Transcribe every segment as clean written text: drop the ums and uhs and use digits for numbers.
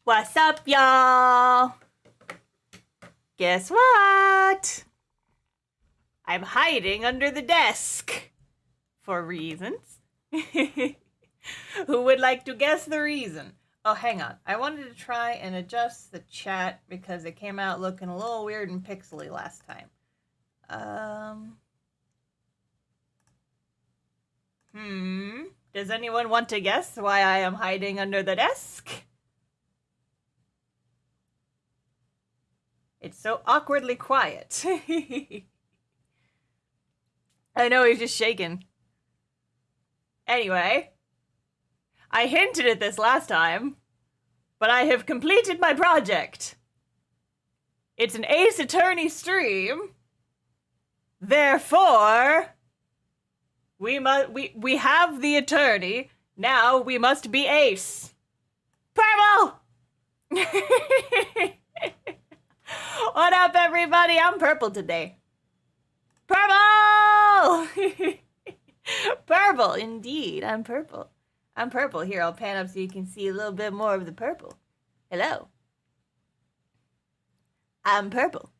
What's up, y'all? Guess what? I'm hiding under the desk. For reasons. Who would like to guess the reason? Oh, hang on. I wanted to try and adjust the chat because it came out looking a little weird and pixely last time. Does anyone want to guess why I am hiding under the desk? It's so awkwardly quiet. I know, he's just shaking. Anyway, I hinted at this last time, but I have completed my project. It's an Ace Attorney stream. Therefore, we have the attorney. Now we must be Ace. Purple! What up, everybody? I'm purple today. Purple! Purple, indeed. I'm purple. I'm purple. Here, I'll pan up so you can see a little bit more of the purple. Hello. I'm purple.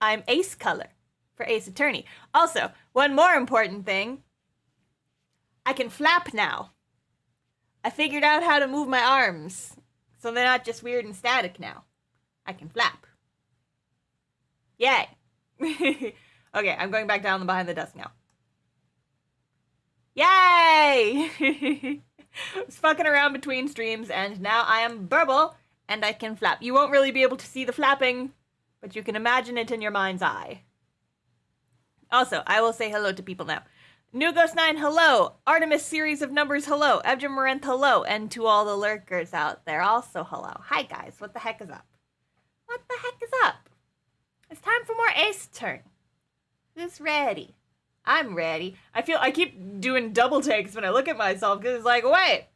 I'm Ace color for Ace Attorney. Also, one more important thing. I can flap now. I figured out how to move my arms, so they're not just weird and static now. I can flap. Yay. Okay, I'm going back down behind the desk now. Yay! I was fucking around between streams, and now I am purple, and I can flap. You won't really be able to see the flapping, but you can imagine it in your mind's eye. Also, I will say hello to people now. Nugos9, hello. Artemis Series of Numbers, hello. Evgen Morenth, hello. And to all the lurkers out there, also hello. Hi, guys. What the heck is up? What the heck is up? It's time for more Ace turn. Who's ready? I'm ready. I keep doing double takes when I look at myself because it's like, wait,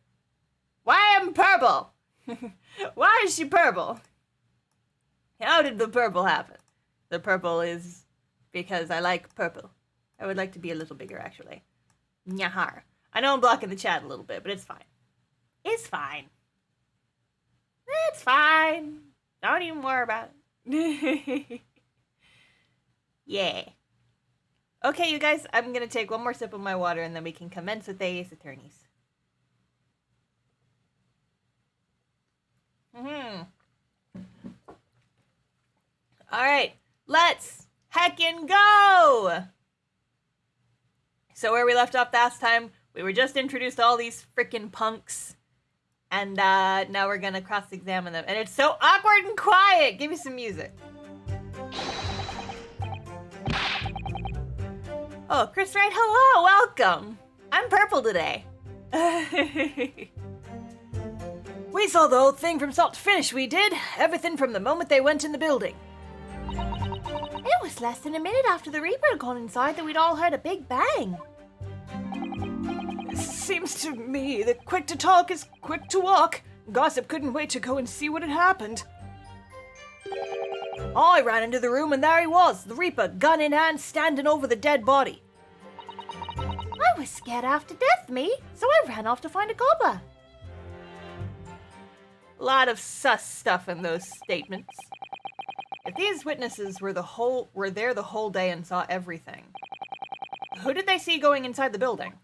why am purple? Why is she purple? How did the purple happen? The purple is because I like purple. I would like to be a little bigger, actually. Nyahar. I know I'm blocking the chat a little bit, but it's fine. It's fine. It's fine. Don't even worry about it. Yeah. Okay, you guys, I'm going to take one more sip of my water, and then we can commence with the Ace Attorneys. Alright, let's heckin' go! So where we left off last time, we were just introduced to all these frickin' punks, and now we're going to cross-examine them. And it's so awkward and quiet! Give me some music. Oh, Chris Wright, hello, welcome. I'm purple today. We saw the whole thing from start to finish, we did. Everything from the moment they went in the building. It was less than a minute after the Reaper had gone inside that we'd all heard a big bang. Seems to me that quick to talk is quick to walk. Gossip couldn't wait to go and see what had happened. I ran into the room and there he was, the Reaper, gun in hand, standing over the dead body. I was scared half to death, me, so I ran off to find a gobbler. A lot of sus stuff in those statements. If these witnesses were there the whole day and saw everything, who did they see going inside the building?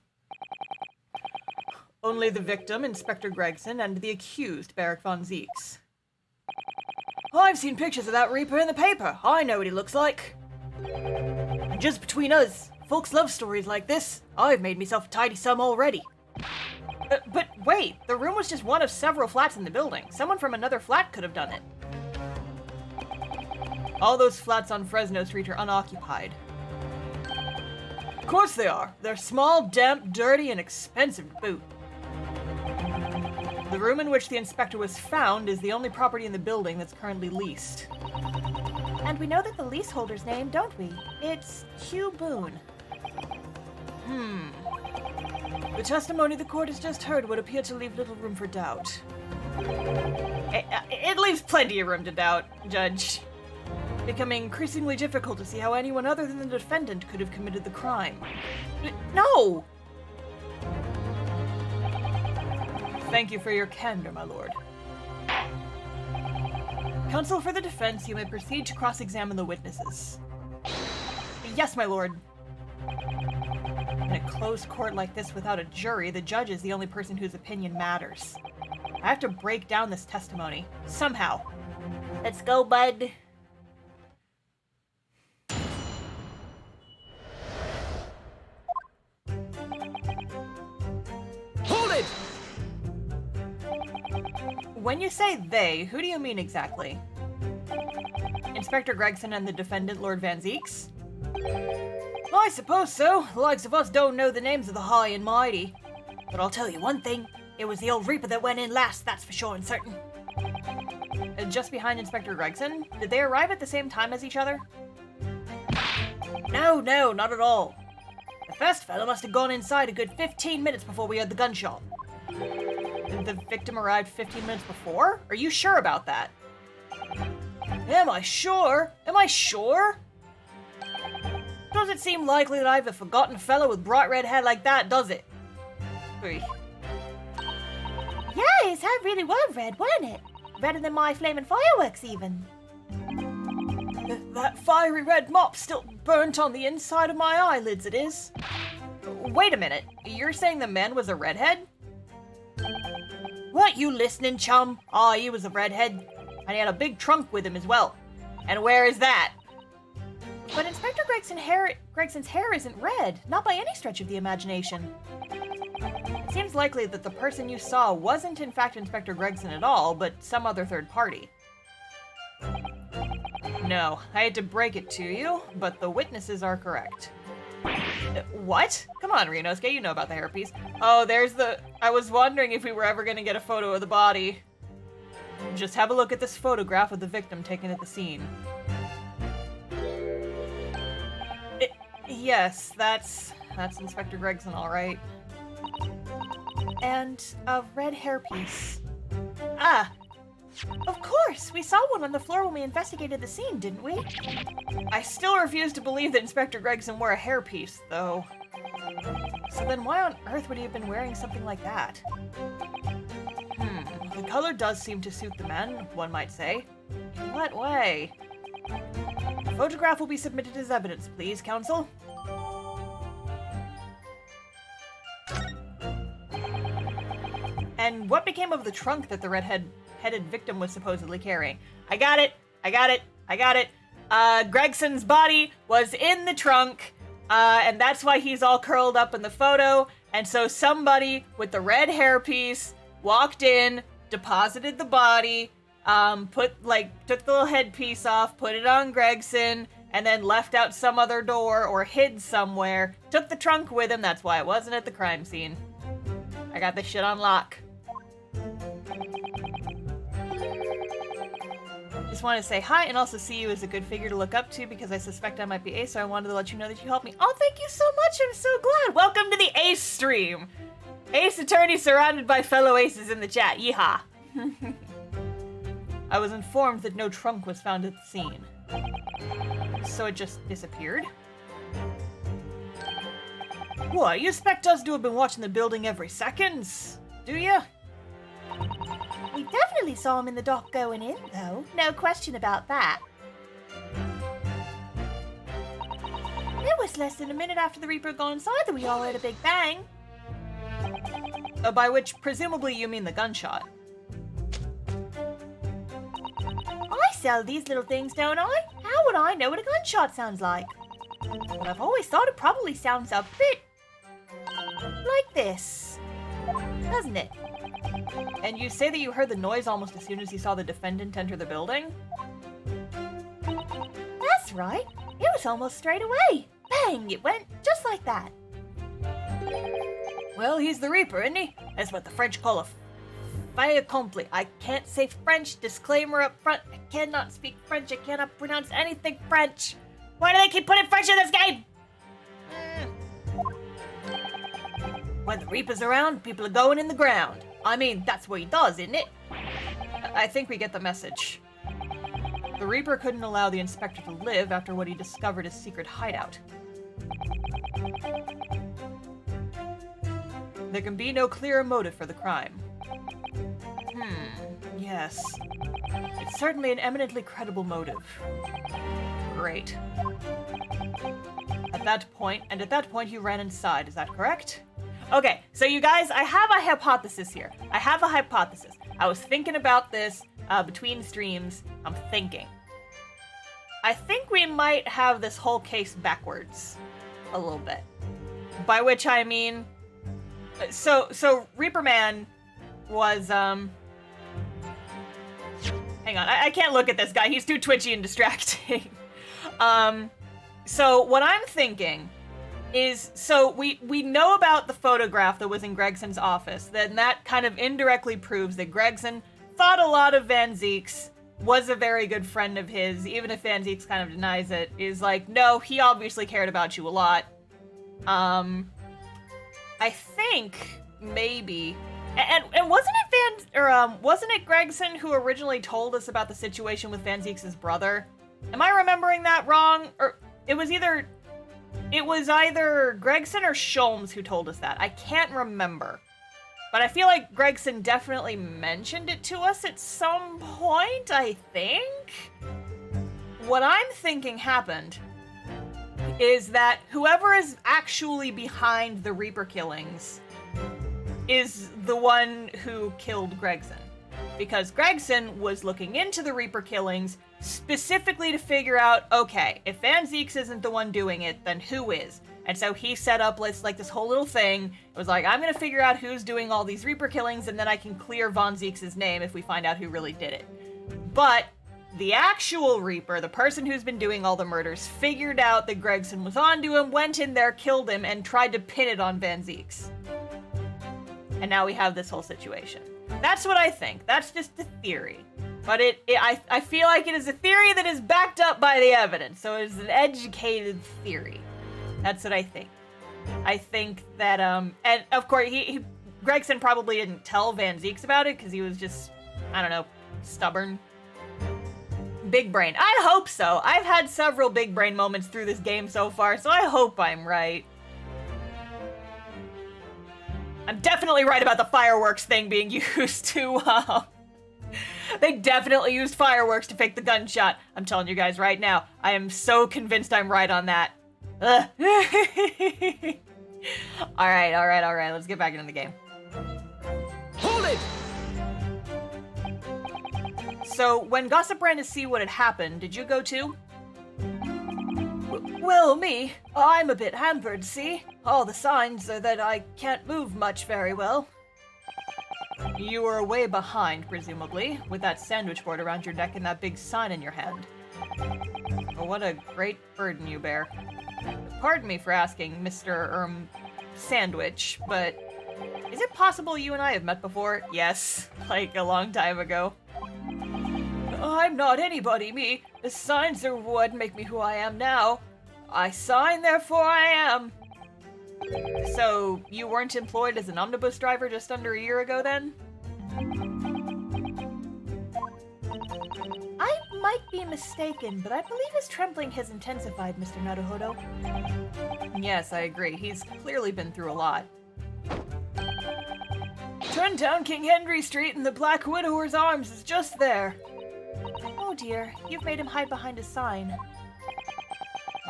Only the victim, Inspector Gregson, and the accused, Barrack von Zeeks. I've seen pictures of that Reaper in the paper. I know what he looks like. And just between us, folks love stories like this. I've made myself a tidy sum already. But wait, the room was just one of several flats in the building. Someone from another flat could have done it. All those flats on Fresno Street are unoccupied. Of course they are. They're small, damp, dirty, and expensive to boot. The room in which the inspector was found is the only property in the building that's currently leased. And we know that the leaseholder's name, don't we? It's Hugh Boone. The testimony the court has just heard would appear to leave little room for doubt. It leaves plenty of room to doubt, Judge. Becoming increasingly difficult to see how anyone other than the defendant could have committed the crime. No! Thank you for your candor, my lord. Counsel for the defense, you may proceed to cross-examine the witnesses. Yes, my lord. In a closed court like this without a jury, the judge is the only person whose opinion matters. I have to break down this testimony. Somehow. Let's go, bud. Hold it! When you say they, who do you mean exactly? Inspector Gregson and the defendant, Lord Van Zeeks? I suppose so. The likes of us don't know the names of the high and mighty. But I'll tell you one thing. It was the old Reaper that went in last, that's for sure and certain. Just behind Inspector Gregson? Did they arrive at the same time as each other? No, not at all. The first fellow must have gone inside a good 15 minutes before we heard the gunshot. The victim arrived 15 minutes before? Are you sure about that? Am I sure? Doesn't seem likely that I have a forgotten fellow with bright red hair like that, does it? Three. Yeah, his hair really was red, wasn't it? Redder than my flaming fireworks, even. That fiery red mop still burnt on the inside of my eyelids, it is. Wait a minute, you're saying the man was a redhead? Weren't you listening, chum? He was a redhead. And he had a big trunk with him as well. And where is that? But Inspector Gregson's hair isn't red, not by any stretch of the imagination. It seems likely that the person you saw wasn't in fact Inspector Gregson at all, but some other third party. No, I hate to break it to you, but the witnesses are correct. What? Come on, Rinosuke, you know about the hairpiece. Oh, there's the... I was wondering if we were ever going to get a photo of the body. Just have a look at this photograph of the victim taken at the scene. Yes, that's Inspector Gregson, all right. And a red hairpiece. Ah! Of course! We saw one on the floor when we investigated the scene, didn't we? I still refuse to believe that Inspector Gregson wore a hairpiece, though. So then why on earth would he have been wearing something like that? The color does seem to suit the man, one might say. In what way? The photograph will be submitted as evidence, please, counsel. And what became of the trunk that the red-headed victim was supposedly carrying? I got it! Gregson's body was in the trunk, and that's why he's all curled up in the photo, and so somebody with the red hairpiece walked in, deposited the body, took the little headpiece off, put it on Gregson, and then left out some other door or hid somewhere, took the trunk with him, that's why it wasn't at the crime scene. I got this shit on lock. Just wanted to say hi and also see you as a good figure to look up to because I suspect I might be Ace, so I wanted to let you know that you helped me. Oh, thank you so much, I'm so glad. Welcome to the Ace stream. Ace Attorney surrounded by fellow aces in the chat, yeehaw. I was informed that no trunk was found at the scene. So it just disappeared? What, you expect us to have been watching the building every second? Do you? We definitely saw him in the dock going in, though. No question about that. It was less than a minute after the Reaper had gone inside that we all heard a big bang. By which, presumably, you mean the gunshot. I sell these little things, don't I? How would I know what a gunshot sounds like? But I've always thought it probably sounds a bit like this, doesn't it? And you say that you heard the noise almost as soon as you saw the defendant enter the building? That's right. It was almost straight away. Bang! It went just like that. Well, he's the Reaper, isn't he? That's what the French call a fait accompli. I can't say French. Disclaimer up front. I cannot speak French. I cannot pronounce anything French. Why do they keep putting French in this game? When the Reaper's around, people are going in the ground. I mean, that's what he does, isn't it? I think we get the message. The Reaper couldn't allow the inspector to live after what he discovered his secret hideout. There can be no clearer motive for the crime. Yes. It's certainly an eminently credible motive. Great. At that point you ran inside, is that correct? Okay, so you guys, I have a hypothesis here. I was thinking about this between streams. I'm thinking. I think we might have this whole case backwards a little bit. By which I mean, so Reaper Man was, hang on, I can't look at this guy. He's too twitchy and distracting. So what I'm thinking is, so we know about the photograph that was in Gregson's office. Then that kind of indirectly proves that Gregson thought a lot of Van Ziek's, was a very good friend of his, even if Van Ziek's kind of denies it, is like, no, he obviously cared about you a lot. I think maybe, and wasn't it Gregson who originally told us about the situation with Van Ziek's brother? Am I remembering that wrong? Or it was either Gregson or Sholmes who told us that. I can't remember. But I feel like Gregson definitely mentioned it to us at some point, I think? What I'm thinking happened is that whoever is actually behind the Reaper killings is the one who killed Gregson. Because Gregson was looking into the Reaper killings specifically to figure out, okay, if Van Ziek's isn't the one doing it, then who is? And so he set up like this whole little thing. It was like, I'm gonna figure out who's doing all these Reaper killings, and then I can clear Von Ziek's name if we find out who really did it. But the actual Reaper, the person who's been doing all the murders, figured out that Gregson was onto him, went in there, killed him, and tried to pin it on Van Ziek's. And now we have this whole situation. That's what I think. That's just a theory. But I feel like it is a theory that is backed up by the evidence, so it is an educated theory. That's what I think. I think that, and of course, Gregson probably didn't tell Van Ziek's about it because he was just, I don't know, stubborn. Big brain. I hope so. I've had several big brain moments through this game so far, so I hope I'm right. I'm definitely right about the fireworks thing being used to, they definitely used fireworks to fake the gunshot. I'm telling you guys right now, I am so convinced I'm right on that. Alright, let's get back into the game. Hold it! So, when Gossip ran to see what had happened, did you go too? Well, me, I'm a bit hampered, see? All the signs are that I can't move much very well. You were way behind, presumably, with that sandwich board around your neck and that big sign in your hand. Oh, what a great burden you bear. Pardon me for asking, Mr. Sandwich, but is it possible you and I have met before? Yes, like a long time ago. I'm not anybody, me. The signs are what make me who I am now. I sign, therefore I am. So, you weren't employed as an omnibus driver just under a year ago, then? I might be mistaken, but I believe his trembling has intensified, Mr. Naruhodo. Yes, I agree. He's clearly been through a lot. Turn down King Henry Street and the Black Widower's Arms is just there. Oh dear, you've made him hide behind a sign.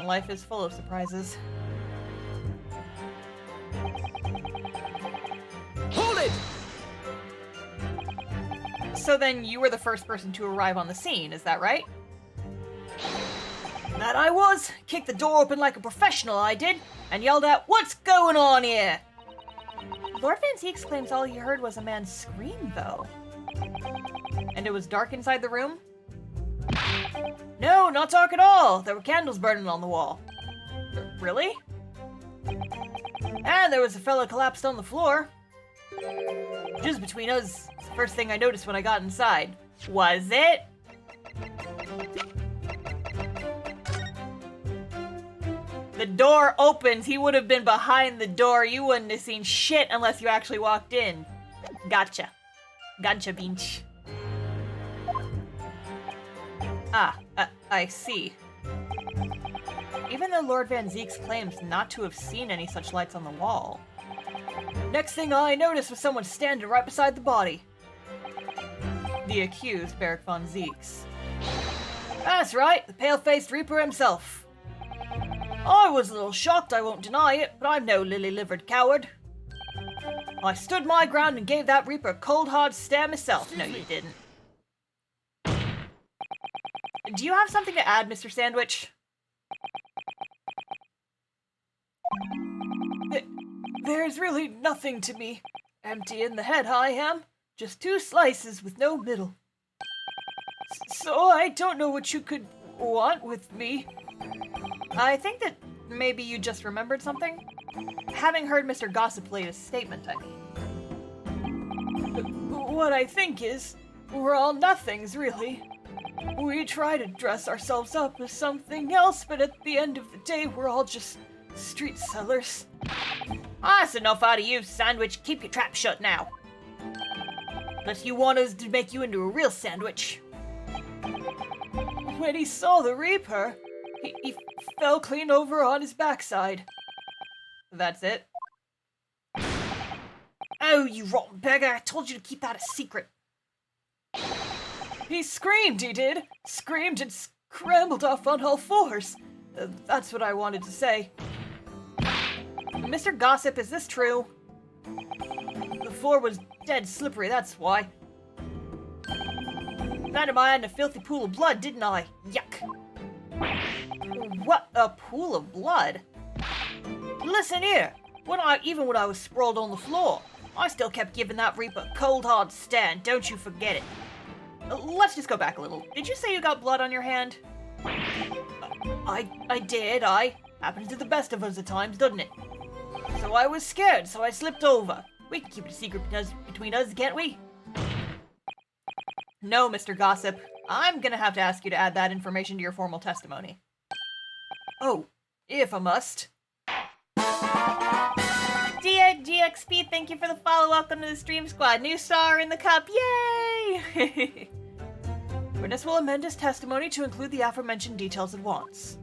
Life is full of surprises. Hold it! So then you were the first person to arrive on the scene, is that right? That I was. Kicked the door open like a professional, I did, and yelled out, "What's going on here?" Lord Van Zieks claims all he heard was a man scream, though. And it was dark inside the room? No, not dark at all. There were candles burning on the wall. Really? And there was a fella collapsed on the floor. Just between us, it's the first thing I noticed when I got inside. Was it? The door opens. He would have been behind the door. You wouldn't have seen shit unless you actually walked in. Gotcha. Gotcha, Beach. I see. Even though Lord Van Zieks claims not to have seen any such lights on the wall. Next thing I noticed was someone standing right beside the body. The accused, Beric von Zeeks. That's right, the pale-faced Reaper himself. I was a little shocked, I won't deny it, but I'm no lily-livered coward. I stood my ground and gave that Reaper a cold hard stare myself. No, you didn't. Do you have something to add, Mr. Sandwich? There's really nothing to me. Empty in the head I am. Just 2 slices with no middle. So I don't know what you could want with me. I think that maybe you just remembered something. Having heard Mr. Gossip lay a statement, I mean. What I think is, we're all nothings, really. We try to dress ourselves up as something else, but at the end of the day, we're all just street sellers. That's enough out of you, Sandwich. Keep your trap shut now. Unless you want us to make you into a real sandwich. When he saw the Reaper, he fell clean over on his backside. That's it. Oh, you rotten beggar. I told you to keep that a secret. He screamed, he did. Screamed and scrambled off on all 4s. That's what I wanted to say. Mr. Gossip, is this true? The floor was dead slippery, that's why. Found my hand in a filthy pool of blood, didn't I? Yuck. What, a pool of blood? Listen here. Even when I was sprawled on the floor, I still kept giving that Reaper a cold hard stare, and don't you forget it. Let's just go back a little. Did you say you got blood on your hand? I did. Happens to the best of us at times, doesn't it? So I was scared, so I slipped over. We can keep it a secret between us, can't we? No, Mr. Gossip. I'm gonna have to ask you to add that information to your formal testimony. Oh, if I must. GXP, thank you for the follow. Welcome to the Stream Squad. New star in the cup. Yay! Witness will amend his testimony to include the aforementioned details at once.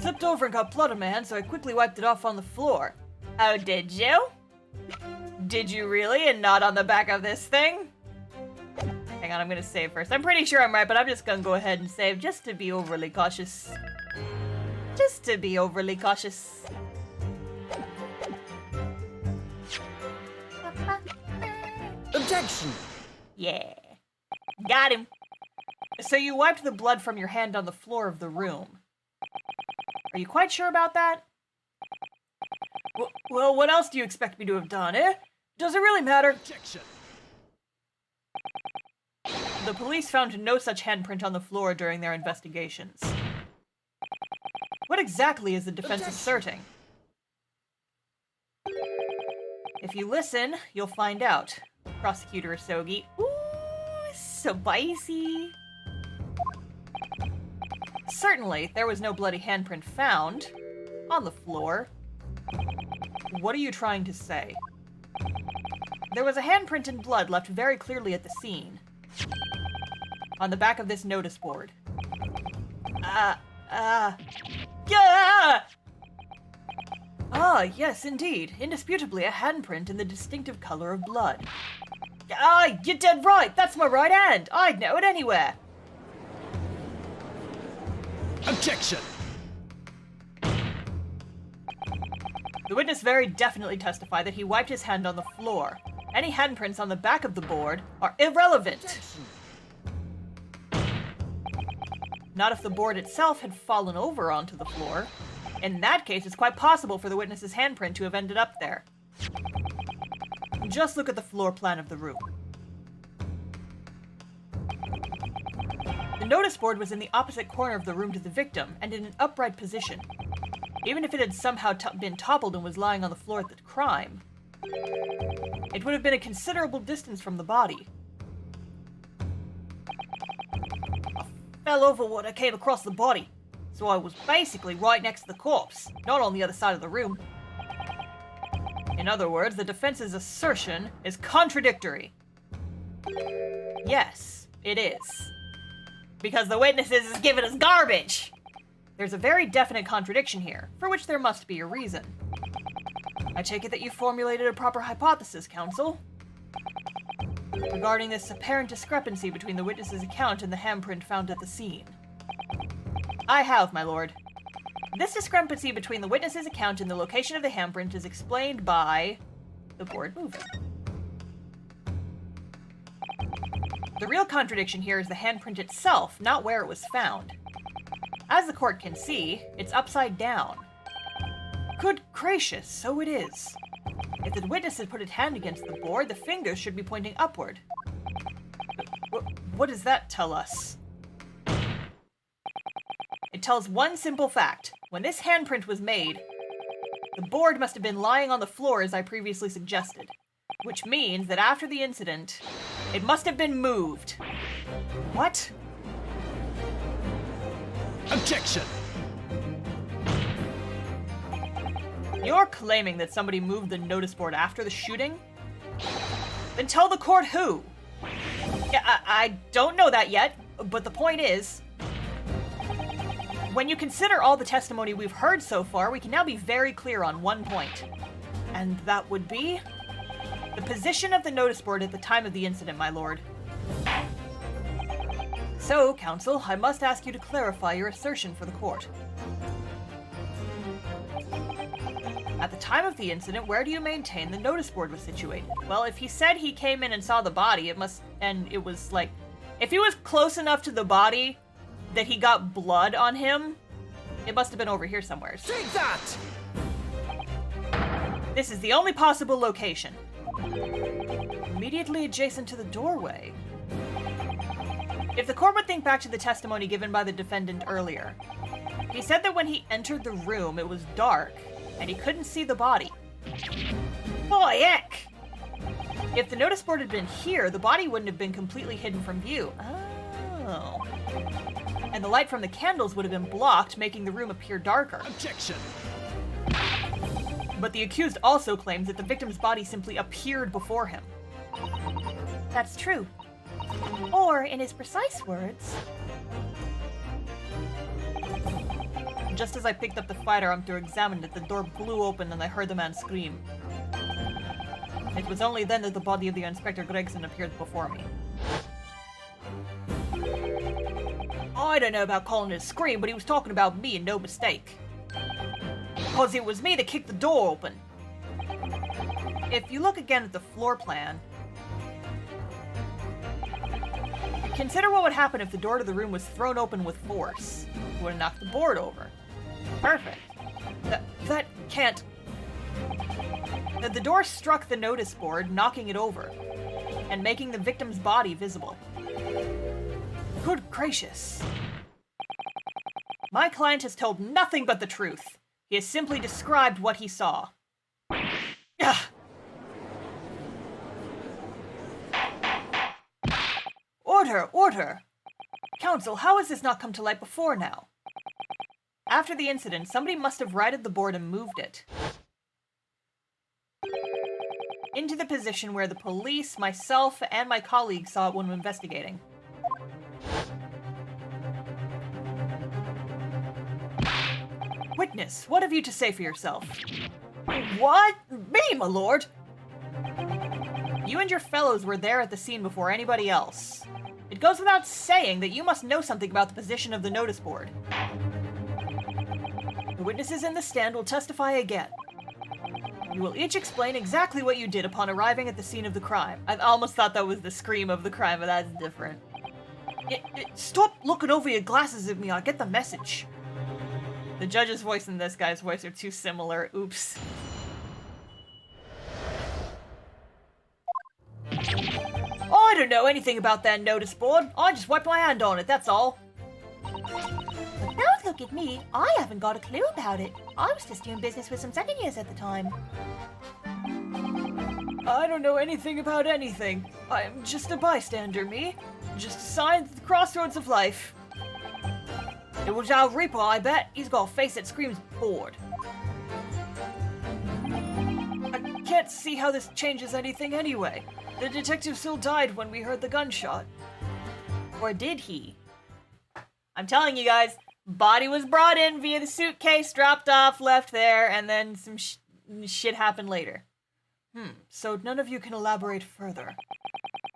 Slipped over and got blood on my hand, so I quickly wiped it off on the floor. Oh, did you? Did you really, and not on the back of this thing? Hang on, I'm gonna save first. I'm pretty sure I'm right, but I'm just gonna go ahead and save just to be overly cautious. Just to be overly cautious. Objection! Yeah. Got him. So you wiped the blood from your hand on the floor of the room. Are you quite sure about that? Well, what else do you expect me to have done, eh? Does it really matter? Objection! The police found no such handprint on the floor during their investigations. What exactly is the defense asserting? If you listen, you'll find out. Prosecutor Asogi. Ooh, spicy. Certainly, there was no bloody handprint found on the floor. What are you trying to say? There was a handprint in blood left very clearly at the scene. On the back of this notice board. Yeah! Ah, yes, indeed. Indisputably a handprint in the distinctive color of blood. Ah, you're dead right! That's my right hand! I'd know it anywhere! Objection! The witness very definitely testified that he wiped his hand on the floor. Any handprints on the back of the board are irrelevant. Objection. Not if the board itself had fallen over onto the floor. In that case, it's quite possible for the witness's handprint to have ended up there. Just look at the floor plan of the room. The notice board was in the opposite corner of the room to the victim and in an upright position. Even if it had somehow been toppled and was lying on the floor at the crime, it would have been a considerable distance from the body. I fell over when I came across the body, so I was basically right next to the corpse, not on the other side of the room. In other words, the defense's assertion is contradictory. Yes, it is. Because the witnesses is giving us garbage! There's a very definite contradiction here, for which there must be a reason. I take it that you formulated a proper hypothesis, Counsel, regarding this apparent discrepancy between the witness's account and the handprint found at the scene. I have, my lord. This discrepancy between the witness's account and the location of the handprint is explained by the board moving. The real contradiction here is the handprint itself, not where it was found. As the court can see, it's upside down. Good gracious, so it is. If the witness had put his hand against the board, the fingers should be pointing upward. What does that tell us? It tells one simple fact. When this handprint was made, the board must have been lying on the floor as I previously suggested, which means that after the incident, it must have been moved. What? Objection! You're claiming that somebody moved the notice board after the shooting? Then tell the court who. Yeah, I don't know that yet, but the point is, when you consider all the testimony we've heard so far, we can now be very clear on one point. And that would be the position of the notice board at the time of the incident, my lord. So, counsel, I must ask you to clarify your assertion for the court. At the time of the incident, where do you maintain the notice board was situated? Well, if he said he came in and saw the body, it was like, if he was close enough to the body that he got blood on him, it must have been over here somewhere. Take that! This is the only possible location. Immediately adjacent to the doorway. If the court would think back to the testimony given by the defendant earlier, he said that when he entered the room, it was dark, and he couldn't see the body. Boy, heck! If the notice board had been here, the body wouldn't have been completely hidden from view. Oh. And the light from the candles would have been blocked, making the room appear darker. Objection! But the accused also claims that the victim's body simply appeared before him. That's true. Or, in his precise words, just as I picked up the firearm to examine it, the door blew open and I heard the man scream. It was only then that the body of the Inspector Gregson appeared before me. I don't know about calling it a scream, but he was talking about me and no mistake. Because it was me that kicked the door open. If you look again at the floor plan, consider what would happen if the door to the room was thrown open with force. It would have knocked the board over. Perfect. That can't... The door struck the notice board, knocking it over, and making the victim's body visible. Good gracious. My client has told nothing but the truth. He has simply described what he saw. Ugh. Order! Order! Counsel, how has this not come to light before now? After the incident, somebody must have righted the board and moved it into the position where the police, myself, and my colleagues saw it when investigating. Witness, what have you to say for yourself? What? Me, my lord? You and your fellows were there at the scene before anybody else. It goes without saying that you must know something about the position of the notice board. The witnesses in the stand will testify again. You will each explain exactly what you did upon arriving at the scene of the crime. I almost thought that was the scream of the crime, but that's different. Stop looking over your glasses at me, I'll get the message. The judge's voice and this guy's voice are too similar. Oops. I don't know anything about that notice board. I just wiped my hand on it, that's all. But don't look at me. I haven't got a clue about it. I was just doing business with some second years at the time. I don't know anything about anything. I'm just a bystander, me. Just a sign at the crossroads of life. It was our Reaper, I bet. He's got a face that screams bored. I can't see how this changes anything anyway. The detective still died when we heard the gunshot. Or did he? I'm telling you guys, body was brought in via the suitcase, dropped off, left there, and then some shit happen later. So none of you can elaborate further.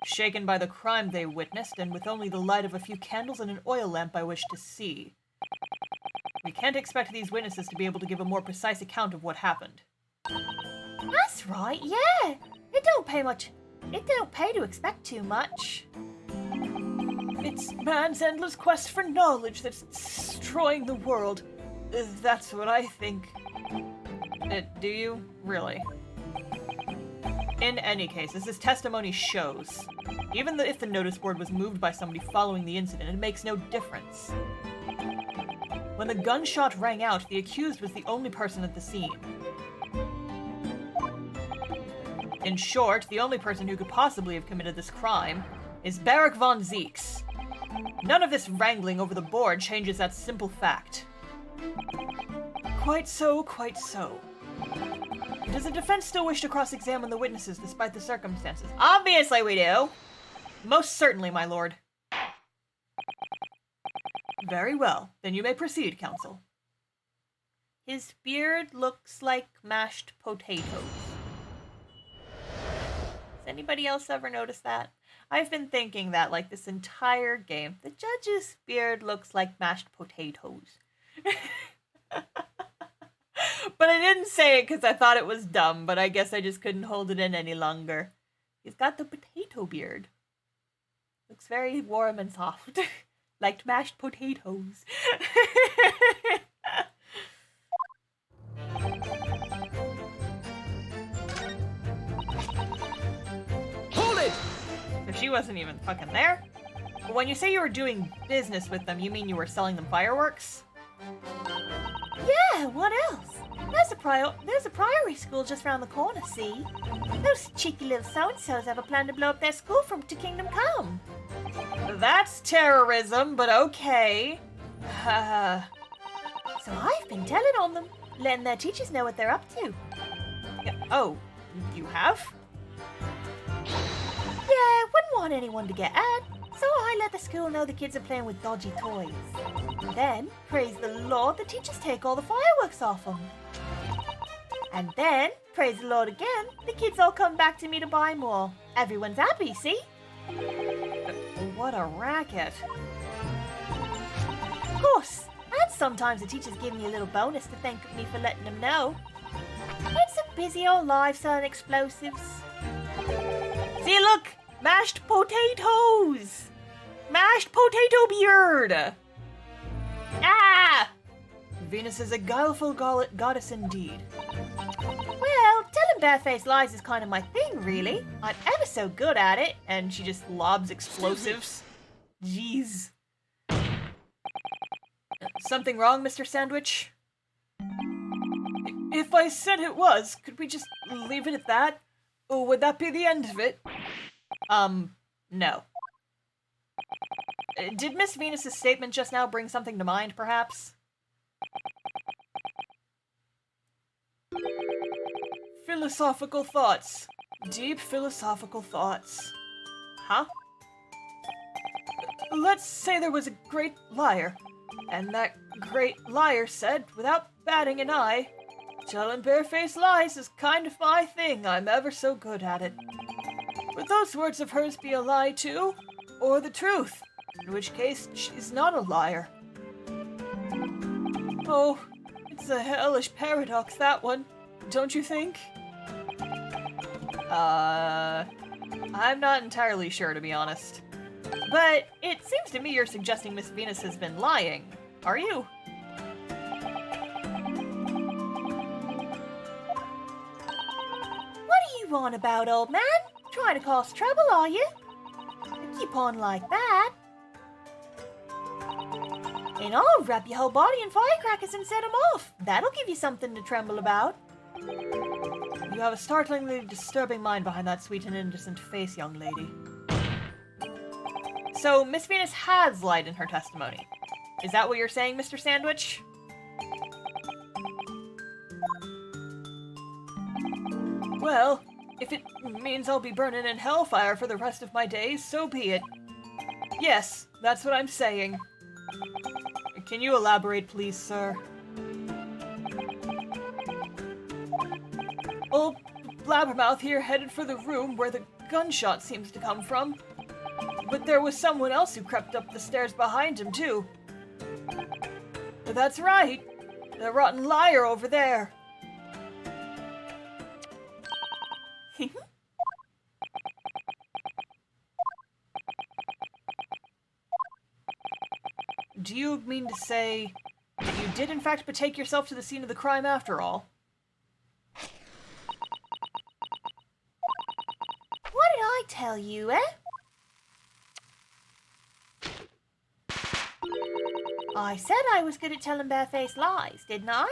Shaken by the crime they witnessed, and with only the light of a few candles and an oil lamp by which to see. We can't expect these witnesses to be able to give a more precise account of what happened. That's right, yeah. It don't pay to expect too much. It's man's endless quest for knowledge that's destroying the world. That's what I think. Do you? Really? In any case, as this testimony shows, even if the notice board was moved by somebody following the incident, it makes no difference. When the gunshot rang out, the accused was the only person at the scene. In short, the only person who could possibly have committed this crime is Barak von Zeeks. None of this wrangling over the board changes that simple fact. Quite so, quite so. Does the defense still wish to cross-examine the witnesses despite the circumstances? Obviously we do! Most certainly, my lord. Very well. Then you may proceed, counsel. His beard looks like mashed potatoes. Has anybody else ever noticed that? I've been thinking that like this entire game. The judge's beard looks like mashed potatoes. But I didn't say it because I thought it was dumb, but I guess I just couldn't hold it in any longer. He's got the potato beard. Looks very warm and soft. Like mashed potatoes. Hold it! So she wasn't even fucking there? But when you say you were doing business with them, you mean you were selling them fireworks? Yeah, what else? There's a priory school just round the corner, see? Those cheeky little so-and-sos have a plan to blow up their school to Kingdom Come. That's terrorism, but okay. So I've been telling on them, letting their teachers know what they're up to. Oh, you have? Yeah, wouldn't want anyone to get ad, so I let the school know the kids are playing with dodgy toys. Then, praise the Lord, the teachers take all the fireworks off them. And then, praise the Lord again, the kids all come back to me to buy more. Everyone's happy, see? What a racket. Of course, and sometimes the teachers give me a little bonus to thank me for letting them know. It's a busy old life selling explosives. See, look! Mashed potatoes! Mashed potato beard! Ah! Venus is a guileful goddess indeed. Well, telling barefaced lies is kind of my thing, really. I'm ever so good at it. And she just lobs explosives. Jeez. Something wrong, Mr. Sandwich? If I said it was, could we just leave it at that? Or would that be the end of it? No. Did Miss Venus's statement just now bring something to mind, perhaps? Philosophical thoughts. Deep philosophical thoughts. Huh? Let's say there was a great liar, and that great liar said, without batting an eye, telling barefaced lies is kind of my thing, I'm ever so good at it. Would those words of hers be a lie too? Or the truth? In which case, she's not a liar. Oh, it's a hellish paradox, that one. Don't you think? I'm not entirely sure, to be honest. But it seems to me you're suggesting Miss Venus has been lying. Are you? What are you on about, old man? Trying to cause trouble, are you? Keep on like that. And I'll wrap your whole body in firecrackers and set them off. That'll give you something to tremble about. You have a startlingly disturbing mind behind that sweet and innocent face, young lady. So, Miss Venus has lied in her testimony. Is that what you're saying, Mr. Sandwich? Well, if it means I'll be burning in hellfire for the rest of my days, so be it. Yes, that's what I'm saying. Can you elaborate, please, sir? Old Blabbermouth here headed for the room where the gunshot seems to come from. But there was someone else who crept up the stairs behind him, too. But that's right. The rotten liar over there. Do you mean to say that you did in fact betake yourself to the scene of the crime after all? What did I tell you, eh? I said I was good at telling barefaced lies, didn't I?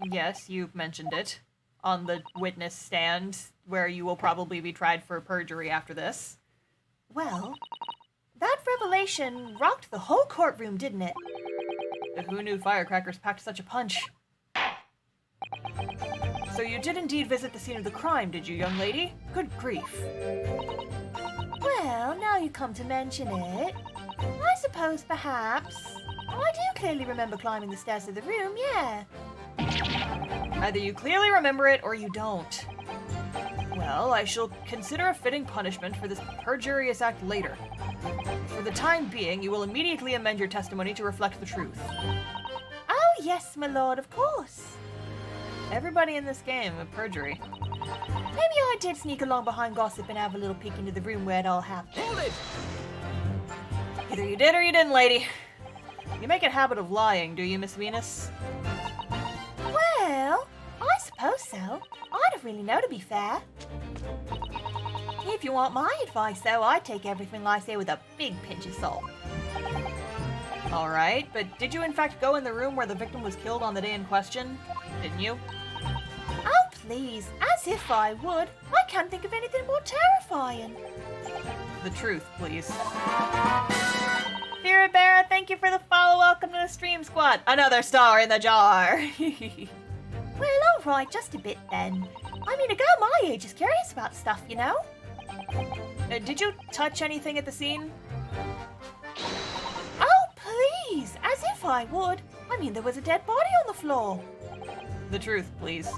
Yes, you mentioned it. On the witness stand, where you will probably be tried for perjury after this. Well, that revelation rocked the whole courtroom, didn't it? Who knew firecrackers packed such a punch? So you did indeed visit the scene of the crime, did you, young lady? Good grief. Well, now you come to mention it, I suppose perhaps I do clearly remember climbing the stairs to the room, yeah. Either you clearly remember it or you don't. Well, I shall consider a fitting punishment for this perjurious act later. For the time being, you will immediately amend your testimony to reflect the truth. Oh, yes, my lord, of course. Everybody in this game of perjury. Maybe I did sneak along behind gossip and have a little peek into the room where it all happened. Hold it! Either you did or you didn't, lady. You make a habit of lying, do you, Miss Venus? Well, I suppose so. I don't really know, to be fair. If you want my advice, though, I'd take everything I say with a big pinch of salt. All right, but did you in fact go in the room where the victim was killed on the day in question? Didn't you? Oh, please, as if I would. I can't think of anything more terrifying. The truth, please. Vera Barra, thank you for the follow. Welcome to the stream squad. Another star in the jar. Well, alright, just a bit then. I mean, a girl my age is curious about stuff, you know? Did you touch anything at the scene? Oh, please, as if I would. I mean, there was a dead body on the floor. The truth, please.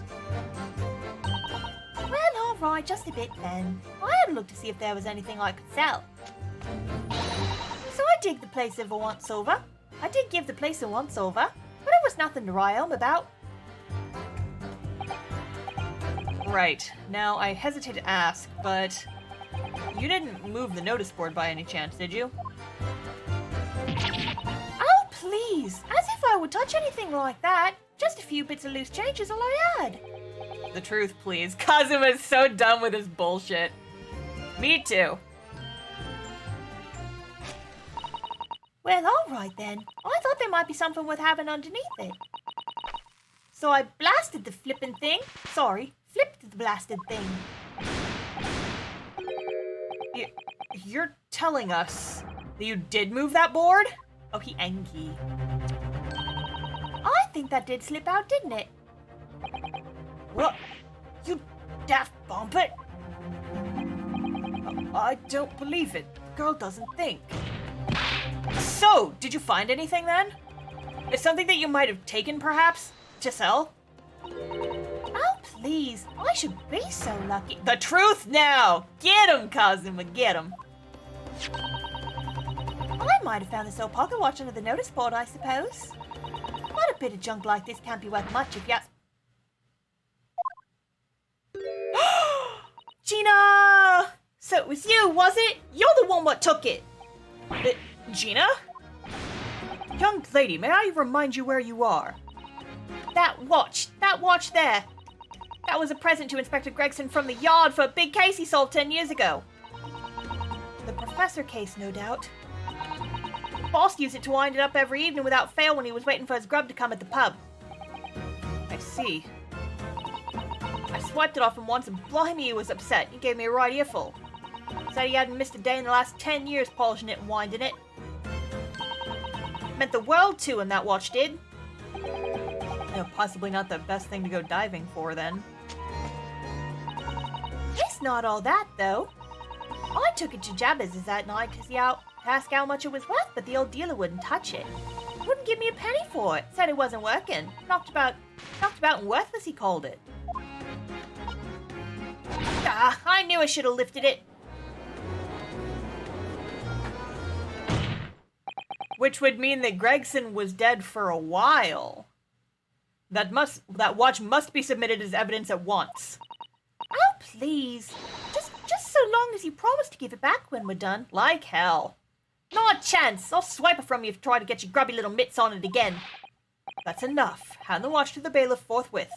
Well, alright, just a bit then. I had a look to see if there was anything I could sell. So I digged the place over once over. I did give the place a once over, but it was nothing to write home about. Right. Now, I hesitate to ask, but you didn't move the notice board by any chance, did you? Oh, please, as if I would touch anything like that. Just a few bits of loose change is all I had. The truth, please. Kazuma's so done with his bullshit. Me too. Well, alright then. I thought there might be something worth having underneath it. So I blasted the flippin' thing. Sorry, flipped the blasted thing. You're telling us that you did move that board? Oh, he angry. I think that did slip out, didn't it? What? You daft bumpet! I don't believe it. The girl doesn't think. So, did you find anything then? It's something that you might have taken, perhaps? To sell? Oh, please. I should be so lucky. The truth now! Get him, Kazuma, get him. I might have found this old pocket watch under the notice board, I suppose. But a bit of junk like this can't be worth much if you ask. Gina! So it was you, was it? You're the one what took it. Gina? Young lady, may I remind you where you are? That watch there. That was a present to Inspector Gregson from the yard for a big case he solved 10 years ago. The professor case, no doubt. Boss used it to wind it up every evening without fail when he was waiting for his grub to come at the pub. I see. I swiped it off him once and blimey, he was upset. He gave me a right earful. Said he hadn't missed a day in the last 10 years polishing it and winding it. Meant the world to him, that watch did. No, possibly not the best thing to go diving for, then. It's not all that, though. I took it to Jabez's that night to ask how much it was worth, but the old dealer wouldn't touch it. Wouldn't give me a penny for it. Said it wasn't working. Knocked about and worthless, he called it. Ah, I knew I should have lifted it. Which would mean that Gregson was dead for a while. That watch must be submitted as evidence at once. Oh, please. Just so long as you promise to give it back when we're done. Like hell. Not a chance. I'll swipe it from you if you try to get your grubby little mitts on it again. That's enough. Hand the watch to the bailiff forthwith.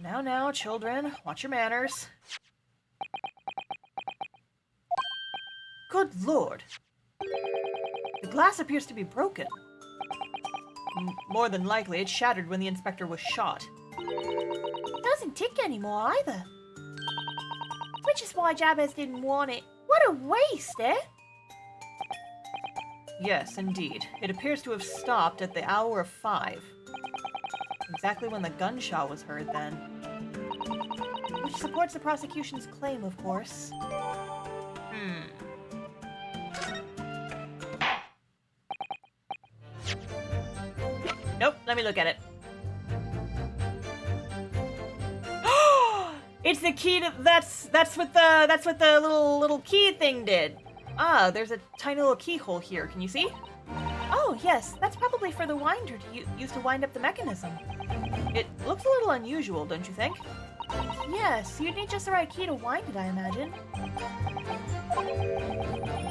Now, children, watch your manners. Good lord. The glass appears to be broken. More than likely, it shattered when the inspector was shot. It doesn't tick anymore either. Which is why Jabez didn't want it. What a waste, eh? Yes, indeed. It appears to have stopped at the hour of 5. Exactly when the gunshot was heard then. Which supports the prosecution's claim, of course. Nope, let me look at it. It's the key to that's what the little key thing did. Ah, there's a tiny little keyhole here. Can you see? Oh, yes. That's probably for the winder to use to wind up the mechanism. It looks a little unusual, don't you think? Yes, you'd need just the right key to wind it, I imagine.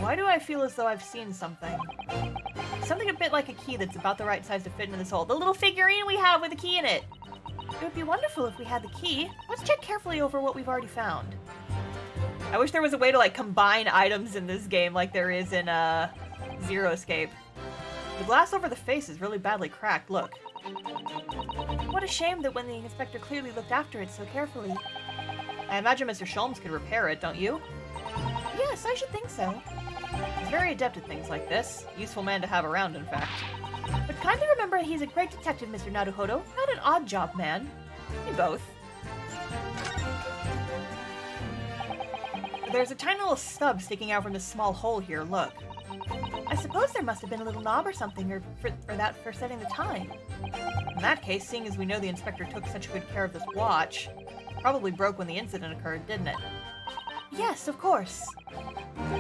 Why do I feel as though I've seen something? Something a bit like a key that's about the right size to fit into this hole. The little figurine we have with a key in it. It would be wonderful if we had the key. Let's check carefully over what we've already found. I wish there was a way to, like, combine items in this game like there is in, Zero Escape. The glass over the face is really badly cracked, look. What a shame that when the inspector clearly looked after it so carefully. I imagine Mr. Sholmes could repair it, don't you? Yes, I should think so. He's very adept at things like this. Useful man to have around, in fact. But kindly remember he's a great detective, Mr. Naruhodo, not an odd job man. You both. There's a tiny little stub sticking out from this small hole here, look. I suppose there must have been a little knob or something for setting the time. In that case, seeing as we know the inspector took such good care of this watch, probably broke when the incident occurred, didn't it? Yes, of course.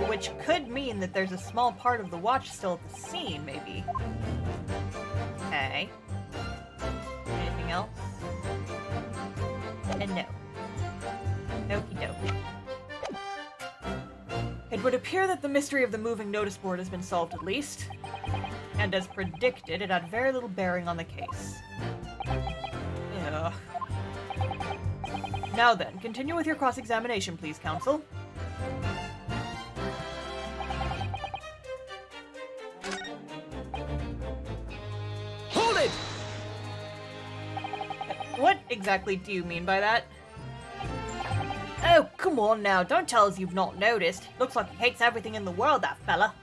Which could mean that there's a small part of the watch still at the scene, maybe. Okay. Anything else? And no. Okie dokie. It would appear that the mystery of the moving notice board has been solved at least. And as predicted, it had very little bearing on the case. Ugh. Now then, continue with your cross-examination, please, counsel. Hold it! What exactly do you mean by that? Oh, come on now, don't tell us you've not noticed. Looks like he hates everything in the world, that fella.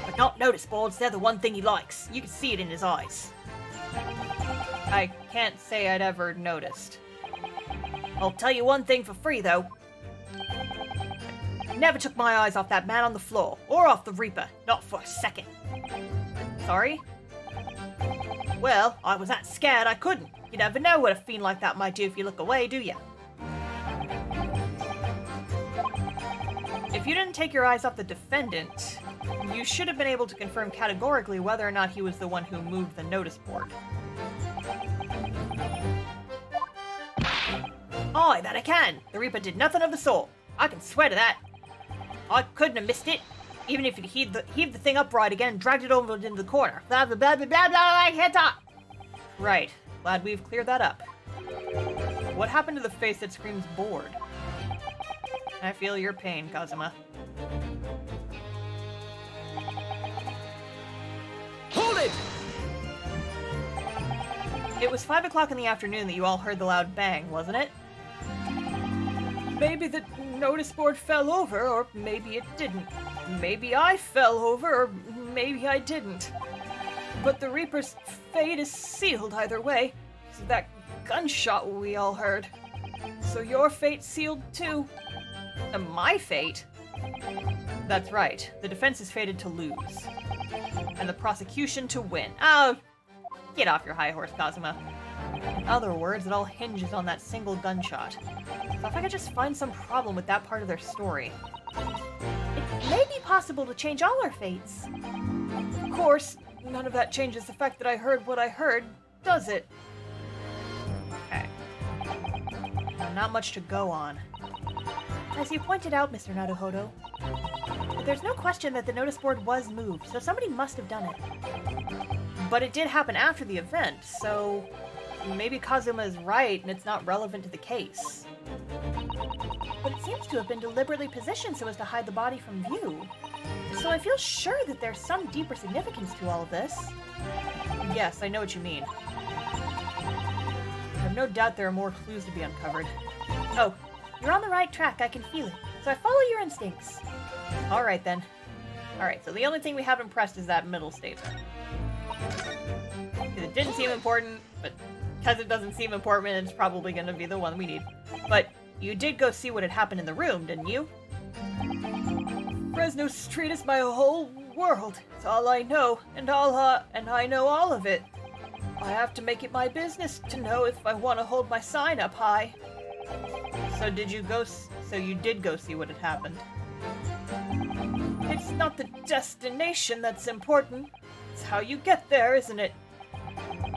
But not notice boards, they're the one thing he likes. You can see it in his eyes. I can't say I'd ever noticed. I'll tell you one thing for free, though. I never took my eyes off that man on the floor, or off the Reaper, not for a second. Sorry? Well, I was that scared I couldn't. You never know what a fiend like that might do if you look away, do you? If you didn't take your eyes off the defendant, you should have been able to confirm categorically whether or not he was the one who moved the notice board. Aye, that I can. The Reaper did nothing of the sort. I can swear to that. I couldn't have missed it, even if he'd heaved the thing upright again and dragged it over into the corner. Blah, blah, blah, blah, blah, blah, head up. Right. Glad we've cleared that up. What happened to the face that screams bored? I feel your pain, Kazuma. Hold it! It was 5 o'clock in the afternoon that you all heard the loud bang, wasn't it? Maybe the notice board fell over, or maybe it didn't. Maybe I fell over, or maybe I didn't. But the Reaper's fate is sealed either way. It's that gunshot we all heard. So your fate's sealed too. And my fate? That's right. The defense is fated to lose. And the prosecution to win. Oh, get off your high horse, Kazuma. In other words, it all hinges on that single gunshot. So if I could just find some problem with that part of their story. It may be possible to change all our fates. Of course, none of that changes the fact that I heard what I heard, does it? Okay. Not much to go on. As you pointed out, Mr. Naruhodo, there's no question that the notice board was moved, so somebody must have done it. But it did happen after the event, so maybe Kazuma is right and it's not relevant to the case. But it seems to have been deliberately positioned so as to hide the body from view. So I feel sure that there's some deeper significance to all of this. Yes, I know what you mean. I have no doubt there are more clues to be uncovered. Oh, you're on the right track, I can feel it. So I follow your instincts. Alright then. Alright, so the only thing we haven't pressed is that middle statement. Because it didn't seem important, but because it doesn't seem important, it's probably going to be the one we need. But you did go see what had happened in the room, didn't you? Fresno Street is my whole world. It's all I know, and I know all of it. I have to make it my business to know if I want to hold my sign up high. So you did go see what had happened? It's not the destination that's important. It's how you get there, isn't it?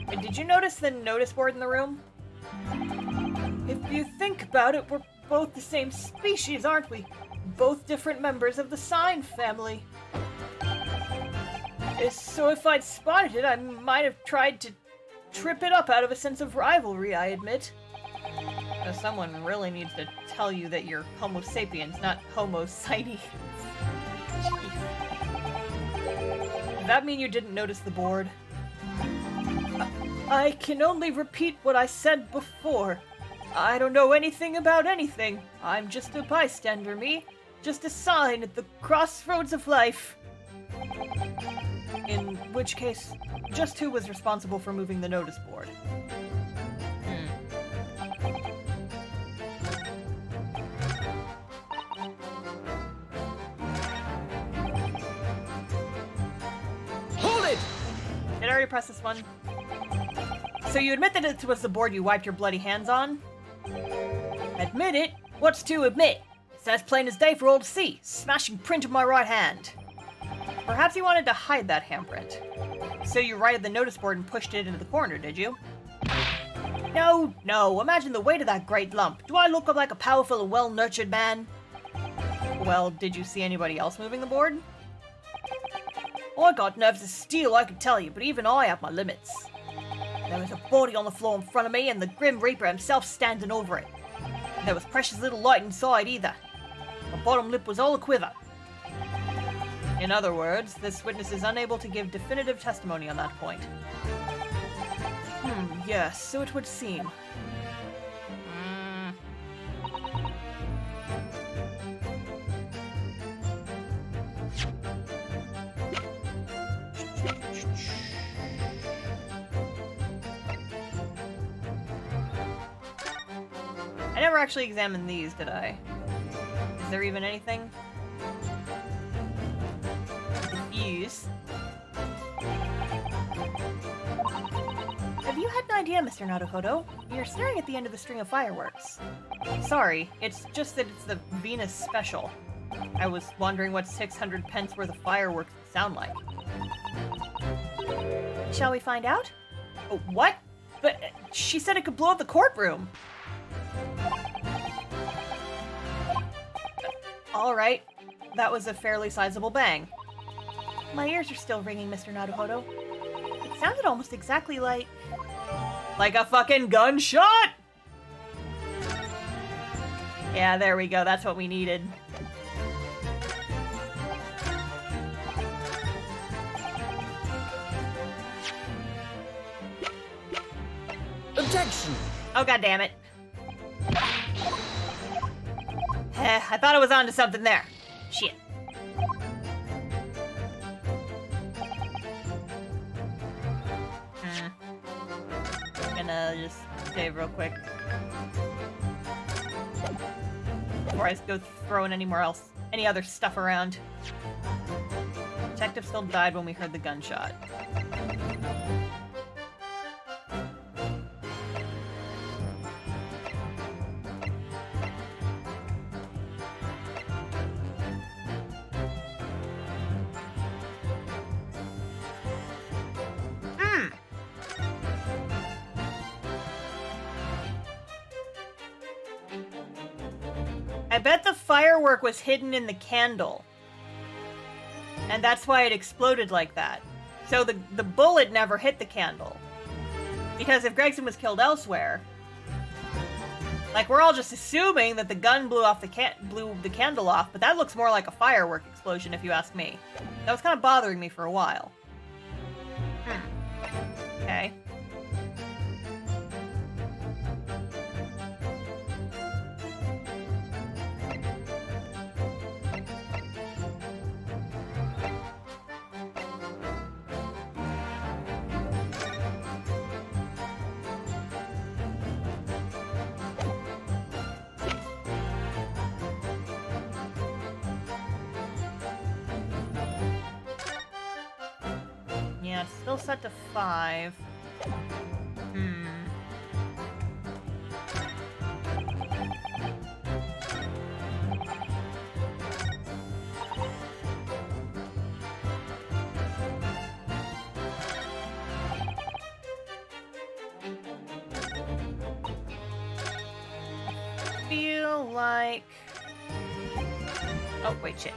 And did you notice the notice board in the room? If you think about it, we're both the same species, aren't we? Both different members of the sign family. So if I'd spotted it, I might have tried to trip it up out of a sense of rivalry, I admit. Now, someone really needs to tell you that you're Homo sapiens, not Homo sighty. Does that mean you didn't notice the board? I can only repeat what I said before. I don't know anything about anything. I'm just a bystander, me. Just a sign at the crossroads of life. In which case, just who was responsible for moving the notice board? Hold it! Did I already press this one? So you admit that it was the board you wiped your bloody hands on? Admit it? What's to admit? It's as plain as day for all to see. Smashing print of my right hand. Perhaps you wanted to hide that handprint. So you righted the notice board and pushed it into the corner, did you? No. Imagine the weight of that great lump. Do I look like a powerful and well-nurtured man? Well, did you see anybody else moving the board? I got nerves of steel, I can tell you, but even I have my limits. There was a body on the floor in front of me, and the Grim Reaper himself standing over it. And there was precious little light inside either. My bottom lip was all a quiver. In other words, this witness is unable to give definitive testimony on that point. Yes, so it would seem. I never actually examined these, did I? Is there even anything? Diffuse. Have you had an idea, Mr. Naruhodo? You're staring at the end of the string of fireworks. Sorry, it's just that it's the Venus special. I was wondering what 600 pence worth of fireworks would sound like. Shall we find out? Oh, what? But she said it could blow up the courtroom. Alright, that was a fairly sizable bang. My ears are still ringing, Mr. Naruhodo. It sounded almost exactly like... Like a fucking gunshot? Yeah, there we go, that's what we needed. Objection! Oh, god damn it. I thought I was onto something there. Shit. Gonna just save real quick. Before I go throwing anywhere else. any other stuff around. Detective still died when we heard the gunshot. I bet the firework was hidden in the candle. And that's why it exploded like that. So the bullet never hit the candle. Because if Gregson was killed elsewhere, like, we're all just assuming that the gun blew the candle off, but that looks more like a firework explosion if you ask me. That was kind of bothering me for a while. Okay. Yeah, it's still set to 5. Feel like... Oh, wait, shit.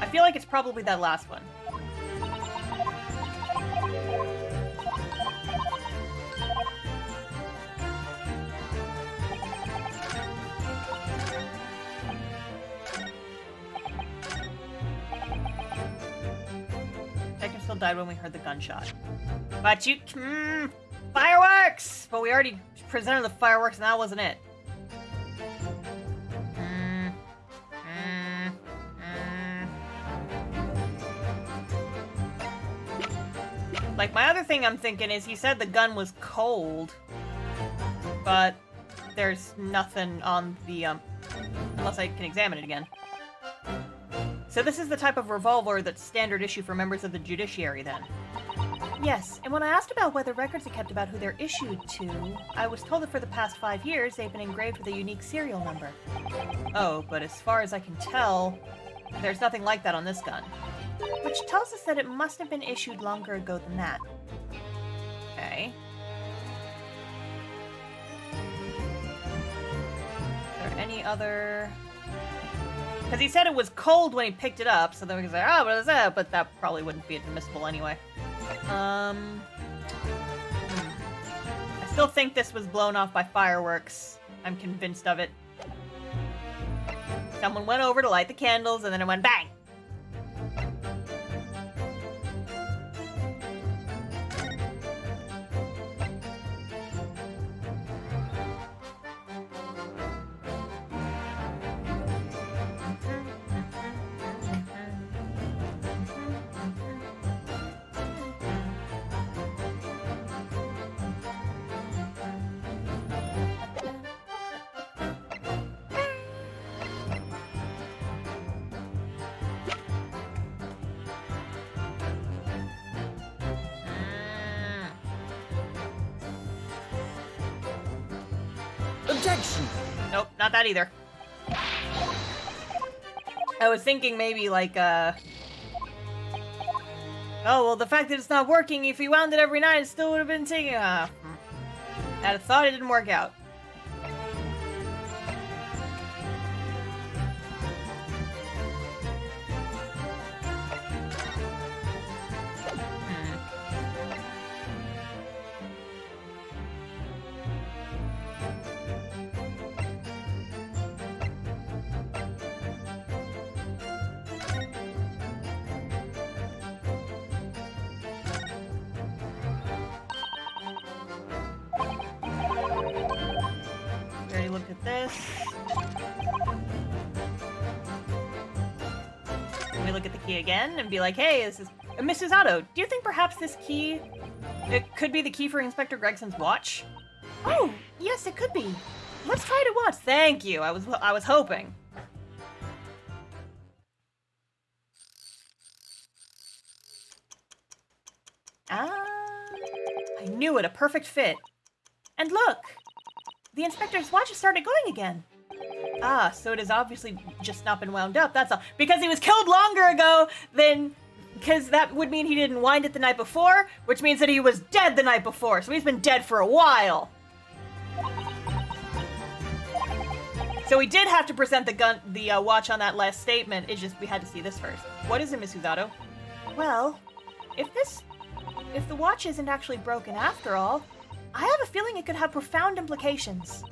I feel like it's probably that last one. Detective still died when we heard the gunshot. But you... fireworks! But we already presented the fireworks and that wasn't it. Like, my other thing I'm thinking is he said the gun was cold, but there's nothing on the, unless I can examine it again. So this is the type of revolver that's standard issue for members of the judiciary, then? Yes, and when I asked about whether records are kept about who they're issued to, I was told that for the past 5 years they've been engraved with a unique serial number. Oh, but as far as I can tell, there's nothing like that on this gun. Which tells us that it must have been issued longer ago than that. Okay. Is there any other... Because he said it was cold when he picked it up, so then we can say, oh, what is that? But that probably wouldn't be admissible anyway. I still think this was blown off by fireworks. I'm convinced of it. Someone went over to light the candles, and then it went bang! Objection! Nope, not that either. I was thinking maybe like, oh, well, the fact that it's not working, if he wound it every night, it still would have been taking... I'd have thought it didn't work out. Look at this. Let me look at the key again and be like, hey, this is Mrs. Otto. Do you think perhaps this key, it could be the key for Inspector Gregson's watch? Oh, yes, it could be. Let's try it at once. Thank you. I was hoping. Ah, I knew it, a perfect fit. And look, the inspector's watch has started going again. Ah, so it has obviously just not been wound up, that's all. Because he was killed longer ago than... Because that would mean he didn't wind it the night before, which means that he was dead the night before, so he's been dead for a while. So we did have to present the watch on that last statement, it's just we had to see this first. What is it, Miss Usato? Well, if the watch isn't actually broken after all, I have a feeling it could have profound implications.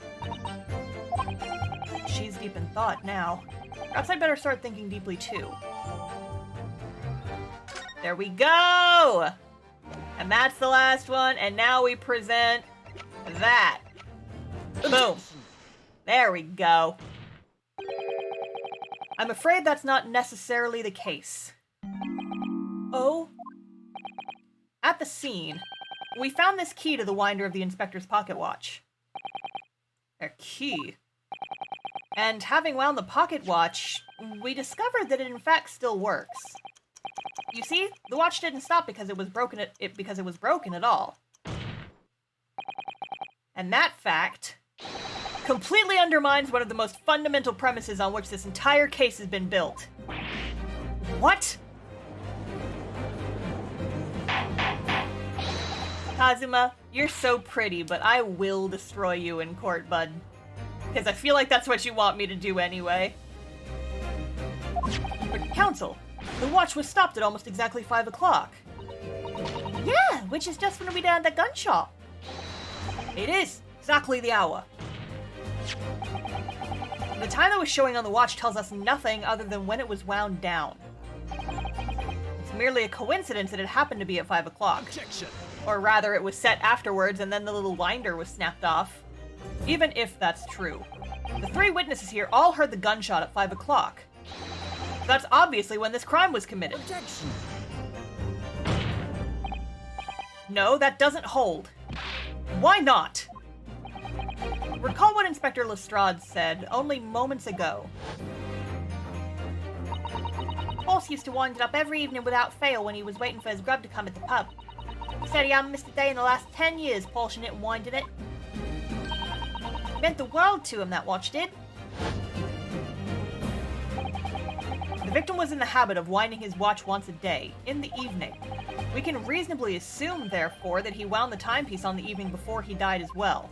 She's deep in thought now. Perhaps I'd better start thinking deeply too. There we go! And that's the last one, and now we present that. Boom. There we go. I'm afraid that's not necessarily the case. Oh? At the scene, we found this key to the winder of the inspector's pocket watch. A key? And having wound the pocket watch, we discovered that it in fact still works. You see, the watch didn't stop because it was broken at all. And that fact completely undermines one of the most fundamental premises on which this entire case has been built. What? Kazuma, you're so pretty, but I will destroy you in court, bud. Because I feel like that's what you want me to do anyway. But Counsel, the watch was stopped at almost exactly 5 o'clock. Yeah, which is just when we did the gun shop. It is exactly the hour. The time that was showing on the watch tells us nothing other than when it was wound down. It's merely a coincidence that it happened to be at 5 o'clock. Objection. Or rather, it was set afterwards and then the little winder was snapped off. Even if that's true. The 3 witnesses here all heard the gunshot at 5 o'clock. That's obviously when this crime was committed. Objection. No, that doesn't hold. Why not? Recall what Inspector Lestrade said only moments ago. Horse used to wind it up every evening without fail when he was waiting for his grub to come at the pub. He said he hadn't missed a day in the last 10 years polishing it and winding it. It meant the world to him, that watch did. The victim was in the habit of winding his watch once a day, in the evening. We can reasonably assume, therefore, that he wound the timepiece on the evening before he died as well.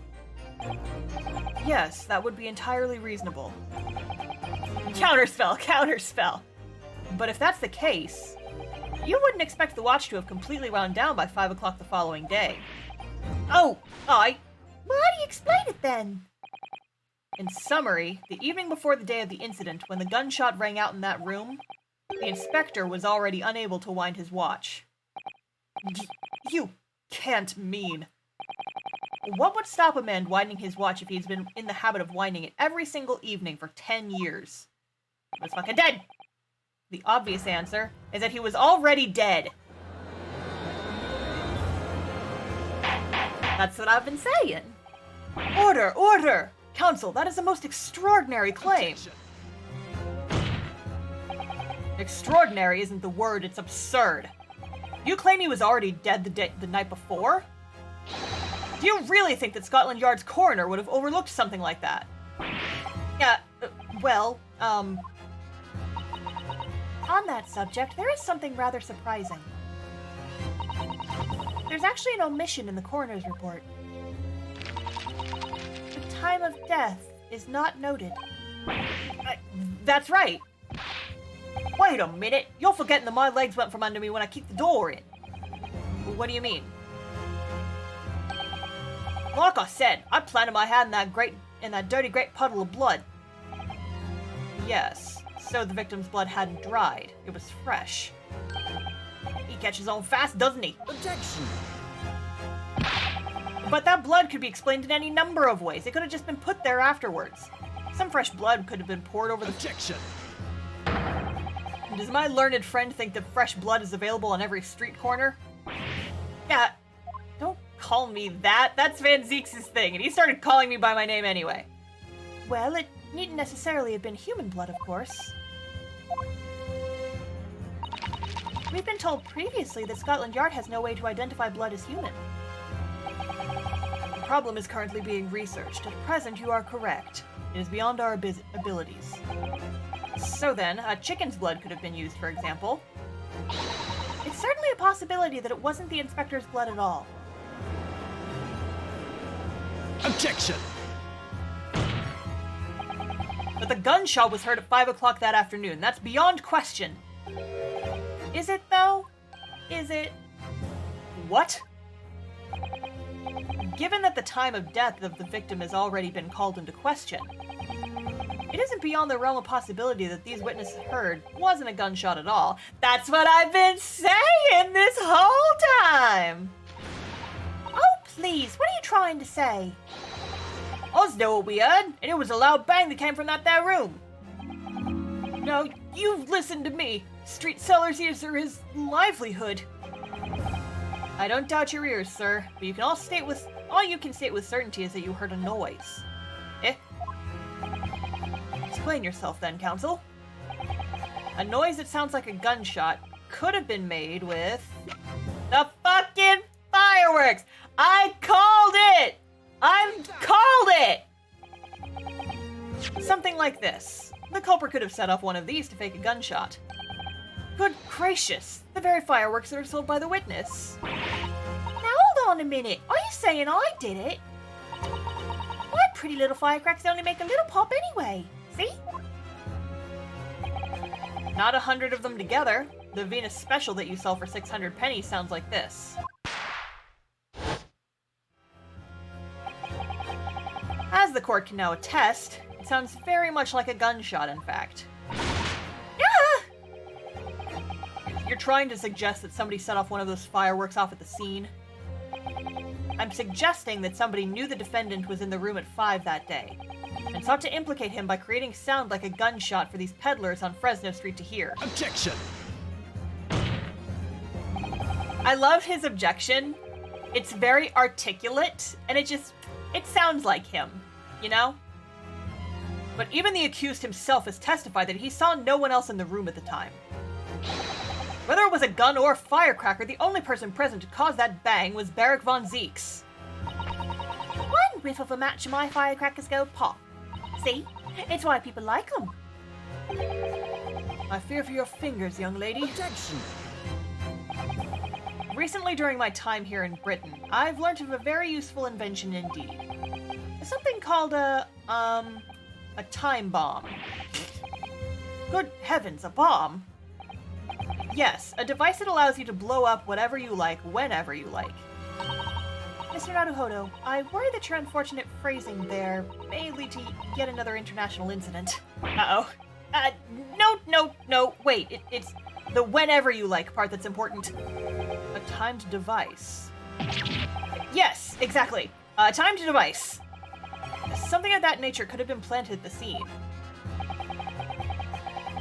Yes, that would be entirely reasonable. Counterspell, counterspell! But if that's the case, you wouldn't expect the watch to have completely wound down by 5 o'clock the following day. Oh, Well, how do you explain it then? In summary, the evening before the day of the incident, when the gunshot rang out in that room, the inspector was already unable to wind his watch. You can't mean... What would stop a man winding his watch if he's been in the habit of winding it every single evening for 10 years? He was fucking dead! The obvious answer is that he was already dead. That's what I've been saying. Order! Order! Counsel, that is a most extraordinary claim. Objection. Extraordinary isn't the word, it's absurd. You claim he was already dead the night before? Do you really think that Scotland Yard's coroner would have overlooked something like that? Yeah, On that subject, there is something rather surprising. There's actually an omission in the coroner's report. The time of death is not noted. That's right. Wait a minute, you're forgetting that my legs went from under me when I kicked the door in. What do you mean? Like I said, I planted my hand in that dirty great puddle of blood. Yes, so the victim's blood hadn't dried. It was fresh. He catches on fast, doesn't he? Objection. But that blood could be explained in any number of ways. It could have just been put there afterwards. Some fresh blood could have been poured over the... Objection. Does my learned friend think that fresh blood is available on every street corner? Yeah, don't call me that. That's Van Zeeks' thing, and he started calling me by my name anyway. Well, it needn't necessarily have been human blood, of course. We've been told previously that Scotland Yard has no way to identify blood as human. The problem is currently being researched. At present, you are correct. It is beyond our abilities. So then, a chicken's blood could have been used, for example. It's certainly a possibility that it wasn't the inspector's blood at all. Objection! But the gunshot was heard at 5 o'clock that afternoon. That's beyond question. Is it, though? Is it? What? Given that the time of death of the victim has already been called into question, it isn't beyond the realm of possibility that these witnesses heard wasn't a gunshot at all. That's what I've been saying this whole time! Oh, please, what are you trying to say? Us know what we heard, and it was a loud bang that came from that there room. No, you've listened to me. Street sellers ears are his livelihood. I don't doubt your ears, sir, but you can all you can state with certainty is that you heard a noise. Eh? Explain yourself then, counsel. A noise that sounds like a gunshot could have been made with the fucking fireworks! I called it! I've called it! Something like this. The culprit could have set off one of these to fake a gunshot. Good gracious, the very fireworks that are sold by the witness. Now hold on a minute, are you saying I did it? My pretty little firecrackers only make a little pop anyway, see? Not 100 of them together. The Venus Special that you sell for 600 pennies sounds like this. As the court can now attest, it sounds very much like a gunshot, in fact. You're trying to suggest that somebody set off one of those fireworks off at the scene? I'm suggesting that somebody knew the defendant was in the room at 5 that day, and sought to implicate him by creating sound like a gunshot for these peddlers on Fresno Street to hear. Objection! I love his objection. It's very articulate, and it sounds like him, you know? But even the accused himself has testified that he saw no one else in the room at the time. Whether it was a gun or a firecracker, the only person present to cause that bang was Barrick von Zeeks. One whiff of a match and my firecrackers go pop. See? It's why people like them. I fear for your fingers, young lady. Objection! Recently, during my time here in Britain, I've learned of a very useful invention indeed. Something called a time bomb. Good heavens, a bomb? Yes, a device that allows you to blow up whatever you like, whenever you like. Mr. Naruhodo, I worry that your unfortunate phrasing there may lead to yet another international incident. Uh-oh. No, wait, it's the whenever you like part that's important. A timed device. Yes, exactly. A timed device. Something of that nature could have been planted at the scene.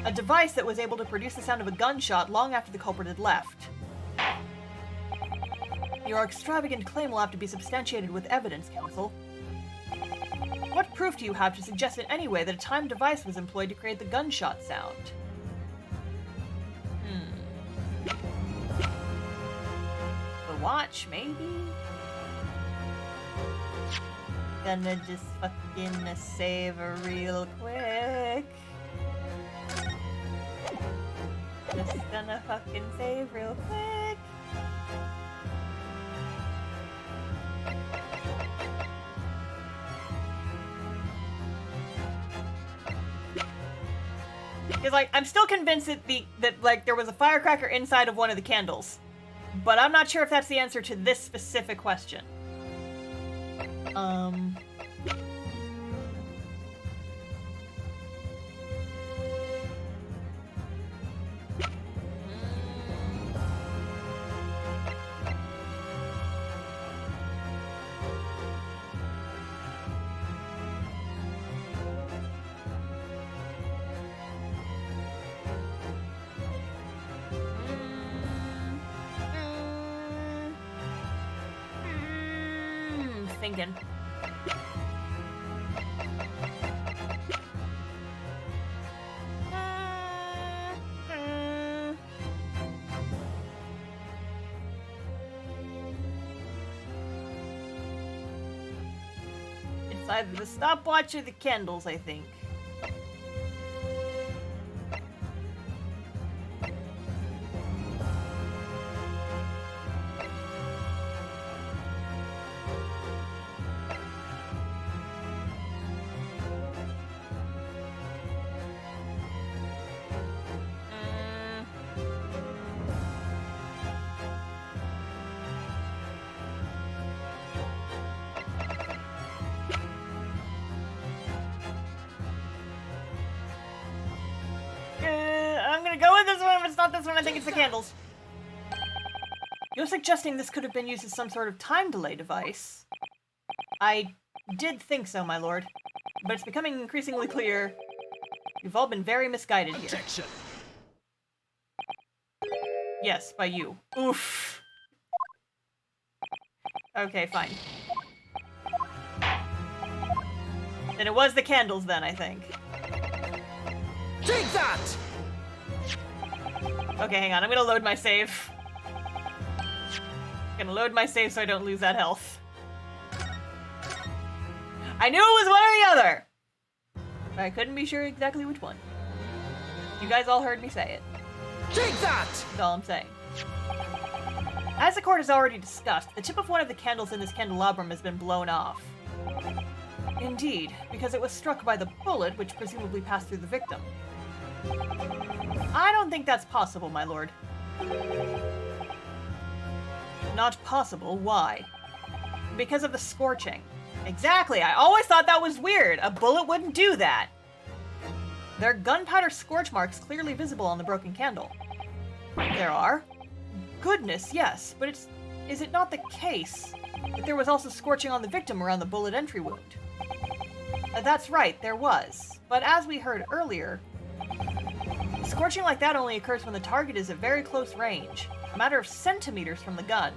A device that was able to produce the sound of a gunshot long after the culprit had left. Your extravagant claim will have to be substantiated with evidence, counsel. What proof do you have to suggest in any way that a timed device was employed to create the gunshot sound? The watch, maybe? Gonna just fucking save real quick. Just gonna fucking save real quick. Because, like, I'm still convinced that there was a firecracker inside of one of the candles. But I'm not sure if that's the answer to this specific question. Thinking. It's either the stopwatch or the candles, I think. I'm gonna go with this one. If it's not this one, I think it's the candles. You're suggesting this could have been used as some sort of time delay device? I did think so, my lord. But it's becoming increasingly clear you've all been very misguided here. Objection. Yes, by you. Oof. Okay, fine. Then it was the candles then, I think. Take that! Okay, hang on. I'm gonna load my save. Gonna load my save so I don't lose that health. I knew it was one or the other! But I couldn't be sure exactly which one. You guys all heard me say it. Take that! That's all I'm saying. As the court has already discussed, the tip of one of the candles in this candelabrum has been blown off. Indeed, because it was struck by the bullet which presumably passed through the victim. I don't think that's possible, my lord. Not possible? Why? Because of the scorching. Exactly, I always thought that was weird. A bullet wouldn't do that. There are gunpowder scorch marks clearly visible on the broken candle. There are? Goodness, yes, but is it not the case that there was also scorching on the victim around the bullet entry wound? That's right, there was. But as we heard earlier, scorching like that only occurs when the target is at very close range, a matter of centimeters from the gun.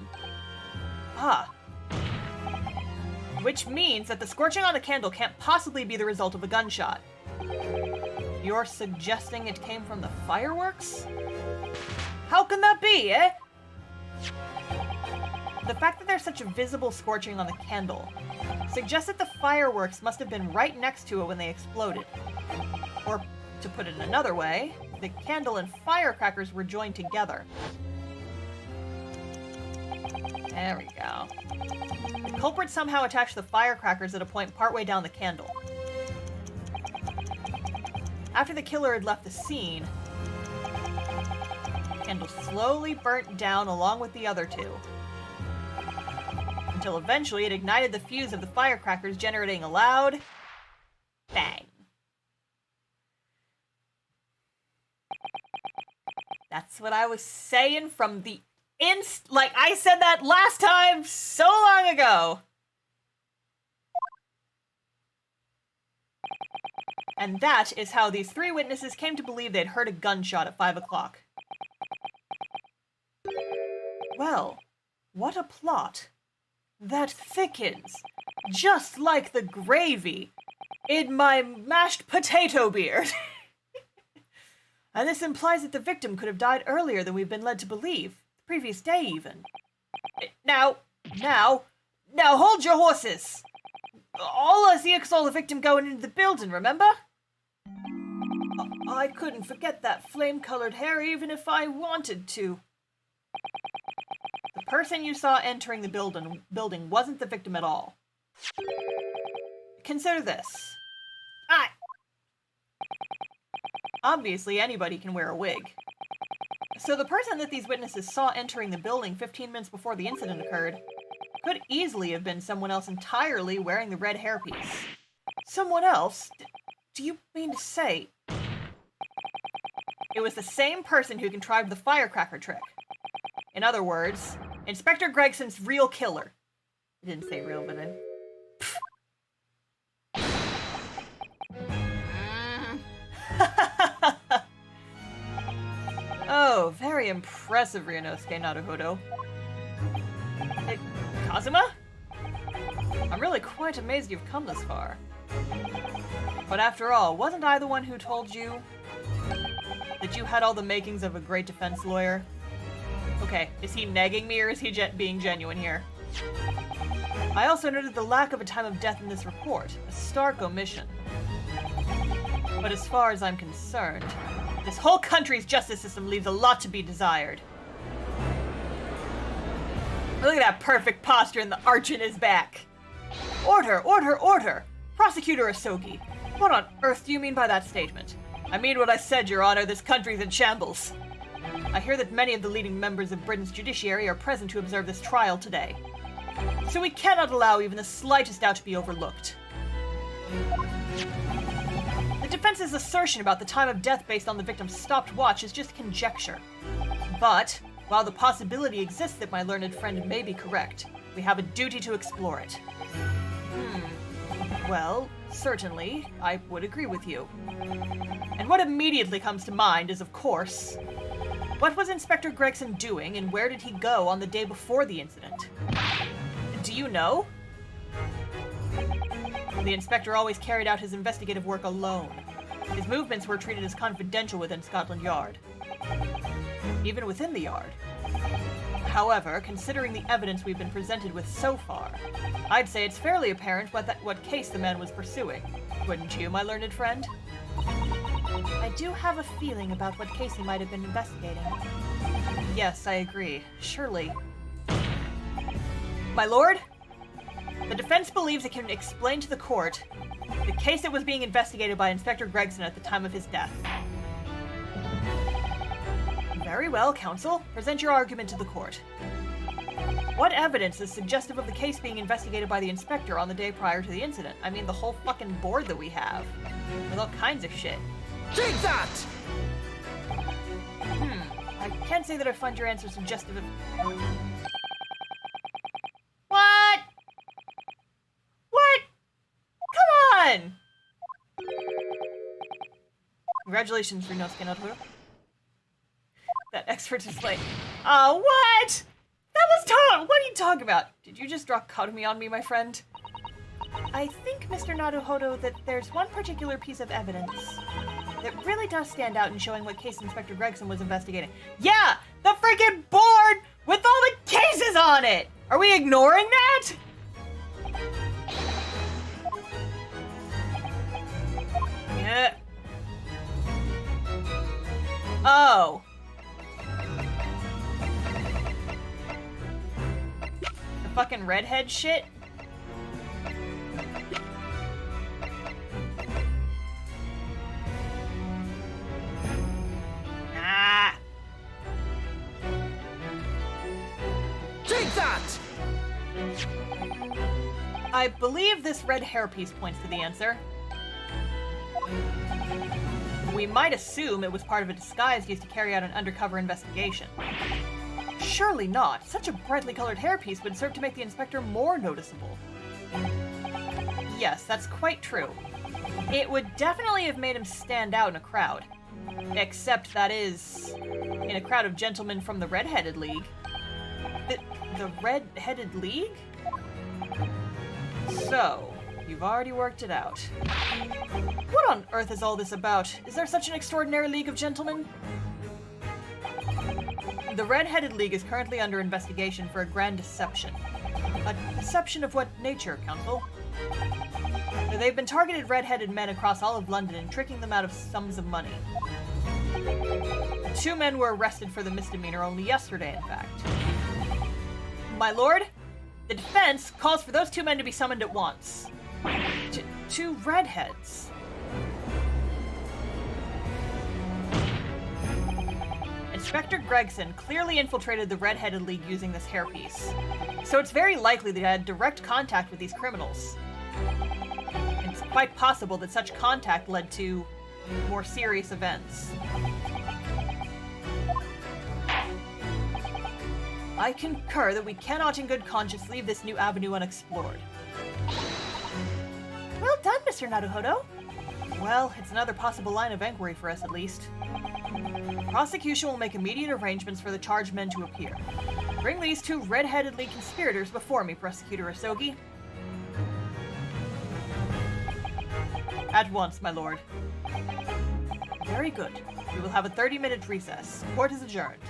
Ah. Which means that the scorching on the candle can't possibly be the result of a gunshot. You're suggesting it came from the fireworks? How can that be, eh? The fact that there's such a visible scorching on the candle suggests that the fireworks must have been right next to it when they exploded. Or, to put it another way, the candle and firecrackers were joined together. There we go. The culprit somehow attached the firecrackers at a point partway down the candle. After the killer had left the scene, the candle slowly burnt down along with the other two, until eventually it ignited the fuse of the firecrackers, generating a loud bang. That's what I was saying from the like I said that last time so long ago. And that is how these three witnesses came to believe they'd heard a gunshot at 5 o'clock. Well, what a plot. That thickens, just like the gravy in my mashed potato beard. And this implies that the victim could have died earlier than we've been led to believe. The previous day, even. Now, hold your horses. All us here saw the victim going into the building, remember? I couldn't forget that flame-colored hair even if I wanted to. The person you saw entering the building wasn't the victim at all. Consider this. Obviously, anybody can wear a wig. So the person that these witnesses saw entering the building 15 minutes before the incident occurred could easily have been someone else entirely wearing the red hairpiece. Someone else? Do you mean to say it was the same person who contrived the firecracker trick? In other words, Inspector Gregson's real killer. I didn't say real, but I... Oh, very impressive, Ryunosuke Naruhodo. Hey, Kazuma? I'm really quite amazed you've come this far. But after all, wasn't I the one who told you that you had all the makings of a great defense lawyer? Okay, is he negging me or is he being genuine here? I also noted the lack of a time of death in this report, a stark omission. But as far as I'm concerned, this whole country's justice system leaves a lot to be desired. Look at that perfect posture and the arch in his back. Order, order, order! Prosecutor Asogi, what on earth do you mean by that statement? I mean what I said, Your Honor, this country's in shambles. I hear that many of the leading members of Britain's judiciary are present to observe this trial today. So we cannot allow even the slightest doubt to be overlooked. The defense's assertion about the time of death based on the victim's stopped watch is just conjecture. But, while the possibility exists that my learned friend may be correct, we have a duty to explore it. Well, certainly, I would agree with you. And what immediately comes to mind is, of course, what was Inspector Gregson doing and where did he go on the day before the incident? Do you know? The inspector always carried out his investigative work alone. His movements were treated as confidential within Scotland Yard. Even within the Yard. However, considering the evidence we've been presented with so far, I'd say it's fairly apparent what case the man was pursuing. Wouldn't you, my learned friend? I do have a feeling about what case he might have been investigating. Yes, I agree. Surely. My lord, the defense believes it can explain to the court the case that was being investigated by Inspector Gregson at the time of his death. Very well, counsel. Present your argument to the court. What evidence is suggestive of the case being investigated by the inspector on the day prior to the incident? I mean, the whole fucking board that we have. With all kinds of shit. Take that! I can't say that I find your answer suggestive of... What? What? Come on! Congratulations, Rinosuke Naruto. That expert is like, oh, what? That was Tom! What are you talking about? Did you just drop Kotomi on me, my friend? I think, Mr. Naruhodo, that there's one particular piece of evidence that really does stand out in showing what case Inspector Gregson was investigating. Yeah! The freaking board with all the cases on it! Are we ignoring that? Yeah. Oh. The fucking redhead shit? Ah. Take that! I believe this red hairpiece points to the answer. We might assume it was part of a disguise used to carry out an undercover investigation. Surely not. Such a brightly colored hairpiece would serve to make the inspector more noticeable. Yes, that's quite true. It would definitely have made him stand out in a crowd. Except that is, in a crowd of gentlemen from the Red-Headed League. The Red-Headed League? So, you've already worked it out. What on earth is all this about? Is there such an extraordinary league of gentlemen? The Red-Headed League is currently under investigation for a grand deception. A deception of what nature, Counsel? They've been targeted red-headed men across all of London and tricking them out of sums of money. 2 men were arrested for the misdemeanor only yesterday, in fact. My lord, the defense calls for those 2 men to be summoned at once. 2 redheads. Inspector Gregson clearly infiltrated the Red-Headed League using this hairpiece. So it's very likely that he had direct contact with these criminals. It's quite possible that such contact led to more serious events. I concur that we cannot in good conscience leave this new avenue unexplored. Well done, Mr. Naruhodo. Well, it's another possible line of inquiry for us at least. Prosecution will make immediate arrangements for the charged men to appear. Bring these 2 Red-Headed League conspirators before me, Prosecutor Asogi. At once, my lord. Very good. We will have a 30-minute recess. Court is adjourned.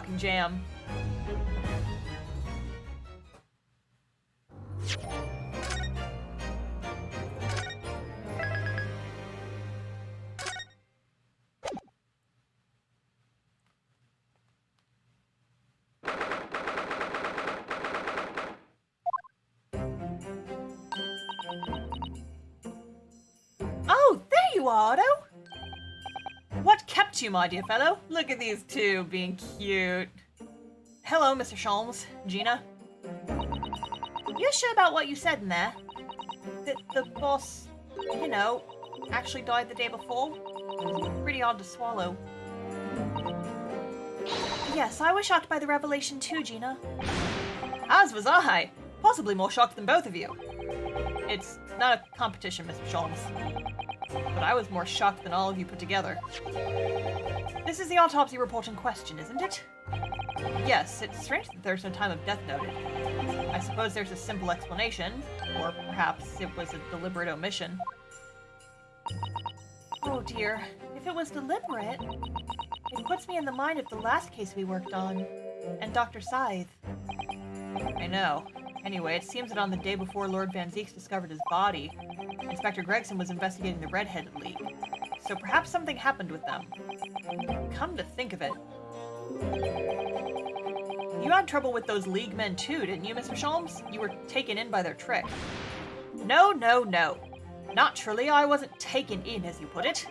fucking jam. Oh, there you are, Otto. What kept you, my dear fellow? Look at these two being cute. Hello, Mr. Sholmes. Gina? You're sure about what you said in there? The boss, you know, actually died the day before? Pretty odd to swallow. Yes, I was shocked by the revelation too, Gina. As was I. Possibly more shocked than both of you. It's not a competition, Mr. Sholmes. But I was more shocked than all of you put together. This is the autopsy report in question, isn't it? Yes, it's strange that there's no time of death noted. I suppose there's a simple explanation, or perhaps it was a deliberate omission. Oh dear, if it was deliberate, it puts me in the mind of the last case we worked on, and Dr. Scythe. I know. Anyway, it seems that on the day before Lord Van Zeeks discovered his body, Inspector Gregson was investigating the Red-Headed League. So perhaps something happened with them. Come to think of it. You had trouble with those League men too, didn't you, Mr. Sholmes? You were taken in by their trick. No. Naturally, I wasn't taken in, as you put it.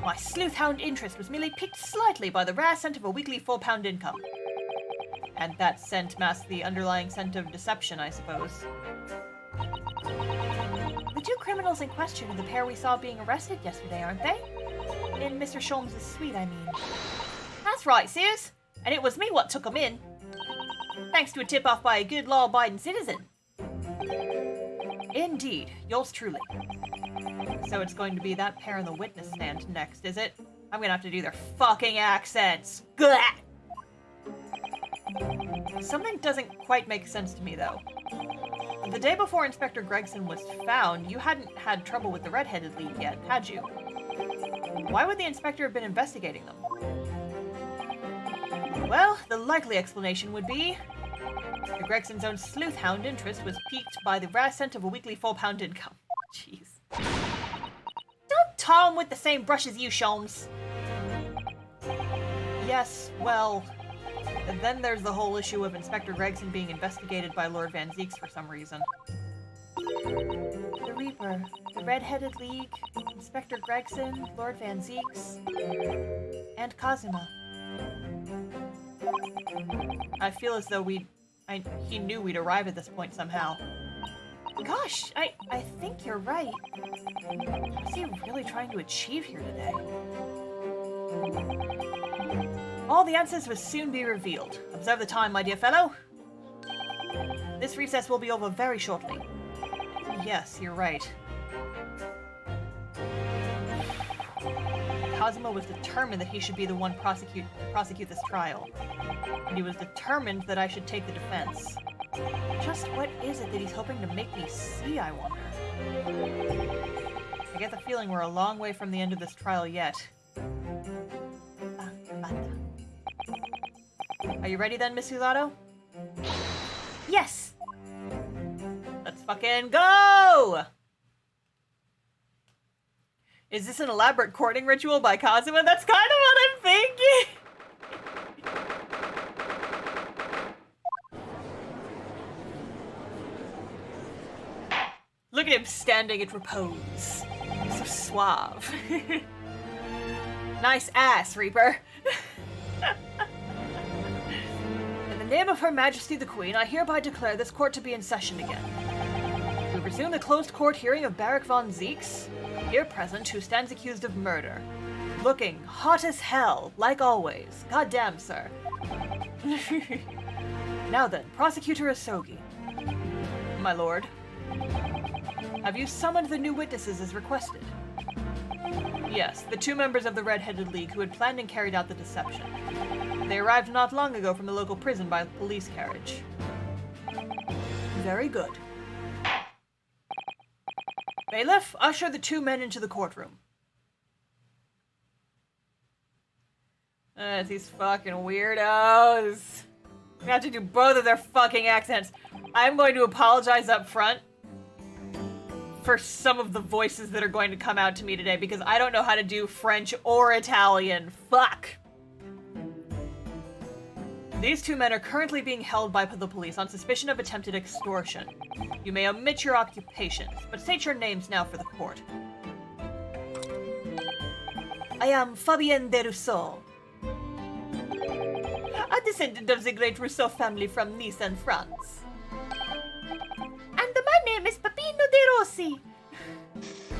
My sleuthhound interest was merely piqued slightly by the rare scent of a weekly £4 income. And that scent masked the underlying scent of deception, I suppose. The two criminals in question are the pair we saw being arrested yesterday, aren't they? In Mr. Sholmes' suite, I mean. That's right, Sears. And it was me what took 'em in. Thanks to a tip-off by a good law-abiding citizen. Indeed, yours truly. So it's going to be that pair in the witness stand next, is it? I'm gonna have to do their fucking accents. Gah! Something doesn't quite make sense to me, though. The day before Inspector Gregson was found, you hadn't had trouble with the Red-Headed League yet, had you? Why would the inspector have been investigating them? Well, the likely explanation would be the Gregson's own sleuthhound interest was piqued by the rare scent of a weekly £4 income. Jeez. Don't tar him with the same brush as you, Sholmes. Yes, well... And then there's the whole issue of Inspector Gregson being investigated by Lord Van Zeeks for some reason. The Reaper, the Red-Headed League, Inspector Gregson, Lord Van Zeeks, and Kazuma. I feel as though he knew we'd arrive at this point somehow. Gosh, I think you're right. What's he really trying to achieve here today? All the answers will soon be revealed. Observe the time, my dear fellow. This recess will be over very shortly. Yes, you're right. Kazuma was determined that he should be the one prosecute this trial. And he was determined that I should take the defense. Just what is it that he's hoping to make me see, I wonder? I get the feeling we're a long way from the end of this trial yet. Are you ready then, Miss Usato? Yes! Let's fucking go! Is this an elaborate courting ritual by Kazuma? That's kind of what I'm thinking! Look at him standing at repose. So suave. Nice ass, Reaper. In the name of Her Majesty the Queen, I hereby declare this court to be in session again. We resume the closed court hearing of Barak von Zeeks, here present, who stands accused of murder. Looking hot as hell, like always. Goddamn, sir. Now then, Prosecutor Asogi. My lord. Have you summoned the new witnesses as requested? Yes, the two members of the Red-Headed League who had planned and carried out the deception. They arrived not long ago from the local prison by police carriage. Very good. Bailiff, usher the two men into the courtroom. These fucking weirdos. We have to do both of their fucking accents. I'm going to apologize up front for some of the voices that are going to come out to me today because I don't know how to do French or Italian. Fuck. These two men are currently being held by the police on suspicion of attempted extortion. You may omit your occupations, but state your names now for the court. I am Fabienne de Rousseau, A descendant of the great Rousseau family from Nice and France. and my name is Peppino de Rossi.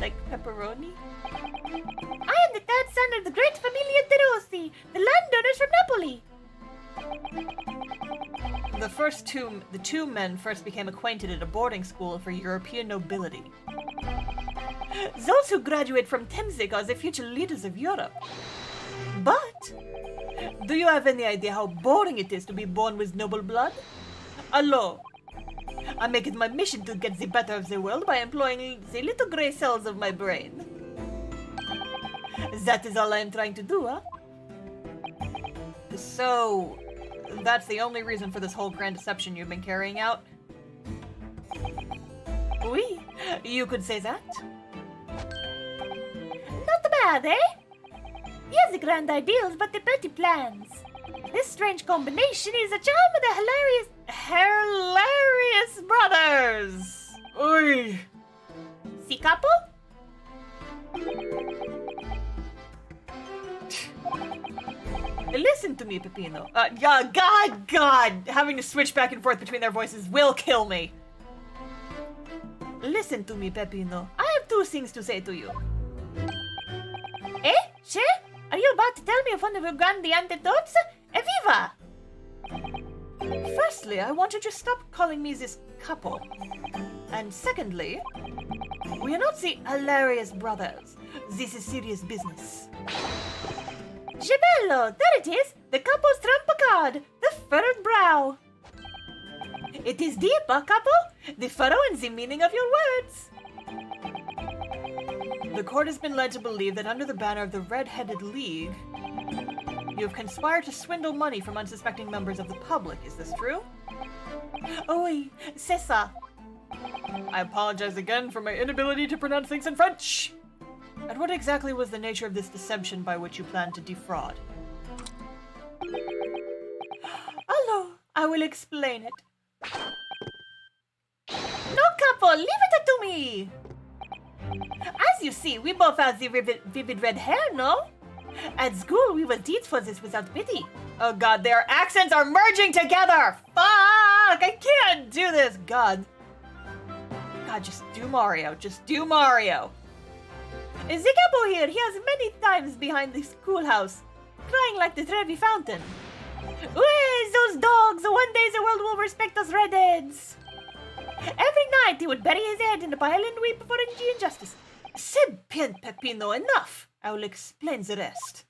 Like pepperoni? I am the third son of the great Familia de Rossi, the landowners from Napoli. The two men first became acquainted at a boarding school for European nobility. Those who graduate from Temzik are the future leaders of Europe. But, do you have any idea how boring it is to be born with noble blood? Allo, I make it my mission to get the better of the world by employing the little gray cells of my brain. That is all I am trying to do, huh? So, that's the only reason for this whole grand deception you've been carrying out? Oui, you could say that. Not bad, eh? He has the grand ideals, but the petty plans. This strange combination is a charm of the Hilarious brothers! Oy! Si capo? Listen to me, Peppino. Yeah, God! Having to switch back and forth between their voices will kill me. Listen to me, Peppino. I have two things to say to you. Eh? Che? Are you about to tell me of one of your grandi antidotes? Evviva! Firstly, I want you to stop calling me this couple. And secondly, we are not the hilarious brothers. This is serious business. Gebello, there it is! The couple's trump card! The furrowed brow! It is deep, capo? The furrow and the meaning of your words. The court has been led to believe that under the banner of the Red-Headed League, you have conspired to swindle money from unsuspecting members of the public. Is this true? Oui, c'est ça. I apologize again for my inability to pronounce things in French. And what exactly was the nature of this deception by which you planned to defraud? Hello, I will explain it. No, couple, leave it to me. As you see, we both have the vivid red hair, no? At school, we will teach for this without pity. Oh God, their accents are merging together! Fuck! I can't do this! God, just do Mario. Just do Mario. The capo here, he has many times behind the schoolhouse, crying like the Trevi fountain. Where's those dogs? One day the world will respect us redheads. Every night he would bury his head in the pile and weep for injustice. C'est bien, Peppino, enough. I will explain the rest.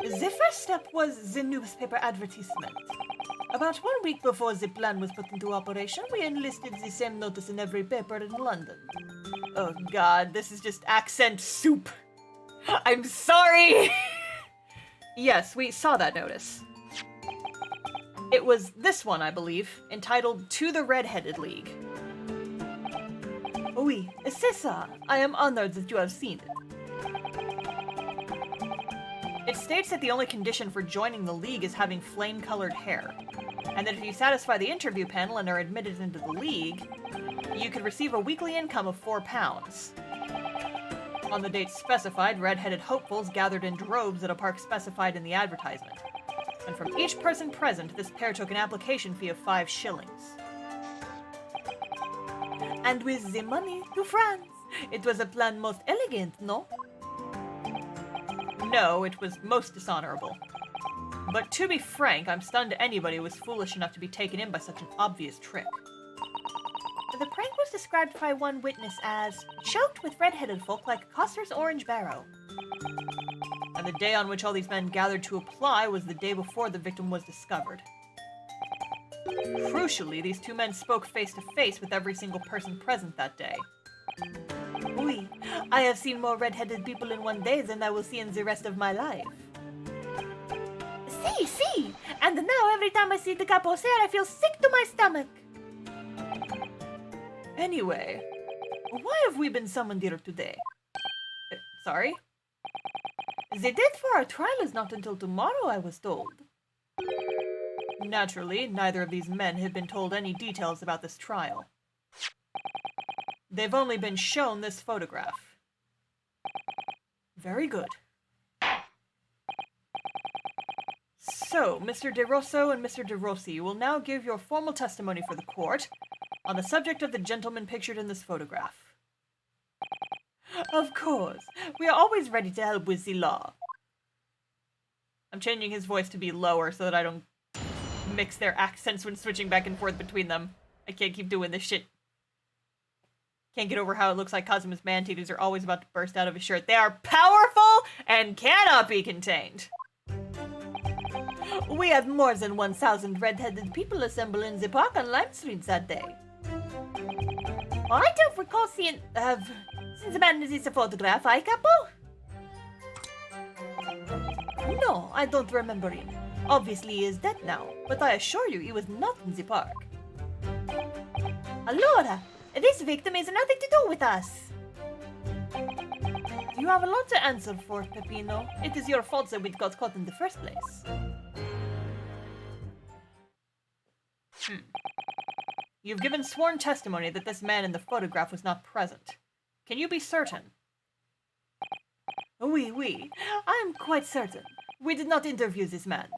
The first step was the newspaper advertisement. About 1 week before the plan was put into operation, we enlisted the same notice in every paper in London. Oh God, this is just accent soup. I'm sorry! Yes, we saw that notice. It was this one, I believe, entitled To the Red-Headed League. Oui, c'est ça. I am honored that you have seen it. It states that the only condition for joining the League is having flame-colored hair, and that if you satisfy the interview panel and are admitted into the League, you could receive a weekly income of £4. On the date specified, red-headed hopefuls gathered in droves at a park specified in the advertisement, and from each person present, this pair took an application fee of 5 shillings. And with the money to France, it was a plan most elegant, no? No, it was most dishonorable. But to be frank, I'm stunned anybody who was foolish enough to be taken in by such an obvious trick. The prank was described by one witness as choked with red-headed folk like Coster's orange barrow. And the day on which all these men gathered to apply was the day before the victim was discovered. Crucially, these two men spoke face to face with every single person present that day. Oui, I have seen more red-headed people in one day than I will see in the rest of my life. See! And now every time I see the capoeira, I feel sick to my stomach. Anyway, why have we been summoned here today? Sorry? The date for our trial is not until tomorrow, I was told. Naturally, neither of these men have been told any details about this trial. They've only been shown this photograph. Very good. So, Mr. De Rosso and Mr. De Rossi will now give your formal testimony for the court on the subject of the gentleman pictured in this photograph. Of course, we are always ready to help with the law. I'm changing his voice to be lower so that I don't mix their accents when switching back and forth between them. I can't keep doing this shit. Can't get over how it looks like Cosmo's man-teeters are always about to burst out of his shirt. They are powerful and cannot be contained. We had more than 1,000 red-headed people assemble in the park on Lime Street that day. I don't recall seeing the man in this photograph, Capo? No, I don't remember him. Obviously he is dead now, but I assure you he was not in the park. Allora, this victim has nothing to do with us. You have a lot to answer for, Peppino. It is your fault that we got caught in the first place. You've given sworn testimony that this man in the photograph was not present. Can you be certain? Oui. I am quite certain. We did not interview this man.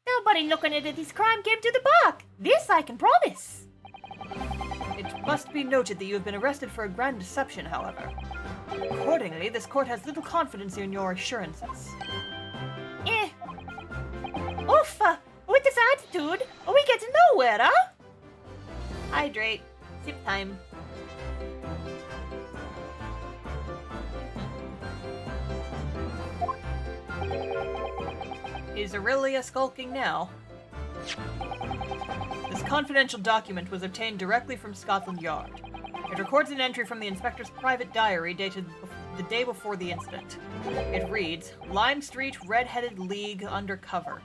Nobody looking at this crime came to the park. This I can promise. It must be noted that you have been arrested for a grand deception, however. Accordingly, this court has little confidence in your assurances. Oof! With this attitude, we get nowhere, huh? Hydrate. Sip time. Is Aurelia skulking now? This confidential document was obtained directly from Scotland Yard. It records an entry from the inspector's private diary dated the day before the incident. It reads, Lime Street Red-Headed League Undercover.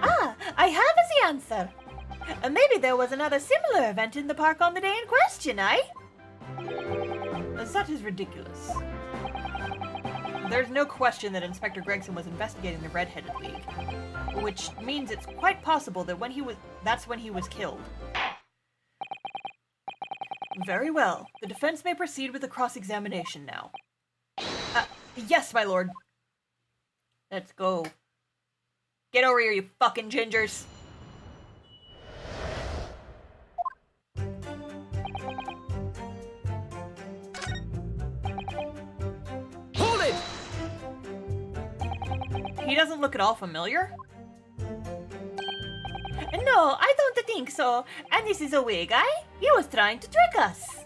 Ah, I have the answer. Maybe there was another similar event in the park on the day in question, eh? That is ridiculous. There's no question that Inspector Gregson was investigating the Red-Headed League, which means it's quite possible that that's when he was killed. Very well. The defense may proceed with the cross-examination now. Yes, my lord. Let's go. Get over here, you fucking gingers. Hold it! He doesn't look at all familiar? No, I don't think so. And this is a way guy. He was trying to trick us.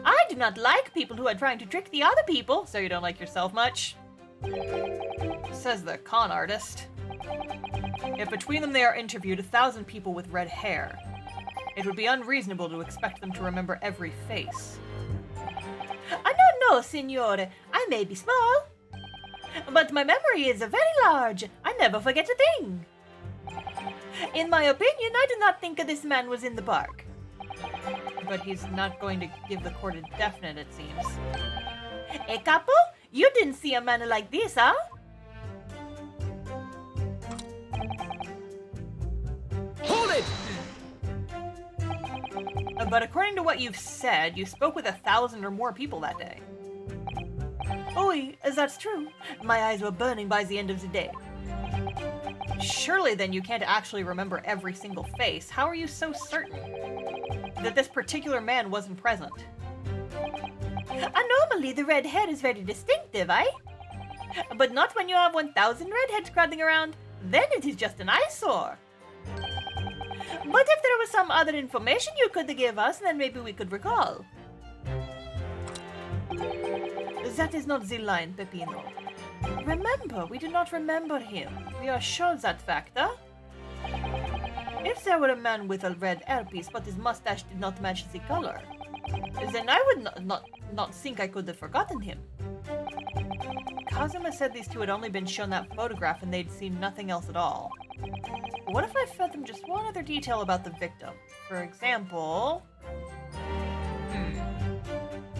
I do not like people who are trying to trick the other people. So you don't like yourself much? Says the con artist. If between them they are interviewed 1,000 people with red hair, it would be unreasonable to expect them to remember every face. No, signore. I may be small, but my memory is very large. I never forget a thing. In my opinion, I do not think this man was in the park. But he's not going to give the court a definite, it seems. Capo? You didn't see a man like this, huh? Hold it! But according to what you've said, you spoke with 1,000 or more people that day. Oui, that's true. My eyes were burning by the end of the day. Surely then you can't actually remember every single face. How are you so certain that this particular man wasn't present? Normally the red hair is very distinctive, eh? But not when you have 1,000 redheads crowding around. Then it is just an eyesore. But if there was some other information you could give us, then maybe we could recall. That is not the line, Peppino. Remember, we do not remember him. We are sure that fact, huh? If there were a man with a red hairpiece but his mustache did not match the color, Then I would not think I could have forgotten him. Kazuma said these two had only been shown that photograph and they'd seen nothing else at all. But what if I fed them just one other detail about the victim? For example...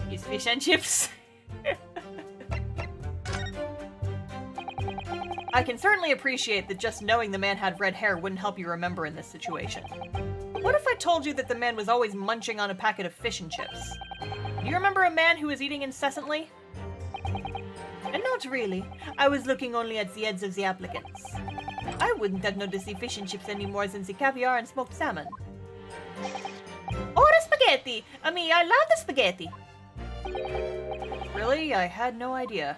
His fish and chips. I can certainly appreciate that just knowing the man had red hair wouldn't help you remember in this situation. But what if I told you that the man was always munching on a packet of fish and chips? Do you remember a man who was eating incessantly? And not really. I was looking only at the heads of the applicants. I wouldn't have noticed the fish and chips any more than the caviar and smoked salmon. Or the spaghetti! I love the spaghetti! Really? I had no idea.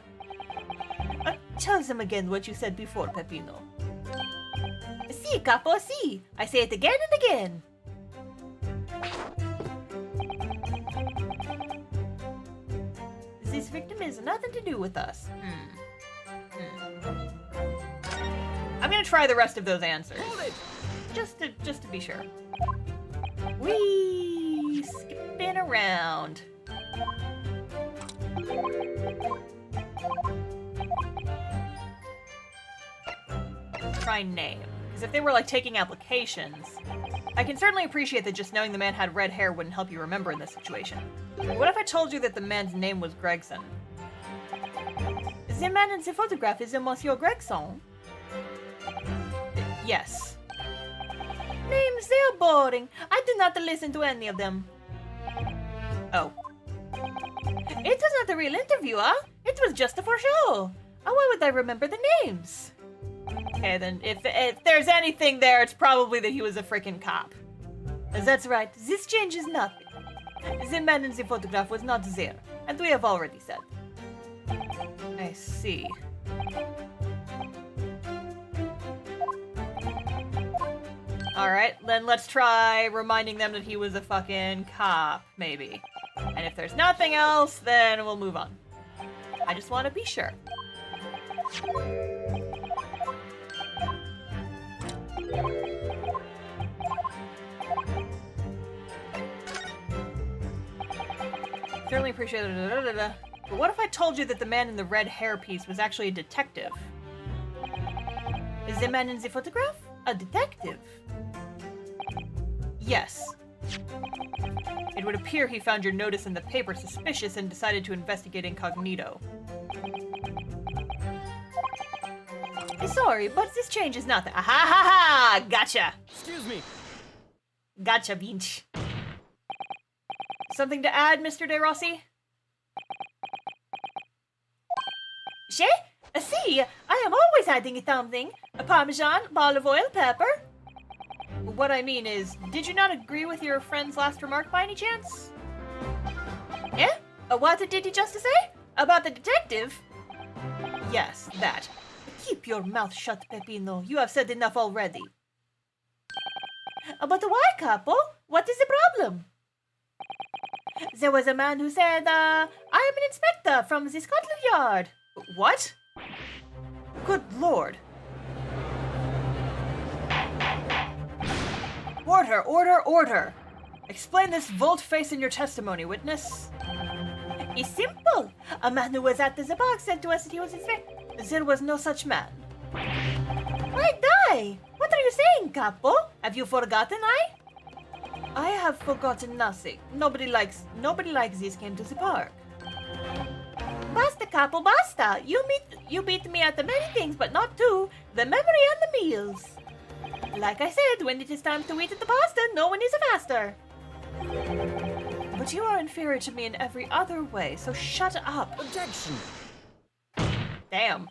Tell them again what you said before, Peppino. Si, capo, si! I say it again and again! This victim has nothing to do with us. I'm gonna try the rest of those answers. Just to be sure. Whee! Skipping around. Let's try name. Because if they were like taking applications, I can certainly appreciate that just knowing the man had red hair wouldn't help you remember in this situation. What if I told you that the man's name was Gregson? The man in the photograph is a Monsieur Gregson? Yes. Names, they are boring. I do not listen to any of them. Oh. It was not a real interview, huh? It was just for show. Why would I remember the names? Okay, then if there's anything there, it's probably that he was a freaking cop. That's right. This changes nothing. The man in the photograph was not there, and we have already said. I see. Alright, then let's try reminding them that he was a fucking cop, maybe. And if there's nothing else, then we'll move on. I just want to be sure. Certainly appreciate it. But what if I told you that the man in the red hair piece was actually a detective? Is the man in the photograph a detective? Yes. It would appear he found your notice in the paper suspicious and decided to investigate incognito. Sorry, but this changes nothing. Ah ha ha ha! Gotcha! Excuse me. Gotcha, Beach. Something to add, Mr. De Rossi? She? See, I am always adding something. Parmesan, olive oil, pepper. What I mean is, did you not agree with your friend's last remark by any chance? Eh? What did he just say? About the detective? Yes, that. Keep your mouth shut, Peppino. You have said enough already. But why, Capo? What is the problem? There was a man who said, I am an inspector from the Scotland Yard. What? Good Lord. Order, order, order. Explain this volte-face in your testimony, witness. It's simple. A man who was at the bar said to us that he was inspector. There was no such man. Why die? What are you saying, Capo? Have you forgotten, I have forgotten nothing. Nobody like this came to the park. Basta, Capo, basta. You beat me at the many things, but not two. The memory and the meals. Like I said, when it is time to eat the pasta, no one is faster. But you are inferior to me in every other way, so shut up. Objection. Damn.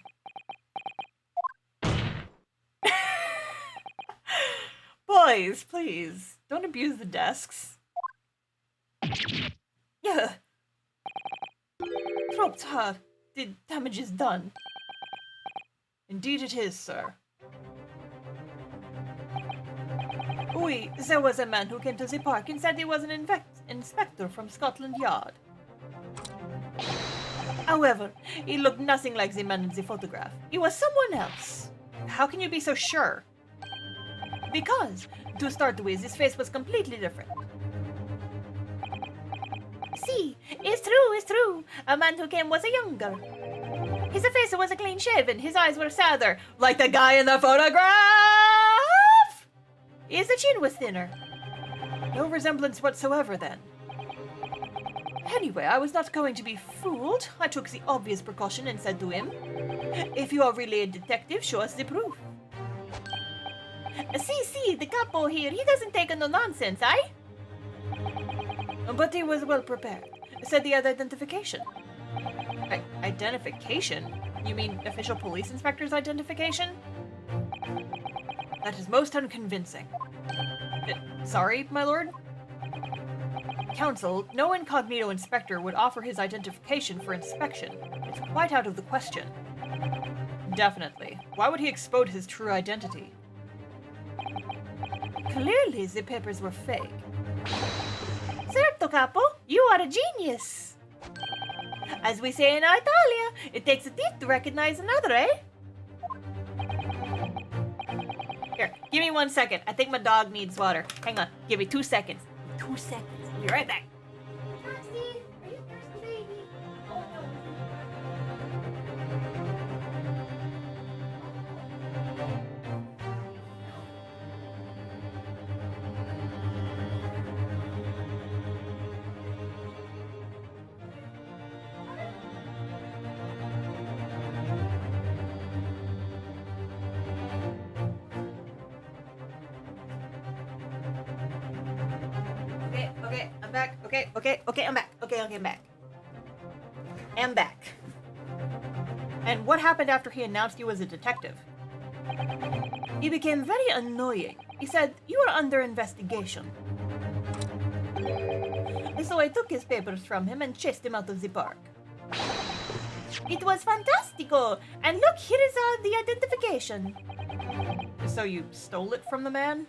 Boys, please, don't abuse the desks. Yeah. Dropped hard. The damage is done. Indeed it is, sir. Oui, there was a man who came to the park and said he was an inspector from Scotland Yard. However, he looked nothing like the man in the photograph. He was someone else. How can you be so sure? Because, to start with, his face was completely different. See, it's true. A man who came was a younger. His face was a clean shaven, his eyes were sadder, Like the guy in the photograph! his chin was thinner. No resemblance whatsoever, then. Anyway, I was not going to be fooled. I took the obvious precaution and said to him, "If you are really a detective, show us the proof." See, the capo here, he doesn't take no nonsense, eh? But he was well prepared. Said he had identification. Identification? You mean official police inspector's identification? That is most unconvincing. Sorry, my lord? Counsel, no incognito inspector would offer his identification for inspection. It's quite out of the question. Definitely. Why would he expose his true identity? Clearly, the papers were fake. Certo, capo, you are a genius. As we say in Italia, it takes a thief to recognize another, eh? Here, give me 1 second. I think my dog needs water. Hang on, give me 2 seconds. 2 seconds. I'll be right back. Thirsty? Are you thirsty, baby? Oh, no. Okay, I'm back. Okay, I'm back. Okay, I'm back. I'm back. And what happened after he announced you as a detective? He became very annoying. He said, "You are under investigation." So I took his papers from him and chased him out of the park. It was fantastico! And look, here is the identification. So you stole it from the man?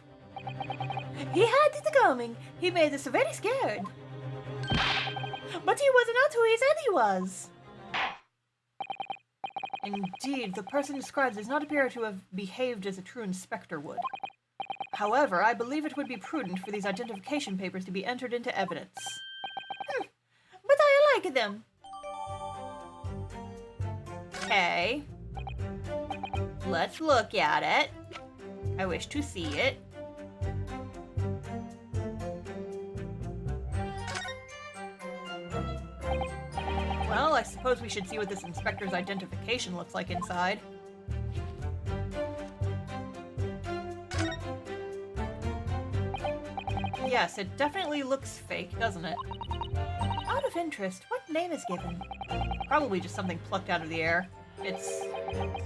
He had it coming. He made us very scared. But he was not who he said he was. Indeed, the person described does not appear to have behaved as a true inspector would. However, I believe it would be prudent for these identification papers to be entered into evidence. But I like them. Okay. Let's look at it. I wish to see it. Well, I suppose we should see what this inspector's identification looks like inside. Yes, it definitely looks fake, doesn't it? Out of interest, what name is given? Probably just something plucked out of the air. It's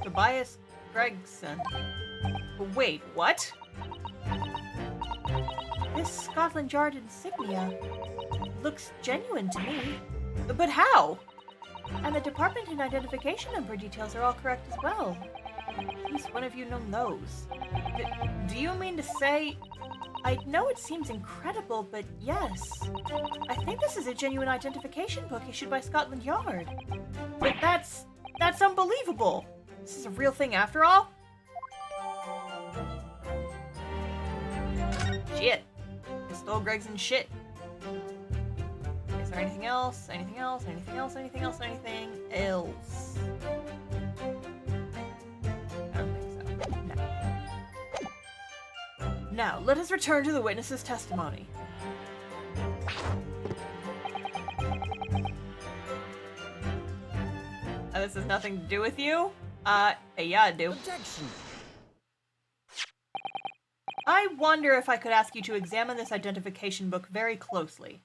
Tobias Gregson. Wait, what? This Scotland Yard insignia looks genuine to me. But how? And the department and identification number details are all correct as well. At least one of you know those. Do you mean to say... I know it seems incredible, but yes. I think this is a genuine identification book issued by Scotland Yard. But that's unbelievable! This is a real thing after all? Shit. I stole Gregson's shit. Is there anything else? Anything else? Anything else? Anything else? Anything else? I don't think so. No. Now, let us return to the witness's testimony. This has nothing to do with you? Yeah, I do. Objection. I wonder if I could ask you to examine this identification book very closely.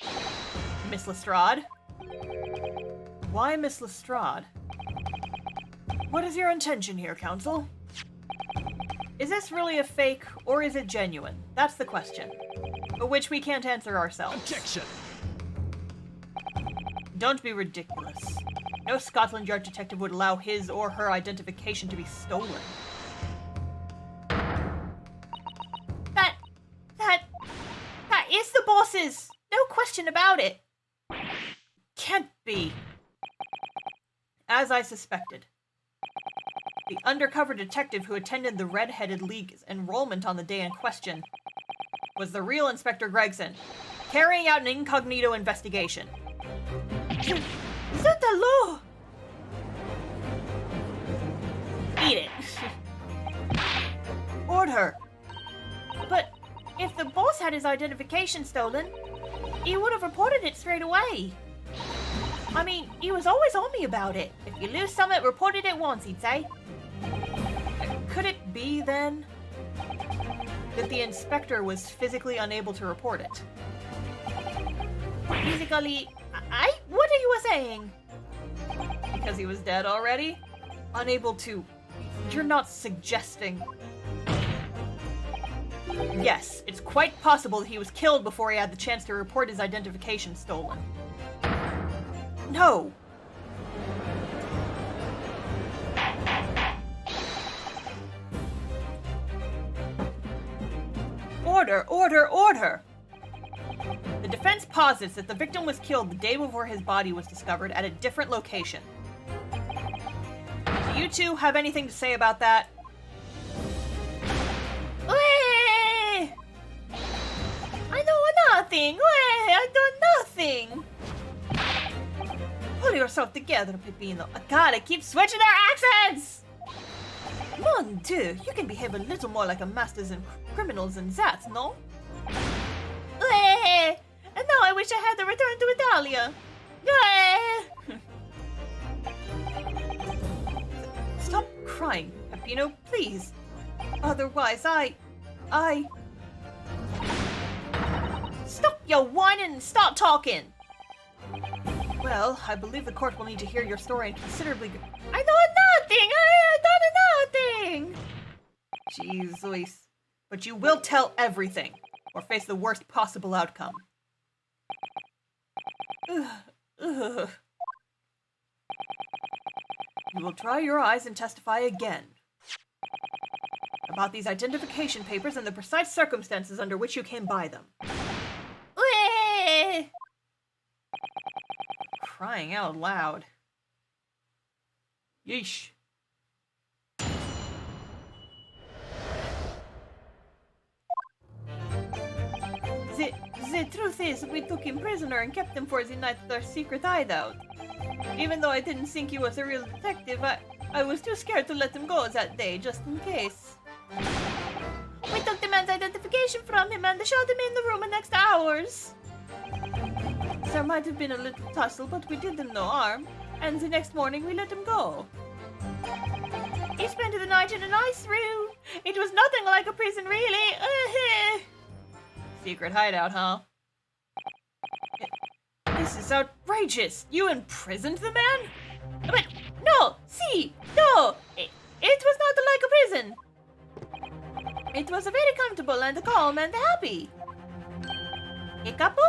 Miss Lestrade? Why Miss Lestrade? What is your intention here, counsel? Is this really a fake, or is it genuine? That's the question. Which we can't answer ourselves. Objection. Don't be ridiculous. No Scotland Yard detective would allow his or her identification to be stolen. That is the boss's! No question about it! Can't be. As I suspected. The undercover detective who attended the Red-Headed League's enrollment on the day in question was the real Inspector Gregson, carrying out an incognito investigation. Is that the law? Eat it. Order! But if the boss had his identification stolen, he would have reported it straight away. I mean, he was always on me about it. If you lose something, report it at once, he'd say. Could it be, then, that the inspector was physically unable to report it? Physically, what are you saying? Because he was dead already? Unable to... You're not suggesting... Yes, it's quite possible that he was killed before he had the chance to report his identification stolen. No! Order, order, order! The defense posits that the victim was killed the day before his body was discovered at a different location. Do you two have anything to say about that? I know nothing. I know nothing. Pull yourself together, Peppino. God, I keep switching their accents! Mon Dieu, you can behave a little more like a masters and criminals than that, no? And now I wish I had to return to Italia. Stop crying, Peppino, please. Otherwise, I... Stop your whining and start talking. Well, I believe the court will need to hear your story in considerably... I know nothing! I done nothing! Jeez, Luis. But you will tell everything, or face the worst possible outcome. Ugh. You will dry your eyes and testify again. About these identification papers and the precise circumstances under which you came by them. Crying out loud. Yeesh. The truth is, we took him prisoner and kept him for the night at our secret hideout. Even though I didn't think he was a real detective, I was too scared to let him go that day, just in case. We took the man's identification from him and shot him in the room in next hours. There might have been a little tussle, but we did him no harm, and the next morning we let him go. He spent the night in a nice room. It was nothing like a prison, really. Secret hideout, huh? This is outrageous! You imprisoned the man? But no, no! It was not like a prison. It was very comfortable and calm and happy. A couple?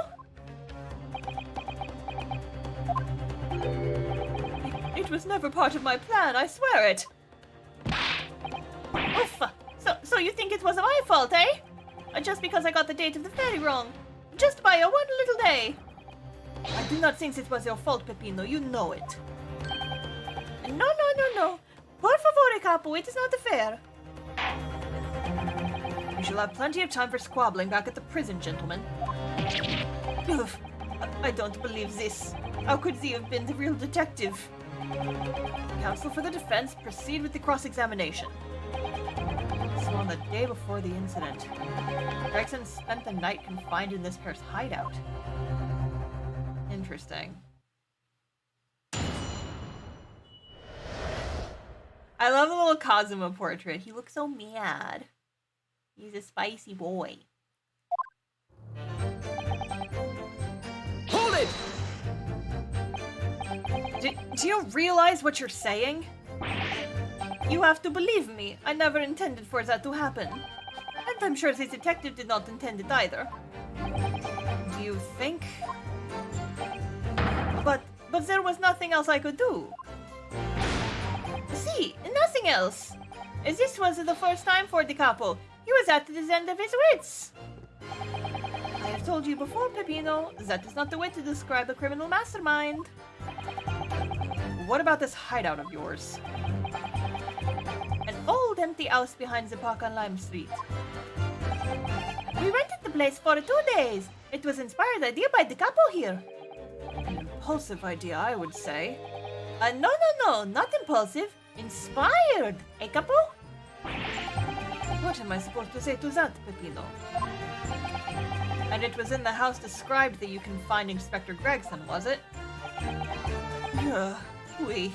It was never part of my plan, I swear it! Oof! So you think it was my fault, eh? Just because I got the date of the ferry wrong. Just by a one little day. I do not think it was your fault, Peppino, you know it. No. Por favore, capo, it is not fair. We shall have plenty of time for squabbling back at the prison, gentlemen. Ugh, I don't believe this. How could he have been the real detective? Counsel for the defense, proceed with the cross-examination. So on the day before the incident, Gregson spent the night confined in this pair's hideout. Interesting. I love the little Kazuma portrait. He looks so mad. He's a spicy boy. Hold it! Do you realize what you're saying? You have to believe me. I never intended for that to happen. And I'm sure the detective did not intend it either. Do you think? But there was nothing else I could do. See, nothing else. This was the first time for the capo. He was at the end of his wits. I have told you before, Peppino, that is not the way to describe a criminal mastermind. What about this hideout of yours? An old empty house behind the park on Lime Street. We rented the place for 2 days. It was inspired idea by the capo here. An impulsive idea, I would say. No, not impulsive. Inspired, eh, Capo? What am I supposed to say to that, Peppino? And it was in the house described that you can find Inspector Gregson, was it? Yeah, oui.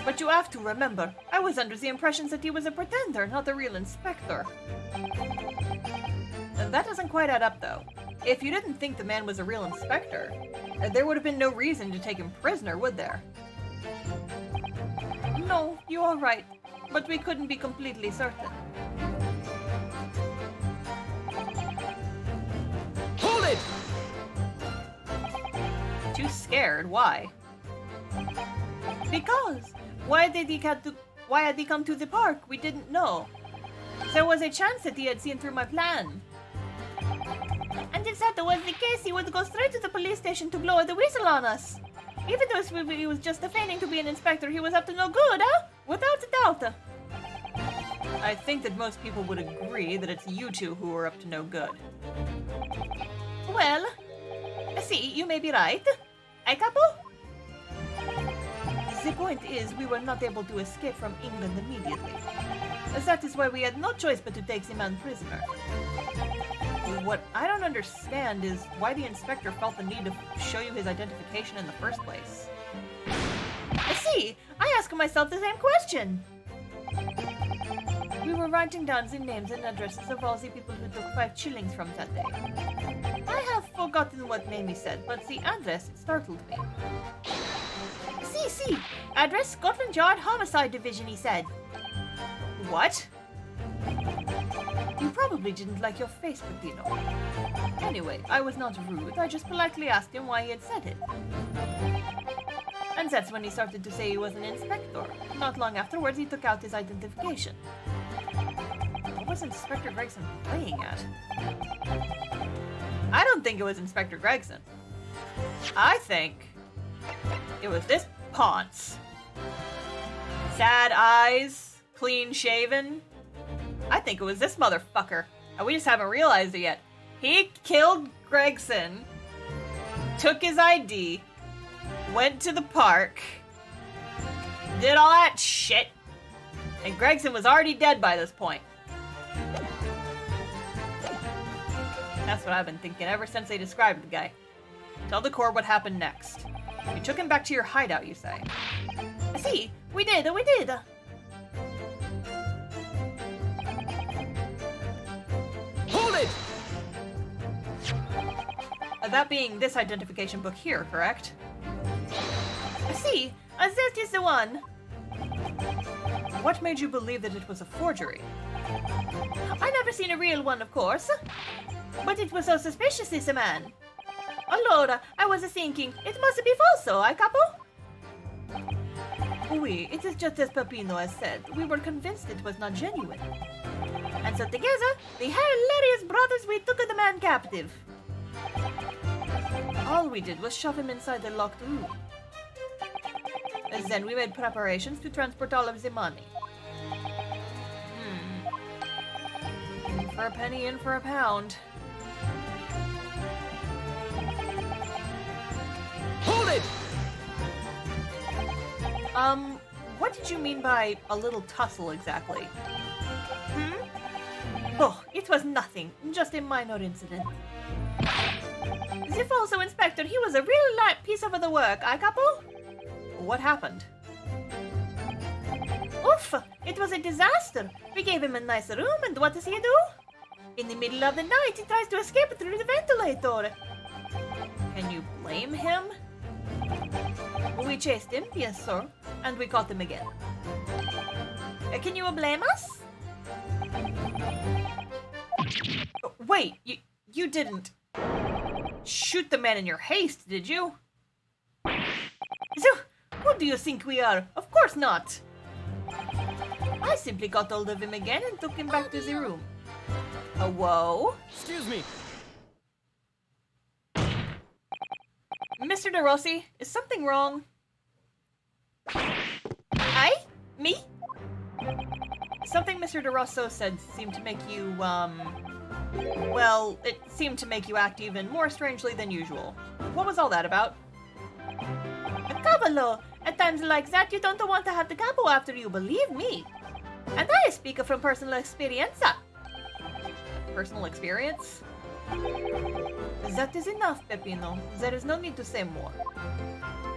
But you have to remember, I was under the impression that he was a pretender, not the real inspector. And that doesn't quite add up, though. If you didn't think the man was a real inspector, there would have been no reason to take him prisoner, would there? No, you are right, but we couldn't be completely certain. Hold it! Too scared? Why? Because why had he come to the park? We didn't know. There was a chance that he had seen through my plan. And if that was the case, he would go straight to the police station to blow the whistle on us. Even though he was just feigning to be an inspector, he was up to no good, huh? Without a doubt. I think that most people would agree that it's you two who are up to no good. Well, see, you may be right. Eh, Capo? The point is, we were not able to escape from England immediately. That is why we had no choice but to take the man prisoner. What I don't understand is why the inspector felt the need to show you his identification in the first place. See, I ask myself the same question. We were writing down the names and addresses of all the people who took 5 shillings from that day. I have forgotten what name he said, but the address startled me. See, address Scotland Yard Homicide Division, he said. What? You probably didn't like your face, Peppino. Anyway, I was not rude. I just politely asked him why he had said it. And that's when he started to say he was an inspector. Not long afterwards, he took out his identification. What was Inspector Gregson playing at? I don't think it was Inspector Gregson. I think it was this Ponce. Sad eyes, clean shaven. I think it was this motherfucker, and we just haven't realized it yet. He killed Gregson, took his ID, went to the park, did all that shit, and Gregson was already dead by this point. That's what I've been thinking ever since they described the guy. Tell the Corps what happened next. You took him back to your hideout, you say? See, we did. Hold it! That being this identification book here, correct? See, that is the one. What made you believe that it was a forgery? I never seen a real one, of course. But it was so suspicious, this man. Oh, Lord, I was thinking, it must be falso, eh, Capo? Oui, it is just as Peppino has said. We were convinced it was not genuine. And so together, the hilarious brothers, we took the man captive. All we did was shove him inside the locked room. And then we made preparations to transport all of the money. In for a penny, in for a pound. Hold it! What did you mean by a little tussle exactly? Oh, it was nothing, just a minor incident. The falso inspector, he was a real light piece of the work, eh, Capo? What happened? Oof, it was a disaster. We gave him a nice room, and what does he do? In the middle of the night, he tries to escape through the ventilator. Can you blame him? We chased him, yes, sir, and we caught him again. Can you blame us? Wait, you didn't shoot the man in your haste, did you? So, who do you think we are? Of course not. I simply got hold of him again and took him back to the room. Whoa. Excuse me. Mr. De Rossi, is something wrong? I? Me? Something Mr. De Rosso said seemed to make you, well, it seemed to make you act even more strangely than usual. What was all that about? trouble. At times like that, you don't want to have the capo after you, believe me. And I speak from personal experience. Personal experience? That is enough, Peppino. There is no need to say more.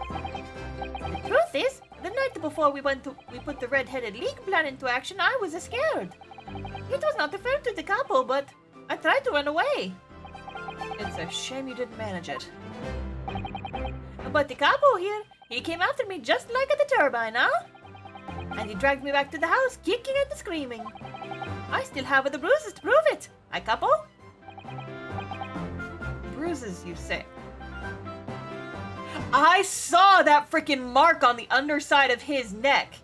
The truth is, the night before we put the red-headed league plan into action, I was scared. It was not fair to the capo, but I tried to run away. It's a shame you didn't manage it. But the capo here, he came after me just like at the turbine, huh? And he dragged me back to the house, kicking and screaming. I still have the bruises to prove it. I capo? Bruises, you say? I saw that freaking mark on the underside of his neck.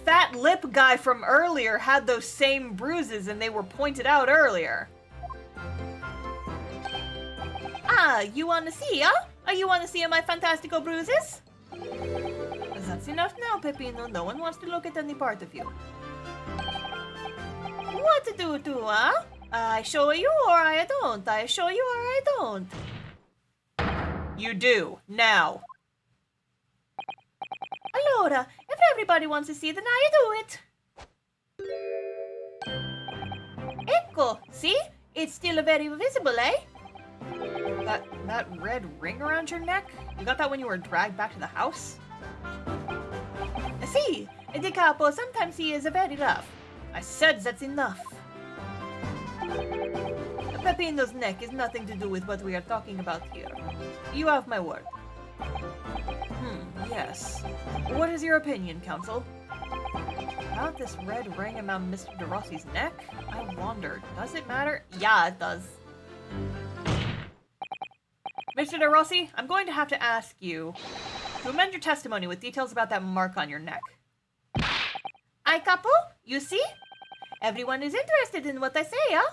Fat lip guy from earlier had those same bruises and they were pointed out earlier. Ah, you wanna see, huh? You wanna see my fantastical bruises? That's enough now, Peppino. No one wants to look at any part of you. What to do, huh? I show you or I don't. I show you or I don't. You do, now. Allora, if everybody wants to see, then I do it. Ecco, see? It's still very visible, eh? That red ring around your neck? You got that when you were dragged back to the house? See, the capo, sometimes he is very rough. I said that's enough. Peppino's neck is nothing to do with what we are talking about here. You have my word. Yes. What is your opinion, Council? About this red ring around Mr. De Rossi's neck? I wondered. Does it matter? Yeah, it does. Mr. De Rossi, I'm going to have to ask you to amend your testimony with details about that mark on your neck. I capo? You see? Everyone is interested in what I say, huh?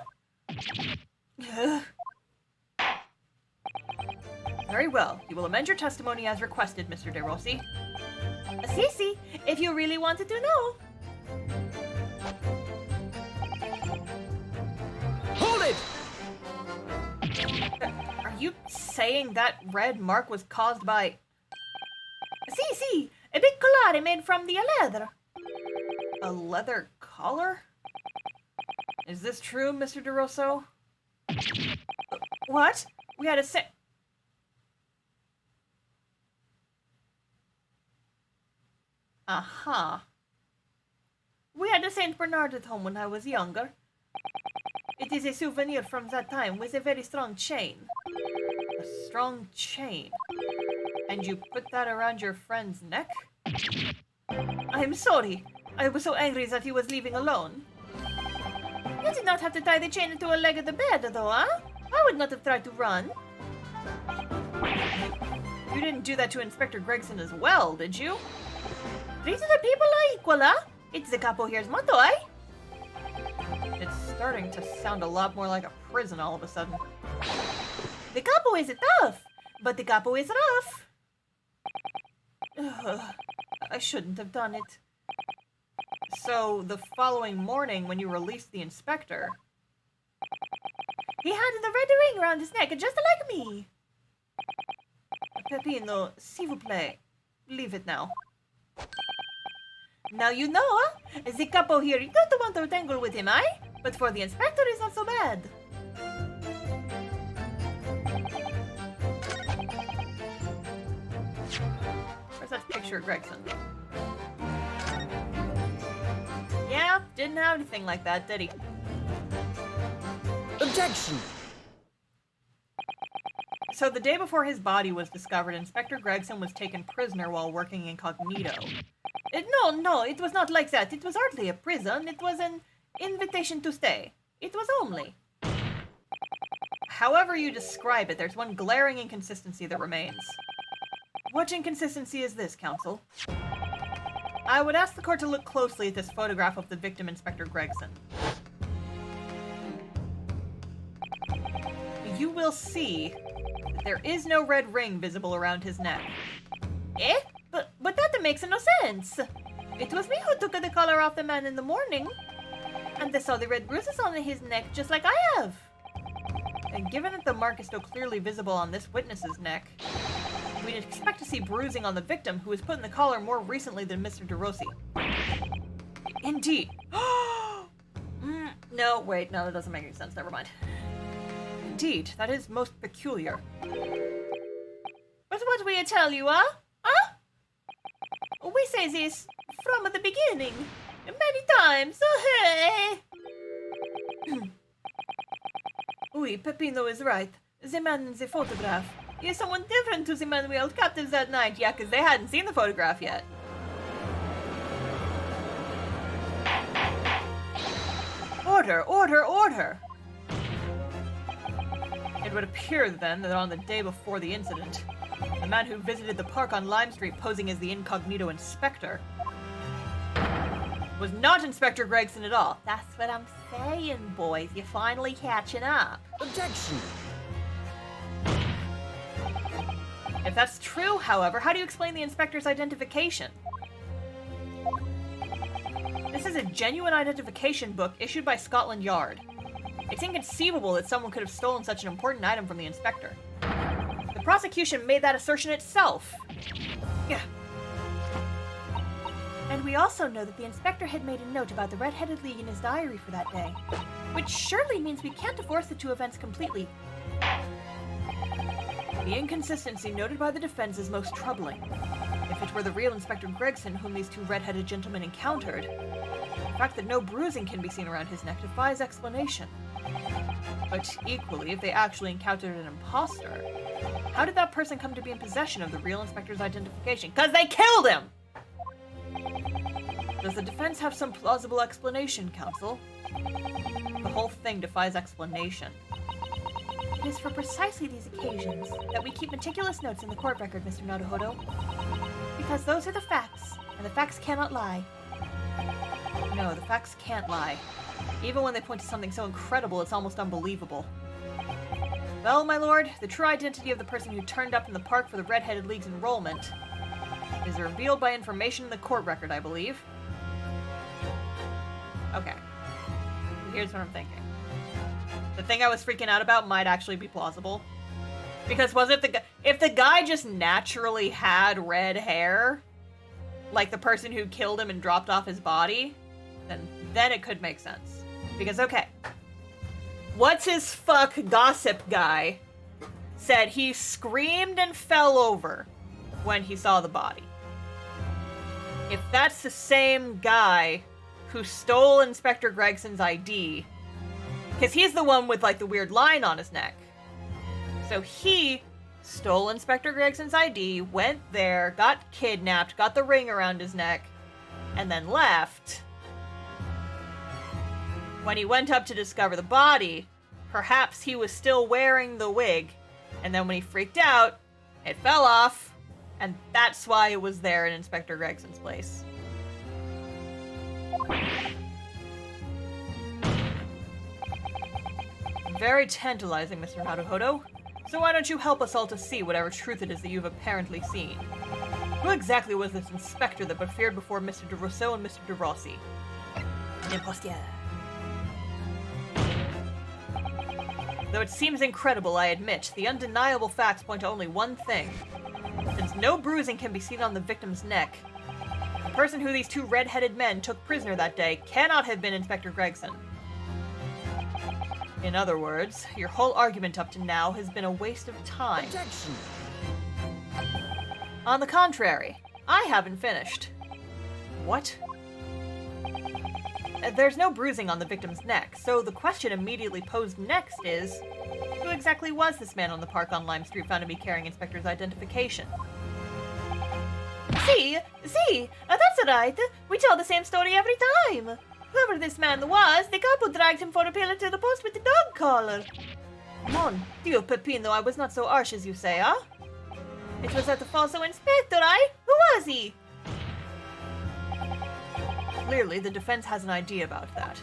Very well. You will amend your testimony as requested, Mr. De Rossi. See, if you really wanted to know. Hold it! Are you saying that red mark was caused by... See, a big collare made from the leather. a leather collar? Is this true, Mr. DeRosso? What? We had a Uh-huh. We had a Saint Bernard at home when I was younger. It is a souvenir from that time with a very strong chain. A strong chain? And you put that around your friend's neck? I'm sorry. I was so angry that he was leaving alone. You did not have to tie the chain to a leg of the bed, though, huh? I would not have tried to run. You didn't do that to Inspector Gregson as well, did you? Treat the people are equal, huh? It's the capo here's motto, eh? It's starting to sound a lot more like a prison all of a sudden. The capo is tough, but the capo is rough. Ugh, I shouldn't have done it. So, the following morning when you released the inspector... He had the red ring around his neck, just like me. Peppino, s'il vous plaît. Leave it now. Now you know, huh? The capo here, you don't want to tangle with him, eh? But for the inspector, it's not so bad. Where's that picture of Gregson? Yeah, didn't have anything like that, did he? Objection! So the day before his body was discovered, Inspector Gregson was taken prisoner while working incognito. No, it was not like that. It was hardly a prison. It was an invitation to stay. It was only. However you describe it, there's one glaring inconsistency that remains. What inconsistency is this, Counsel? I would ask the court to look closely at this photograph of the victim, Inspector Gregson. You will see that there is no red ring visible around his neck. Eh? But that makes no sense. It was me who took the collar off the man in the morning. And I saw the red bruises on his neck just like I have. And given that the mark is so clearly visible on this witness's neck, We'd expect to see bruising on the victim, who was put in the collar more recently than Mr. DeRossi. Indeed. No, wait, no, that doesn't make any sense. Never mind. Indeed, that is most peculiar. But what we tell you, huh? Huh? We say this from the beginning. Many times. Oui, Peppino is right. The man in the photograph is someone different to the man we held captive that night. Yeah, because they hadn't seen the photograph yet. Order, order, order! It would appear, then, that on the day before the incident, the man who visited the park on Lime Street posing as the incognito inspector was not Inspector Gregson at all. That's what I'm saying, boys. You're finally catching up. Objection! If that's true, however, how do you explain the inspector's identification? This is a genuine identification book issued by Scotland Yard. It's inconceivable that someone could have stolen such an important item from the inspector. The prosecution made that assertion itself. Yeah. And we also know that the inspector had made a note about the Red-Headed League in his diary for that day. Which surely means we can't divorce the two events completely. The inconsistency noted by the defense is most troubling. If it were the real Inspector Gregson whom these two red-headed gentlemen encountered, the fact that no bruising can be seen around his neck defies explanation. But equally, if they actually encountered an imposter, how did that person come to be in possession of the real Inspector's identification? 'Cause they killed him! Does the defense have some plausible explanation, counsel? The whole thing defies explanation. It is for precisely these occasions that we keep meticulous notes in the court record, Mr. Naruhodo. Because those are the facts, and the facts cannot lie. No, the facts can't lie. Even when they point to something so incredible, it's almost unbelievable. Well, my lord, the true identity of the person who turned up in the park for the Red-Headed League's enrollment is revealed by information in the court record, I believe. Okay. Here's what I'm thinking. The thing I was freaking out about might actually be plausible. Because was it if the guy just naturally had red hair, like the person who killed him and dropped off his body, then it could make sense. Because, okay, what's his fuck gossip guy said he screamed and fell over when he saw the body. If that's the same guy who stole Inspector Gregson's ID, because he's the one with, like, the weird line on his neck. So he stole Inspector Gregson's ID, went there, got kidnapped, got the ring around his neck, and then left. When he went up to discover the body, perhaps he was still wearing the wig, and then when he freaked out, it fell off, and that's why it was there in Inspector Gregson's place. Very tantalizing, Mr. Naruhodo. So why don't you help us all to see whatever truth it is that you've apparently seen? Who exactly was this inspector that appeared before Mr. de Rousseau and Mr. de Rossi? Imposteur. Though it seems incredible, I admit, the undeniable facts point to only one thing. Since no bruising can be seen on the victim's neck, the person who these two red-headed men took prisoner that day cannot have been Inspector Gregson. In other words, your whole argument up to now has been a waste of time. Objection! On the contrary, I haven't finished. What? There's no bruising on the victim's neck, so the question immediately posed next is, who exactly was this man on the park on Lime Street found to be carrying Inspector's identification? See, that's right. We tell the same story every time. Whoever this man was, the couple dragged him for a pillar to the post with the dog collar. Mon Dieu, Peppino, I was not so harsh as you say, huh? It was at the falso inspector, Who was he? Clearly, the defense has an idea about that.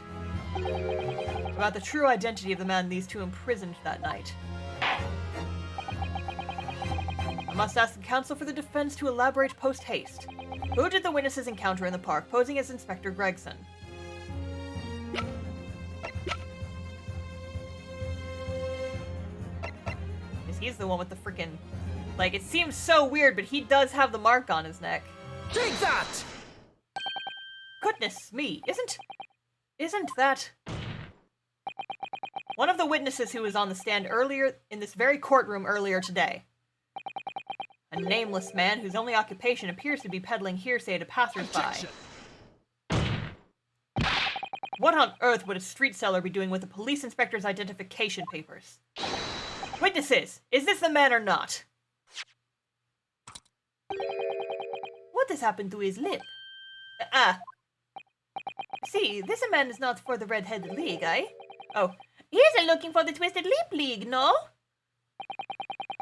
About the true identity of the man these two imprisoned that night. I must ask the counsel for the defense to elaborate post-haste. Who did the witnesses encounter in the park posing as Inspector Gregson? He's the one with the freaking Like, it seems so weird, but he does have the mark on his neck. Take that! Goodness me, isn't that one of the witnesses who was on the stand earlier in this very courtroom earlier today? A nameless man whose only occupation appears to be peddling hearsay to passersby. Objection. What on earth would a street seller be doing with a police inspector's identification papers? Witnesses, is this the man or not? What has happened to his lip? See, this man is not for the Red-Headed League, eh? Oh, He isn't looking for the Twisted Lip League, no?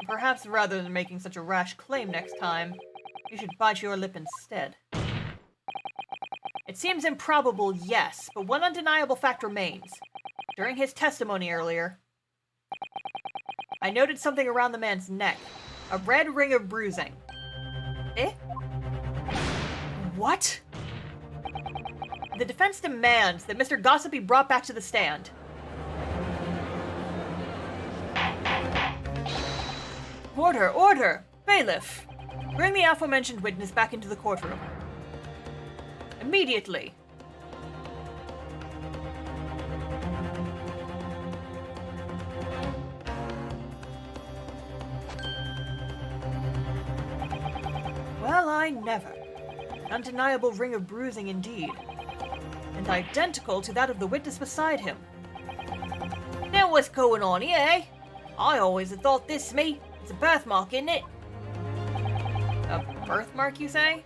perhaps rather than making such a rash claim next time, you should bite your lip instead. It seems improbable, yes, but one undeniable fact remains. During his testimony earlier, I noted something around the man's neck. A red ring of bruising. Eh? What? The defense demands that Mr. Gossip be brought back to the stand. Order, order! Bailiff! Bring the aforementioned witness back into the courtroom. Immediately. Well, I never. An undeniable ring of bruising indeed. And identical to that of the witness beside him. Now what's going on here, eh? I always have thought this, me. It's a birthmark, isn't it? A birthmark, you say?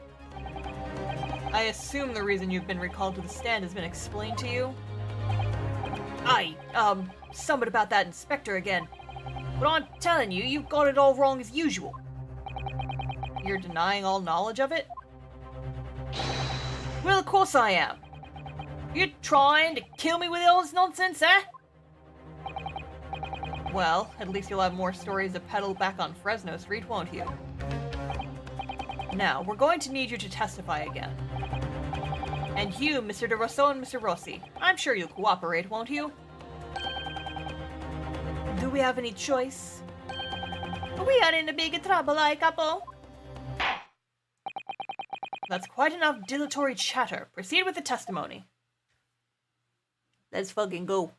I assume the reason you've been recalled to the stand has been explained to you? Something about that inspector again. But I'm telling you, you've got it all wrong as usual. You're denying all knowledge of it? Well, of course I am. You're trying to kill me with all this nonsense, eh? Well, at least you'll have more stories to peddle back on Fresno Street, won't you? Now, we're going to need you to testify again. And you, Mr. De Rosso and Mr. Rossi, I'm sure you'll cooperate, won't you? Do we have any choice? We are in a big trouble, eh, couple? That's quite enough dilatory chatter. Proceed with the testimony. Let's fucking go.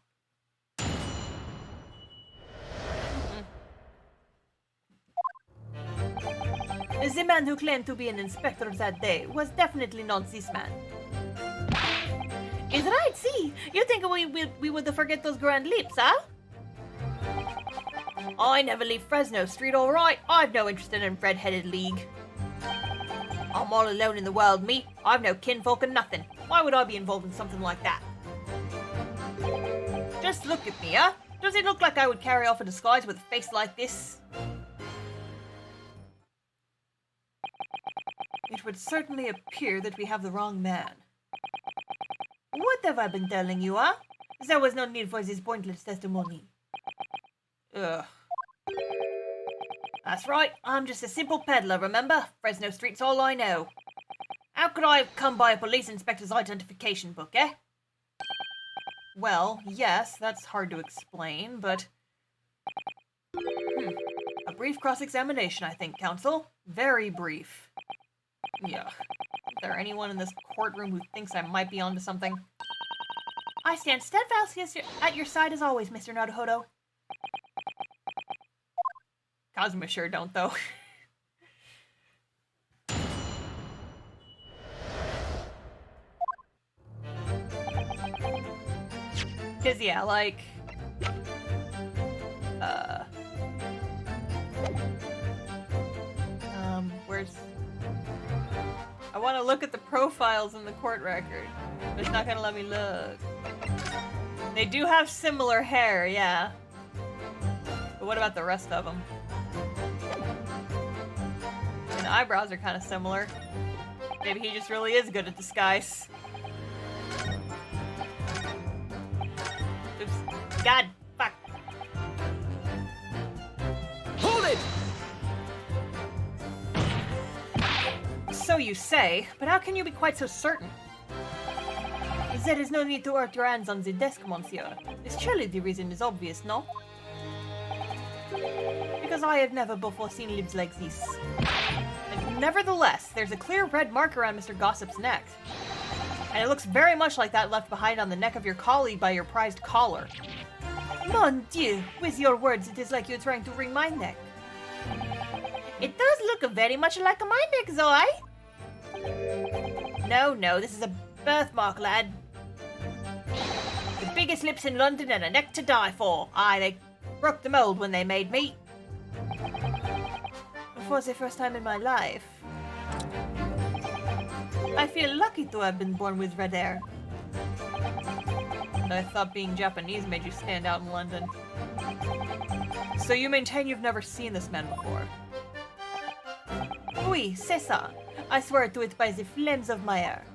The man who claimed to be an inspector that day was definitely not this man. Is right, see? You think we would forget those grand leaps, huh? I never leave Fresno Street, alright? I've no interest in a red-headed league. I'm all alone in the world, me. I've no kinfolk and nothing. Why would I be involved in something like that? Just look at me, huh? Does it look like I would carry off a disguise with a face like this? It would certainly appear that we have the wrong man. What have I been telling you, huh? There was no need for this pointless testimony. Ugh. That's right, I'm just a simple peddler, remember? Fresno Street's all I know. How could I have come by a police inspector's identification book, eh? Well, yes, that's hard to explain, but... A brief cross-examination, I think, counsel. Very brief. Yeah. Is there anyone in this courtroom who thinks I might be onto something? I stand steadfast at your side as always, Mr. Naruhodo. Kazuma sure don't, though. Cause yeah, like... where's... I want to look at the profiles in the court record, but it's not gonna let me look. They do have similar hair, yeah. But what about the rest of them? And the eyebrows are kind of similar. Maybe he just really is good at disguise. Oops. God, fuck. Hold it! So you say, but how can you be quite so certain? There is no need to hurt your hands on the desk, monsieur. Surely the reason is obvious, no? Because I have never before seen lips like this. And nevertheless, there's a clear red mark around Mr. Gossip's neck. And it looks very much like that left behind on the neck of your colleague by your prized collar. Mon Dieu, with your words, it is like you're trying to wring my neck. It does look very much like my neck, Zoe. No, this is a birthmark, lad. The biggest lips in London and a neck to die for. Aye, they broke the mold when they made me. For the first time in my life, I feel lucky to have been born with red hair. And I thought being Japanese made you stand out in London. So you maintain you've never seen this man before? Oui, c'est ça. I swear to it by the flames of my hair.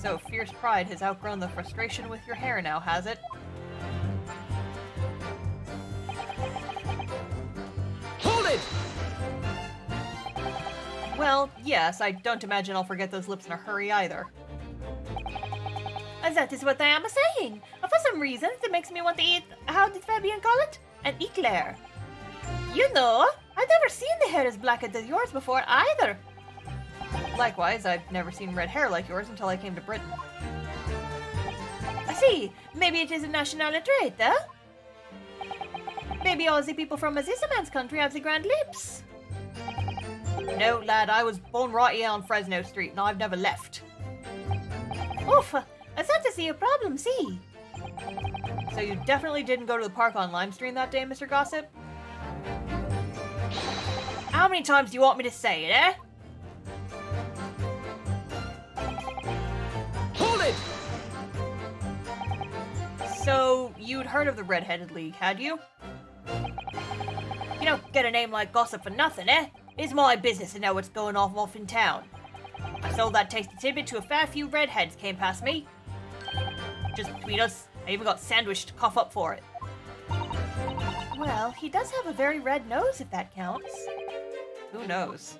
So fierce pride has outgrown the frustration with your hair now, has it? Hold it! Well, yes, I don't imagine I'll forget those lips in a hurry either. That is what I am saying. For some reason, it makes me want to eat, how did Fabian call it? An eclair. You know, I've never seen the hair as black as yours before either. Likewise, I've never seen red hair like yours until I came to Britain. I see. Maybe it is a national trait, eh? Maybe all the people from this man's country have the grand lips. No, lad, I was born right here on Fresno Street, and I've never left. Oof, that is the problem, see? So you definitely didn't go to the park on Lime Street that day, Mr. Gossip? How many times do you want me to say it, eh? Hold it! So, you'd heard of the Red-Headed League, had you? You don't get a name like Gossip for nothing, eh? It's my business to know what's going off in town. I sold that tasty tidbit to a fair few redheads came past me. Just between us, I even got sandwiched to cough up for it. Well, he does have a very red nose, if that counts. Who knows?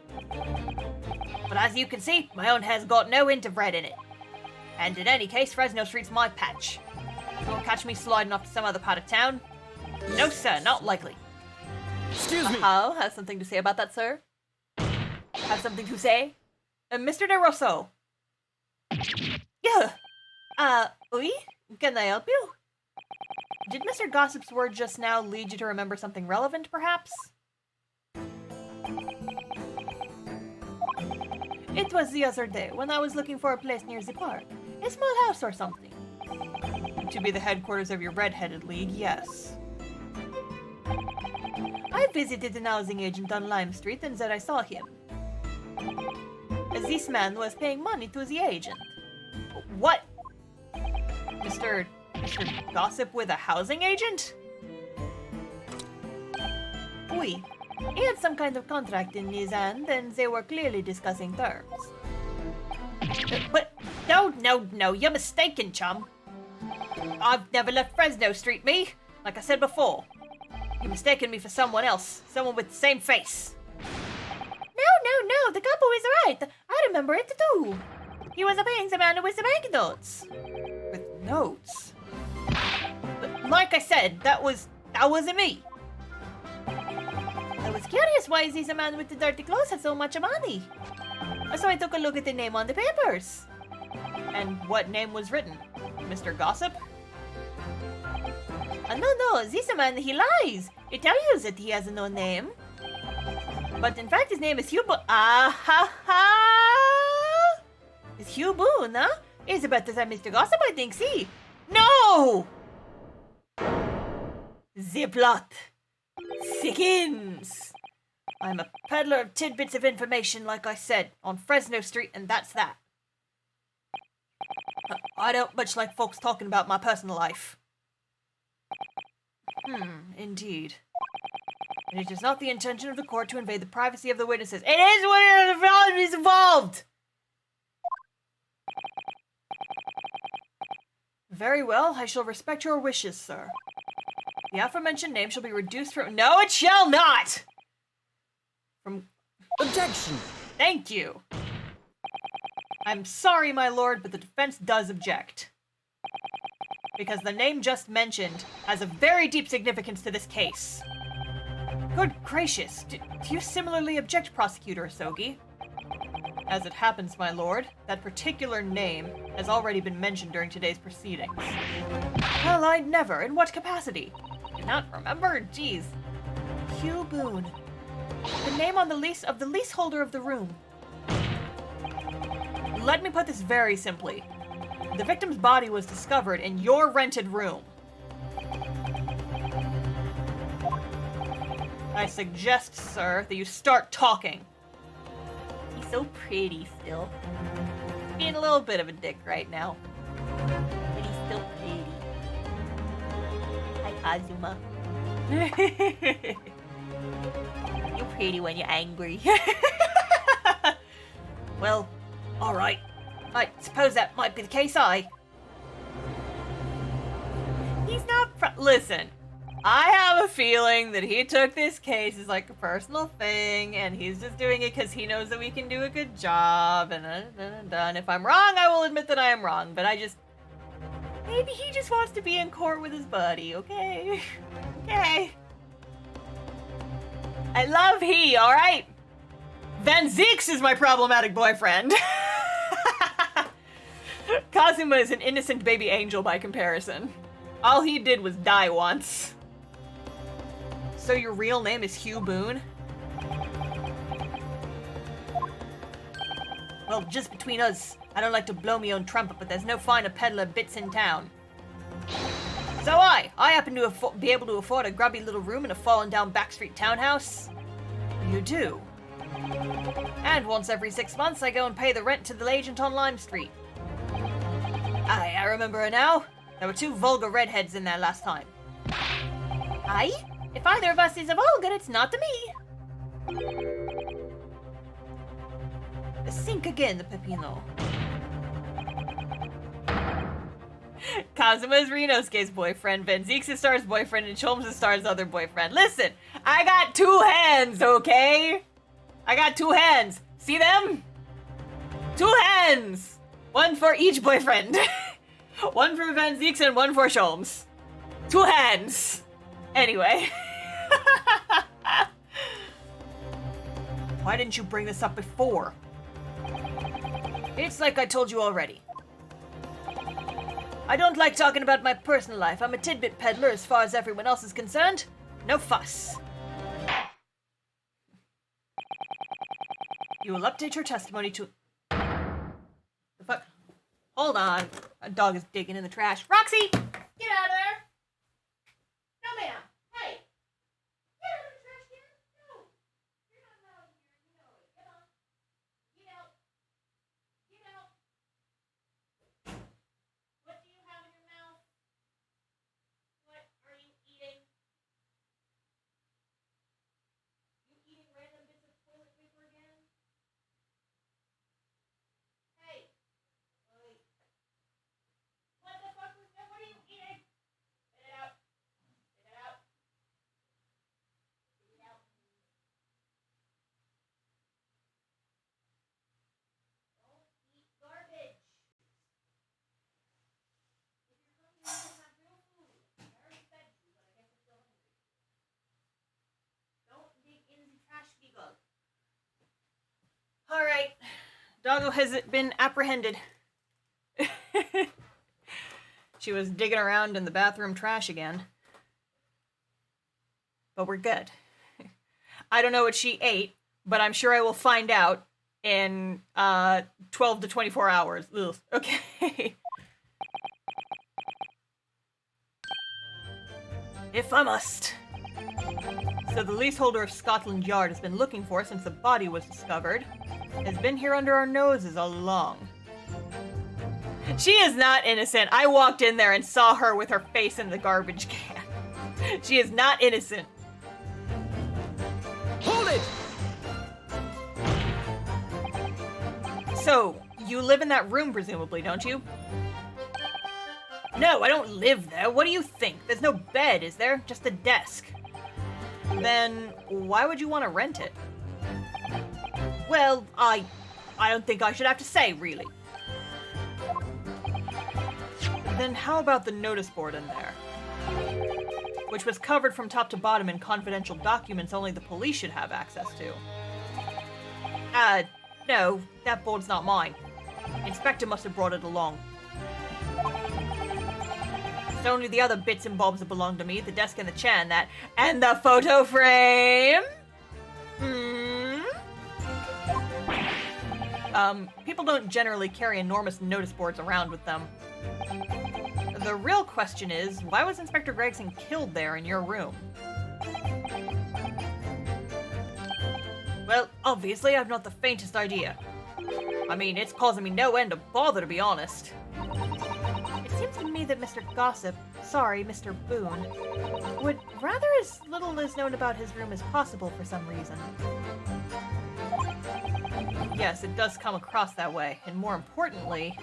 But as you can see, my own hair's got no hint of red in it. And in any case, Fresno Street's my patch. You won't catch me sliding off to some other part of town. No, sir, not likely. Excuse me! How? Has something to say about that, sir? Have something to say? Mr. De Rosso. Yeah. Oui? Can I help you? Did Mr. Gossip's word just now lead you to remember something relevant, perhaps? It was the other day when I was looking for a place near the park. A small house or something. To be the headquarters of your Red-Headed League, yes. I visited an housing agent on Lime Street and there I saw him. This man was paying money to the agent. What? Mr. Gossip with a housing agent? Oui. He had some kind of contract in his hand and they were clearly discussing terms. But no, you're mistaken, chum. I've never left Fresno Street, me. Like I said before. You're mistaken me for someone else. Someone with the same face. No, the couple is right. I remember it too. He was paying the man with the banknotes. With notes? But like I said, that wasn't me. I was curious why this man with the dirty clothes had so much money. So I took a look at the name on the papers. And what name was written? Mr. Gossip? No, this man, he lies. He tells you that he has no name. But in fact, his name is Hugh Boone. It's Hugh Boone, huh? He's better than Mr. Gossip, I think, see? No! The plot thickens. I'm a peddler of tidbits of information, like I said, on Fresno Street, and that's that. I don't much like folks talking about my personal life. Indeed. And it is not the intention of the court to invade the privacy of the witnesses. It is when the value is involved! Very well, I shall respect your wishes, sir. The aforementioned name shall be reduced from— No, it shall not! From— Objection! Thank you! I'm sorry, my lord, but the defense does object. because the name just mentioned has a very deep significance to this case. Good gracious, do you similarly object, Prosecutor Asogi? As it happens, my lord, that particular name has already been mentioned during today's proceedings. Well, I never. In what capacity? Do not remember? Jeez. Hugh Boone. The name on the lease of the leaseholder of the room. Let me put this very simply. The victim's body was discovered in your rented room. I suggest, sir, that you start talking. He's so pretty still. Being a little bit of a dick right now. But he's still pretty. Hi, Kazuma. You're pretty when you're angry. Well, alright. I suppose that might be the case, He's not listen. I have a feeling that he took this case as like a personal thing, and he's just doing it because he knows that we can do a good job, and if I'm wrong, I will admit that I am wrong, but maybe he just wants to be in court with his buddy, okay? Okay. I love he, alright? Van Zeeks is my problematic boyfriend. Kazuma is an innocent baby angel by comparison. All he did was die once. So your real name is Hugh Boone? Well, just between us, I don't like to blow me own trumpet, but there's no finer peddler bits in town. So I happen to be able to afford a grubby little room in a fallen down backstreet townhouse. You do? And once every 6 months, I go and pay the rent to the agent on Lime Street. Aye, I remember her now. There were 2 vulgar redheads in there last time. Aye? If either of us is a vulgar, it's not to me. Sink again, the Pepino. Kazuma is Rinosuke's boyfriend, Van Zeeks is Star's boyfriend, and Sholmes is Star's other boyfriend. Listen, I got 2 hands, okay? I got 2 hands. See them? 2 hands! 1 for each boyfriend. 1 for Van Zeeks and 1 for Sholmes. 2 hands. Anyway. Why didn't you bring this up before? It's like I told you already. I don't like talking about my personal life. I'm a tidbit peddler as far as everyone else is concerned. No fuss. You will update your testimony to... The fuck? Hold on. A dog is digging in the trash. Roxy! Get out of there! No, ma'am. Hey! Get out of the trash can! No! You're not allowed here. You know it. Get on. Get out. Get out. What do you have in your mouth? What are you eating? You eating random bits of toilet paper again? Hey! Wait. What the fuck was that? What are you eating? Spit it out. Spit it out. Spit it out. Don't eat garbage. If you're hungry, you can have real food. I already fed you, but I guess you're still hungry. Don't dig in the trash, Beagle. Alright. Doggo has been apprehended. She was digging around in the bathroom trash again. But we're good. I don't know what she ate, but I'm sure I will find out in 12 to 24 hours. Ugh. Okay. If I must. So the leaseholder of Scotland Yard has been looking for since the body was discovered. Has been here under our noses all along. She is not innocent. I walked in there and saw her with her face in the garbage can. She is not innocent. Hold it! So, you live in that room presumably, don't you? No, I don't live there. What do you think? There's no bed, is there? Just a desk. Then, why would you want to rent it? Well, I don't think I should have to say, really. Then how about the notice board in there? Which was covered from top to bottom in confidential documents only the police should have access to. No, that board's not mine. Inspector must have brought it along. It's only the other bits and bobs that belong to me, the desk and the chair and that. And the photo frame? People don't generally carry enormous notice boards around with them. The real question is, why was Inspector Gregson killed there in your room? Well, obviously I've not the faintest idea. I mean, it's causing me no end of bother, to be honest. It seems to me that Mr. Mr. Boone, would rather as little is known about his room as possible for some reason. Yes, it does come across that way, and more importantly,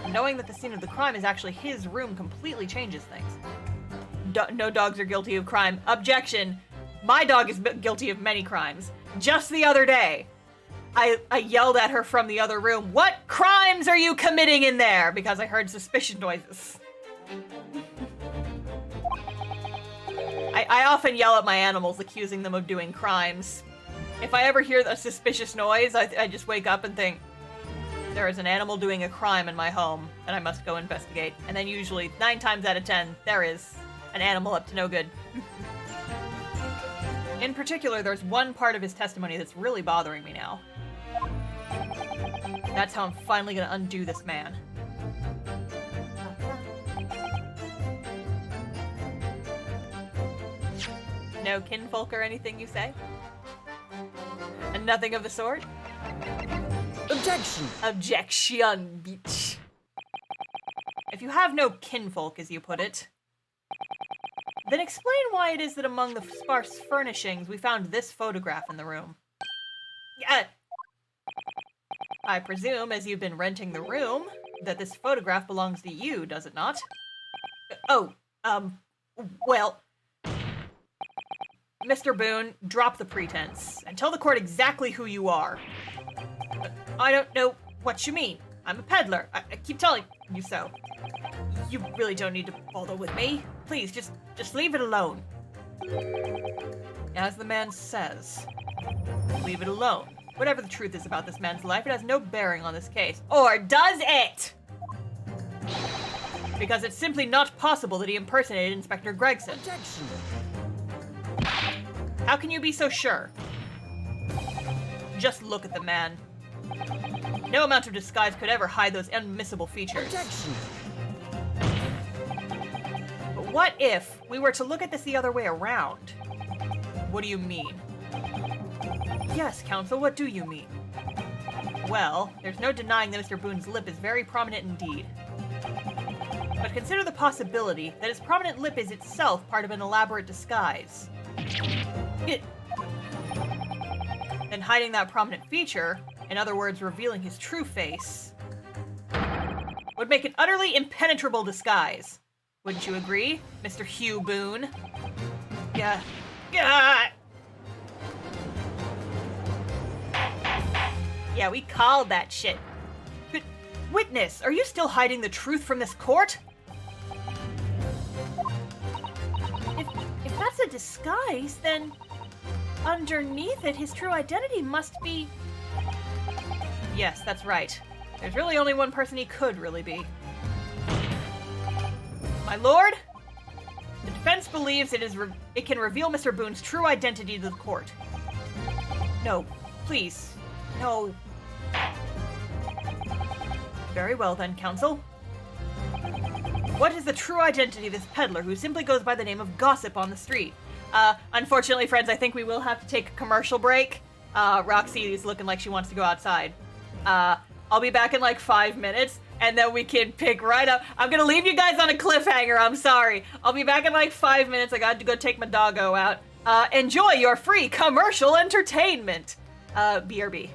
knowing that the scene of the crime is actually his room completely changes things. No dogs are guilty of crime. Objection! My dog is guilty of many crimes. Just the other day, I yelled at her from the other room, "What crimes are you committing in there?" Because I heard suspicious noises. I often yell at my animals, accusing them of doing crimes. If I ever hear a suspicious noise, I just wake up and think, there is an animal doing a crime in my home, and I must go investigate. And then usually, 9 times out of 10, there is an animal up to no good. In particular, there's one part of his testimony that's really bothering me now. That's how I'm finally gonna undo this man. No kinfolk or anything, you say? And nothing of the sort? Objection! Objection, bitch. If you have no kinfolk, as you put it, then explain why it is that among the sparse furnishings we found this photograph in the room. I presume, as you've been renting the room, that this photograph belongs to you, does it not? Well... Mr. Boone, drop the pretense, and tell the court exactly who you are. I don't know what you mean. I'm a peddler. I keep telling you so. You really don't need to bother with me. Please, just leave it alone. As the man says, leave it alone. Whatever the truth is about this man's life, it has no bearing on this case. Or does it? Because it's simply not possible that he impersonated Inspector Gregson. Objection! How can you be so sure? Just look at the man. No amount of disguise could ever hide those unmissable features. Objection! But what if we were to look at this the other way around? What do you mean? Yes, counsel, what do you mean? Well, there's no denying that Mr. Boone's lip is very prominent indeed. But consider the possibility that his prominent lip is itself part of an elaborate disguise. Then hiding that prominent feature, in other words, revealing his true face, would make an utterly impenetrable disguise. Wouldn't you agree, Mr. Hugh Boone? Yeah. Yeah, we called that shit. But, witness, are you still hiding the truth from this court? If that's a disguise, then underneath it, his true identity must be... Yes, that's right. There's really only one person he could really be. My lord, the defense believes it can reveal Mr. Boone's true identity to the court. No, please, no. Very well then, counsel. What is the true identity of this peddler who simply goes by the name of Gossip on the street? Unfortunately, friends, I think we will have to take a commercial break. Roxy is looking like she wants to go outside. I'll be back in like 5 minutes, and then we can pick right up. I'm gonna leave you guys on a cliffhanger, I'm sorry. I'll be back in like 5 minutes. I got to go take my doggo out. Enjoy your free commercial entertainment. BRB.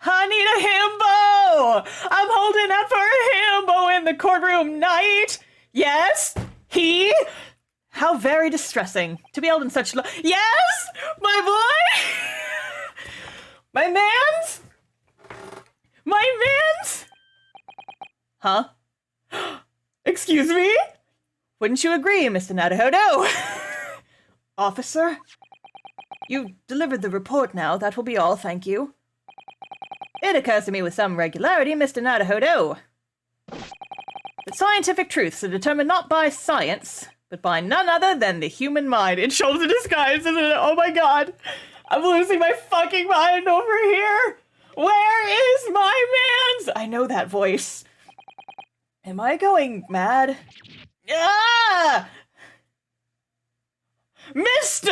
I need a himbo! I'm holding out for a himbo in the courtroom night! Yes? He? How very distressing to be held in such Yes? My boy? My mans? My mans? Huh? Excuse me? Wouldn't you agree, Mr. Nadahodo? Officer? You delivered the report now. That will be all, thank you. It occurs to me with some regularity, Mr. Nadahodo, that scientific truths are determined not by science, but by none other than the human mind. It shows a disguise, isn't it? Oh my god. I'm losing my fucking mind over here. Where is my man's? I know that voice. Am I going mad? Ah! Mr.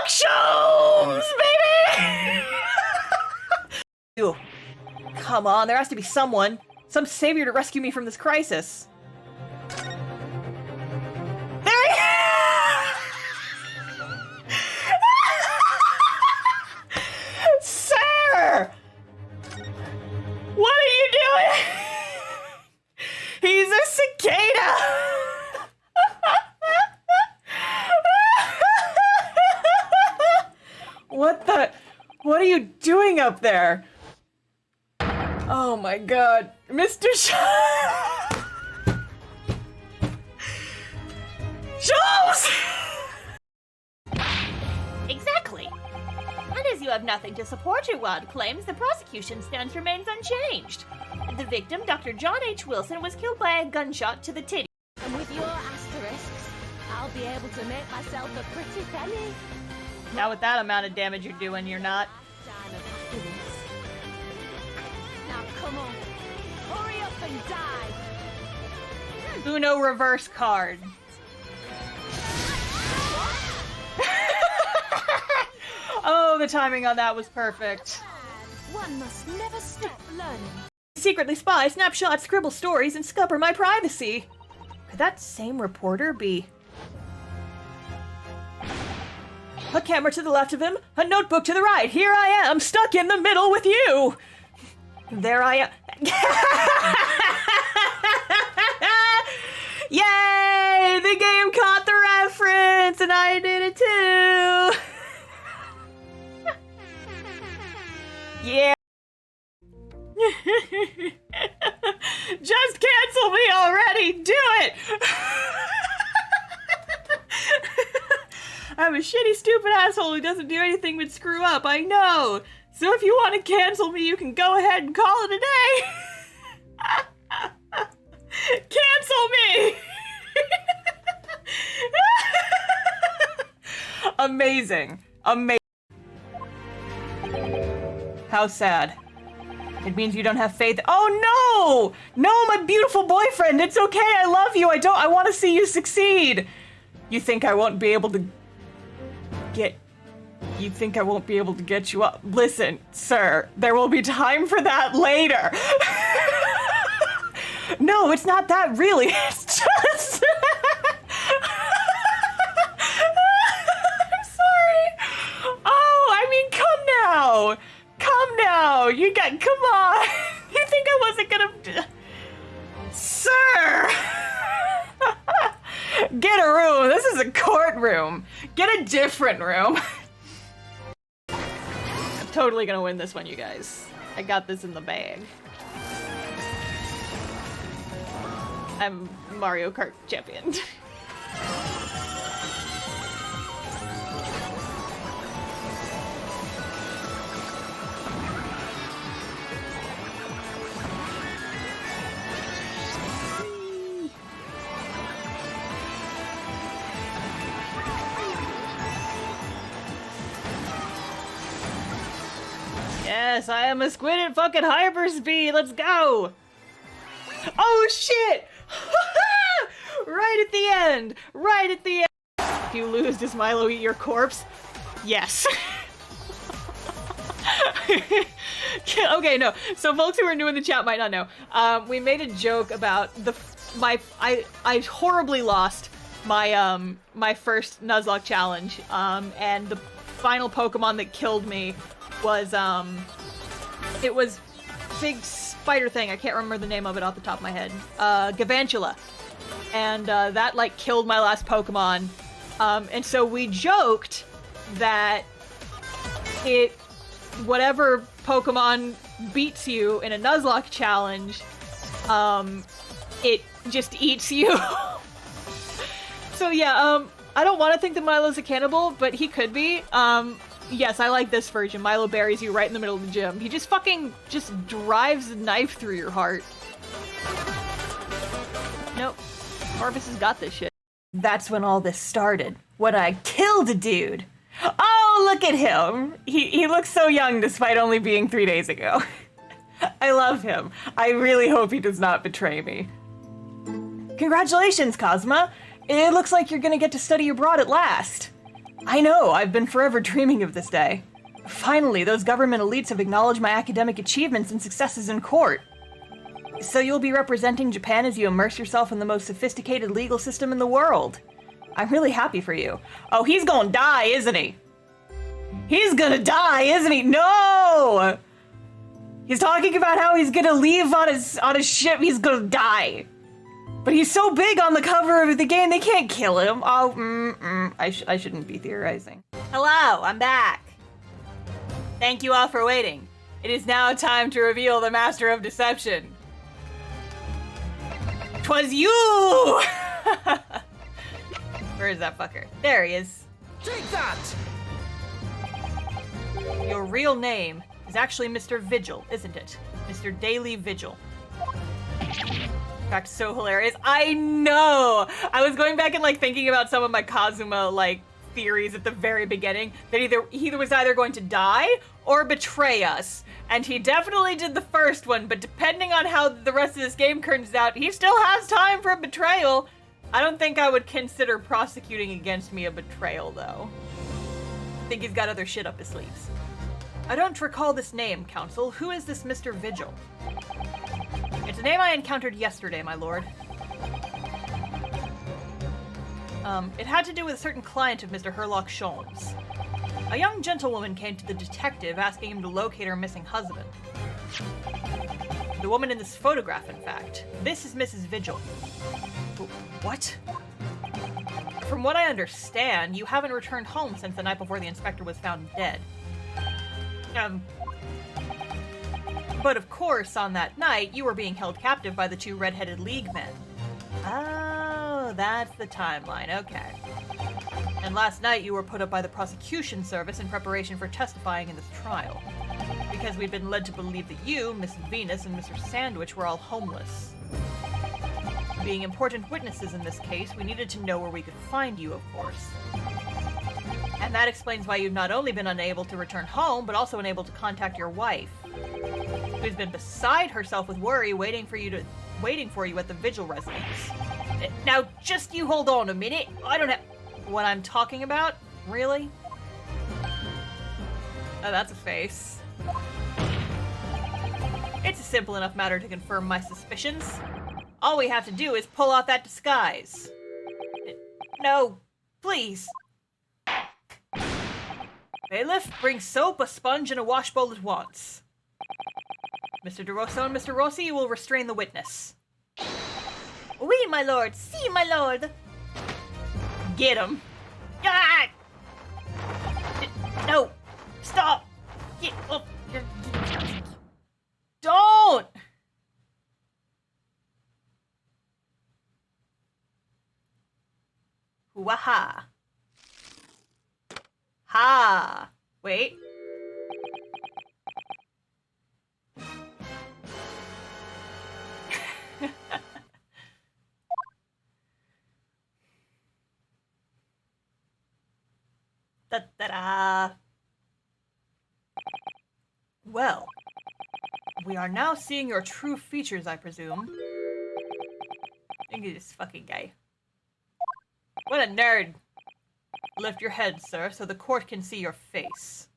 Sherlock Holmes, baby! Ew. Come on, there has to be someone. Some savior to rescue me from this crisis. There he is! Sir! What are you doing? He's a cicada! What are you doing up there? Oh my god. Mr. Jones! Exactly. And as you have nothing to support your wild claims, the prosecution stance remains unchanged. The victim, Dr. John H. Wilson, was killed by a gunshot to the titty. And with your asterisks, I'll be able to make myself a pretty penny. Now with that amount of damage you're doing, you're not. Time of happiness. Now come on, hurry up and die. Uno reverse card. Oh, the timing on that was perfect. One must never stop learning. Secretly spy, snapshot, scribble stories, and scupper my privacy. Could that same reporter be... A camera to the left of him, a notebook to the right. Here I am, stuck in the middle with you. There I am. Yay! The game caught the reference, and I did it too. Yeah. Just cancel me already. Do it. I'm a shitty, stupid asshole who doesn't do anything but screw up, I know! So if you want to cancel me, you can go ahead and call it a day! Cancel me! Amazing. Amazing. How sad. It means you don't have faith. Oh no! No, my beautiful boyfriend, it's okay, I love you, I want to see you succeed! You think I won't be able to You think I won't be able to get you up? Listen, sir, there will be time for that later. No, it's not that really. It's just... I'm sorry. Oh, I mean, come now. Come now. Come on. You think I wasn't gonna... Sir! Get a room. This is a courtroom. Get a different room. I'm totally gonna win this one, you guys. I got this in the bag. I'm Mario Kart champion. Yes, I am a squid at fucking hyperspeed. Let's go. Oh shit! Right at the end. Right at the end. If you lose, does Milo eat your corpse? Yes. Okay, no. So folks who are new in the chat might not know. We made a joke about I horribly lost my my first Nuzlocke challenge. And the final Pokemon that killed me was it was big spider thing. I can't remember the name of it off the top of my head. Gavantula. And that like killed my last Pokemon. And so we joked that whatever Pokemon beats you in a Nuzlocke challenge it just eats you. So yeah, I don't want to think that Milo's a cannibal, but he could be. Yes, I like this version. Milo buries you right in the middle of the gym. He just fucking drives a knife through your heart. Nope. Marvis has got this shit. That's when all this started. When I killed a dude. Oh, look at him. He looks so young despite only being 3 days ago. I love him. I really hope he does not betray me. Congratulations, Cosma. It looks like you're gonna get to study abroad at last. I know, I've been forever dreaming of this day. Finally, those government elites have acknowledged my academic achievements and successes in court. So you'll be representing Japan as you immerse yourself in the most sophisticated legal system in the world. I'm really happy for you. Oh, he's gonna die, isn't he? He's gonna die, isn't he? No! He's talking about how he's gonna leave on his ship. He's gonna die. But he's so big on the cover of the game, they can't kill him. Oh, I shouldn't be theorizing. Hello, I'm back. Thank you all for waiting. It is now time to reveal the Master of Deception. 'Twas you! Where is that fucker? There he is. Take that! Your real name is actually Mr. Vigil, isn't it? Mr. Daily Vigil. In fact, so hilarious. I know! I was going back and like thinking about some of my Kazuma like theories at the very beginning that he was either going to die or betray us. And he definitely did the first one, but depending on how the rest of this game turns out, he still has time for a betrayal. I don't think I would consider prosecuting against me a betrayal, though. I think he's got other shit up his sleeves. I don't recall this name, Counsel. Who is this Mr. Vigil? It's a name I encountered yesterday, my lord. It had to do with a certain client of Mr. Herlock Sholmes. A young gentlewoman came to the detective asking him to locate her missing husband. The woman in this photograph, in fact. This is Mrs. Vigil. What? From what I understand, you haven't returned home since the night before the inspector was found dead. But of course, on that night, you were being held captive by the two red-headed League men. Oh, that's the timeline, okay. And last night you were put up by the prosecution service in preparation for testifying in this trial. Because we'd been led to believe that you, Miss Venus, and Mr. Sandwich were all homeless. Being important witnesses in this case, we needed to know where we could find you, of course. And that explains why you've not only been unable to return home, but also unable to contact your wife, who's been beside herself with worry waiting for you at the Vigil residence. Now, just you hold on a minute. I don't have... What I'm talking about? Really? Oh, that's a face. It's a simple enough matter to confirm my suspicions. All we have to do is pull off that disguise. No, please. Bailiff, bring soap, a sponge, and a washbowl at once. Mr. DeRosso and Mr. Rossi, you will restrain the witness. Oui, my lord. Si, my lord. Get him. Ah! No. Stop. Get up. Don't. Waha. Ha. Wait. Da-da-da. Well, we are now seeing your true features, I presume. Look at this fucking guy. What a nerd. Lift your head, sir, so the court can see your face.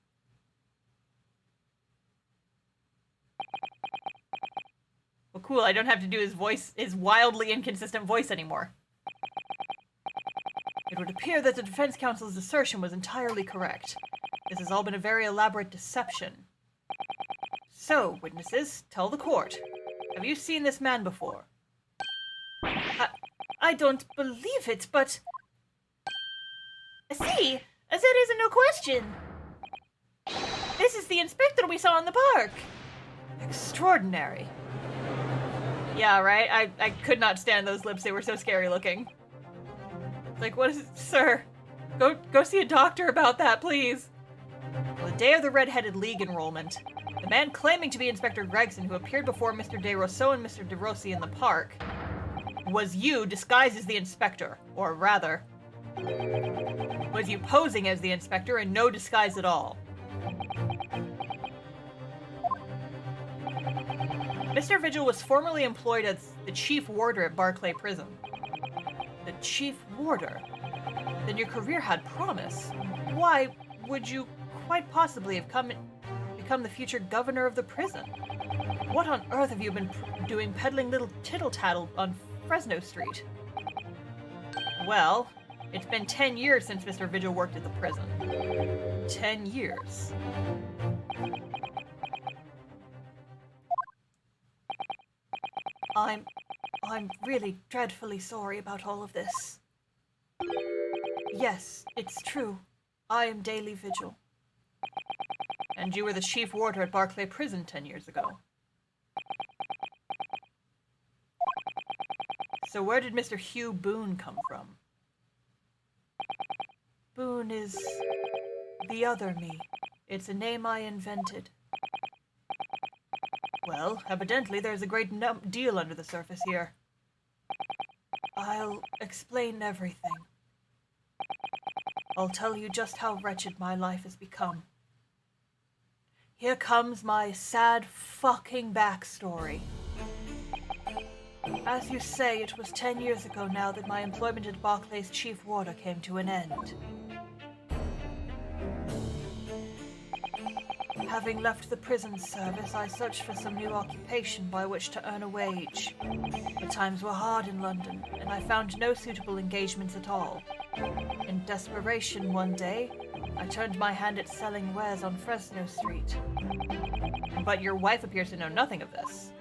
Well, cool, I don't have to do his wildly inconsistent voice anymore. It would appear that the defense counsel's assertion was entirely correct. This has all been a very elaborate deception. So, witnesses, tell the court. Have you seen this man before? I don't believe it, but... See, as it isn't no question. This is the inspector we saw in the park. Extraordinary. Yeah, right? I could not stand those lips. They were so scary looking. Like, what is it? Sir, go see a doctor about that, please. The day of the Red-Headed League enrollment, the man claiming to be Inspector Gregson, who appeared before Mr. De Rousseau and Mr. De Rossi in the park, was you disguised as the inspector. Or rather, was you posing as the inspector and no disguise at all. Mr. Vigil was formerly employed as the chief warder at Barclay Prison. The chief warder? Then your career had promise. Why would you quite possibly have become the future governor of the prison? What on earth have you been doing peddling little tittle-tattle on Fresno Street? Well, it's been 10 years since Mr. Vigil worked at the prison. 10 years. I'm really dreadfully sorry about all of this. Yes, it's true. I am Daily Vigil. And you were the chief warder at Barclay Prison 10 years ago. So where did Mr. Hugh Boone come from? Boone is the other me. It's a name I invented. Well, evidently there's a great deal under the surface here. I'll explain everything. I'll tell you just how wretched my life has become. Here comes my sad fucking backstory. As you say, it was 10 years ago now that my employment at Barclay's chief warder came to an end. Having left the prison service, I searched for some new occupation by which to earn a wage. The times were hard in London, and I found no suitable engagements at all. In desperation one day, I turned my hand at selling wares on Fresno Street. But your wife appears to know nothing of this.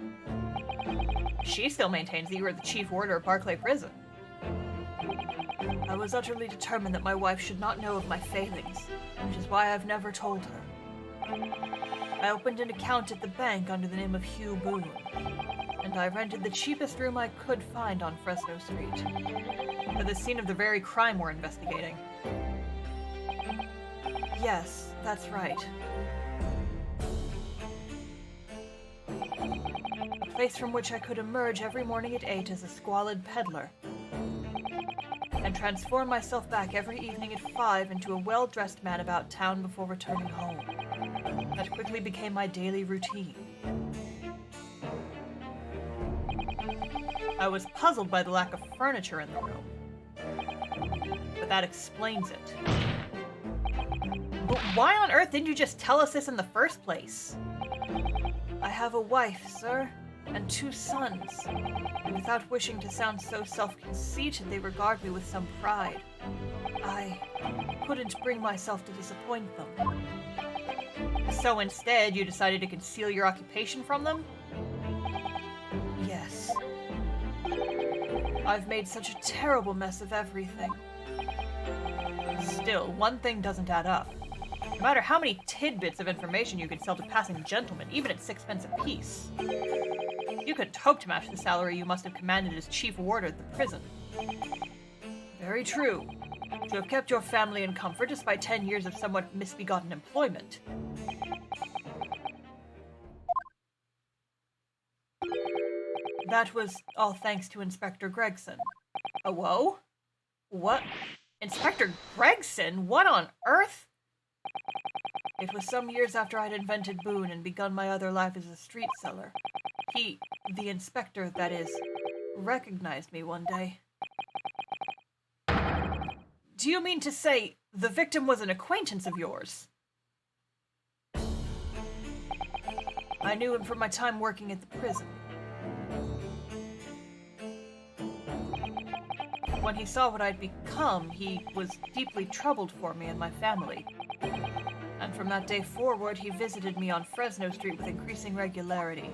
She still maintains that you are the chief warder of Barclay Prison. I was utterly determined that my wife should not know of my failings, which is why I've never told her. I opened an account at the bank under the name of Hugh Boone, and I rented the cheapest room I could find on Fresno Street, for the scene of the very crime we're investigating. Yes, that's right. A place from which I could emerge every morning at 8 as a squalid peddler, and transform myself back every evening at 5 into a well-dressed man about town before returning home. That quickly became my daily routine. I was puzzled by the lack of furniture in the room, but that explains it. But why on earth didn't you just tell us this in the first place? I have a wife, sir, and 2 sons, and without wishing to sound so self-conceited, they regard me with some pride. I couldn't bring myself to disappoint them. So instead, you decided to conceal your occupation from them? Yes. I've made such a terrible mess of everything. Still, one thing doesn't add up. No matter how many tidbits of information you could sell to passing gentlemen, even at 6 pence apiece, you couldn't hope to match the salary you must have commanded as chief warder at the prison. Very true. To have kept your family in comfort despite 10 years of somewhat misbegotten employment. That was all thanks to Inspector Gregson. Oh, whoa? What? Inspector Gregson? What on earth? It was some years after I'd invented Boone and begun my other life as a street seller. He, the inspector, that is, recognized me one day. Do you mean to say the victim was an acquaintance of yours? I knew him from my time working at the prison. When he saw what I'd become, he was deeply troubled for me and my family. And from that day forward, he visited me on Fresno Street with increasing regularity.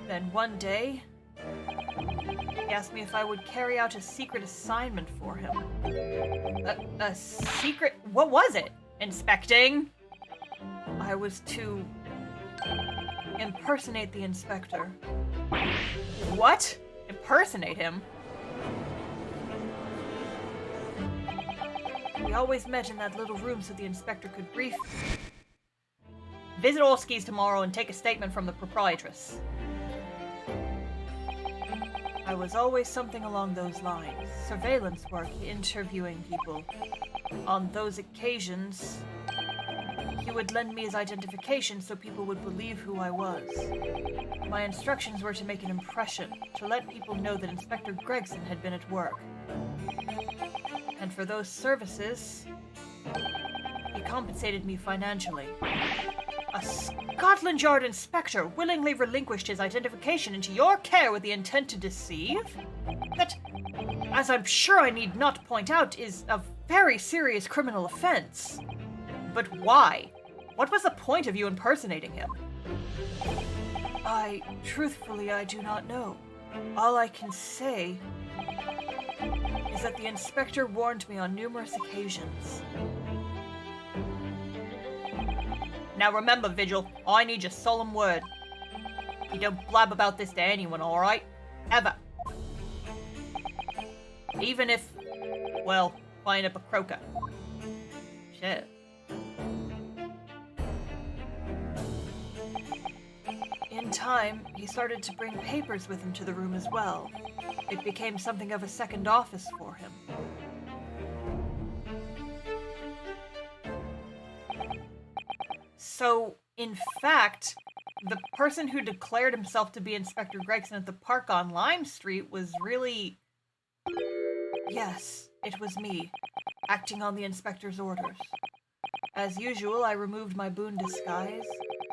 Then one day, he asked me if I would carry out a secret assignment for him. A secret? What was it? Inspecting? I was to impersonate the inspector. What? Impersonate him? We always met in that little room so the inspector could brief me. Visit Orski's tomorrow and take a statement from the proprietress. I was always something along those lines. Surveillance work, interviewing people. On those occasions, he would lend me his identification so people would believe who I was. My instructions were to make an impression, to let people know that Inspector Gregson had been at work. And for those services, he compensated me financially. A Scotland Yard inspector willingly relinquished his identification into your care with the intent to deceive? That, as I'm sure I need not point out, is a very serious criminal offense. But why? What was the point of you impersonating him? Truthfully, I do not know. All I can say is that the inspector warned me on numerous occasions. Now remember, Vigil, I need your solemn word. You don't blab about this to anyone, alright? Ever. Even if, well, flying up a croaker. Shit. In time, he started to bring papers with him to the room as well. It became something of a second office for him. So, in fact, the person who declared himself to be Inspector Gregson at the park on Lime Street was really... Yes, it was me, acting on the inspector's orders. As usual, I removed my boon disguise,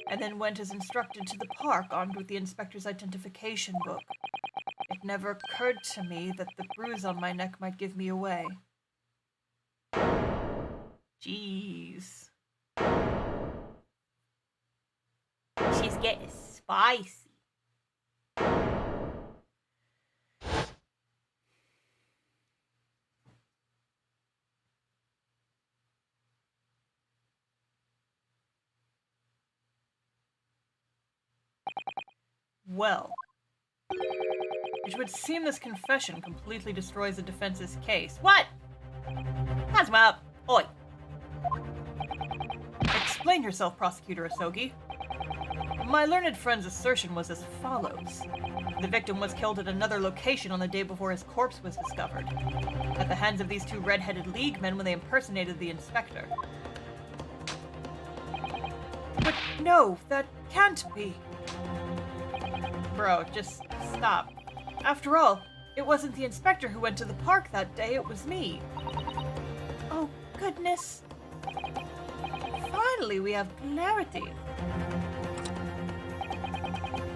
and then went as instructed to the park armed with the inspector's identification book. It never occurred to me that the bruise on my neck might give me away. Jeez. She's getting spicy. Well, it would seem this confession completely destroys the defense's case. What? Hands him up. Oi. Explain yourself, Prosecutor Asogi. My learned friend's assertion was as follows. The victim was killed at another location on the day before his corpse was discovered, at the hands of these two red-headed League men when they impersonated the inspector. But no, that can't be. Bro, just stop. After all, it wasn't the inspector who went to the park that day, it was me. Oh, goodness. Finally, we have clarity.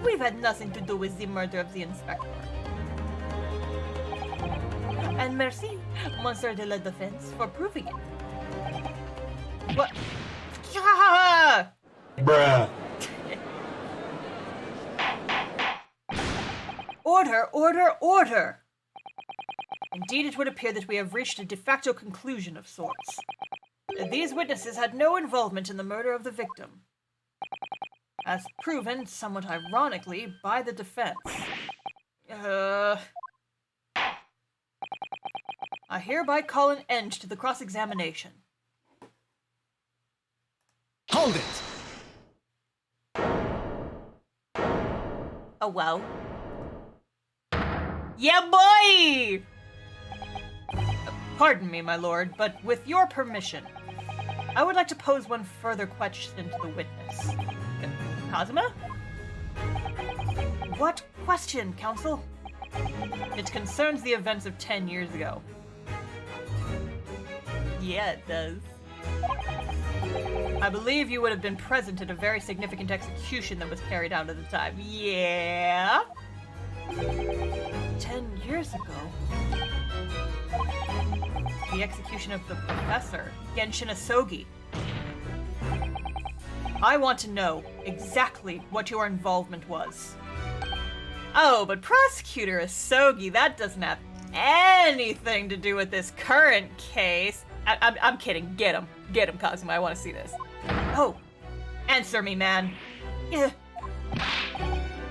We've had nothing to do with the murder of the inspector. And merci, Monsieur de la Défense, for proving it. What? Yeah! Bruh. Order, order, order! Indeed, it would appear that we have reached a de facto conclusion of sorts. These witnesses had no involvement in the murder of the victim, as proven, somewhat ironically, by the defense. I hereby call an end to the cross-examination. Hold it! Oh, well. Yeah, boy! Pardon me, my lord, but with your permission, I would like to pose one further question to the witness. Kazuma? What question, counsel? It concerns the events of 10 years ago. Yeah, it does. I believe you would have been present at a very significant execution that was carried out at the time. Yeah? 10 years ago? The execution of the professor, Genshin Asogi. I want to know exactly what your involvement was. Oh, but Prosecutor Asogi, that doesn't have anything to do with this current case. I'm kidding. Get him. Get him, Kazuma. I want to see this. Oh, answer me, man.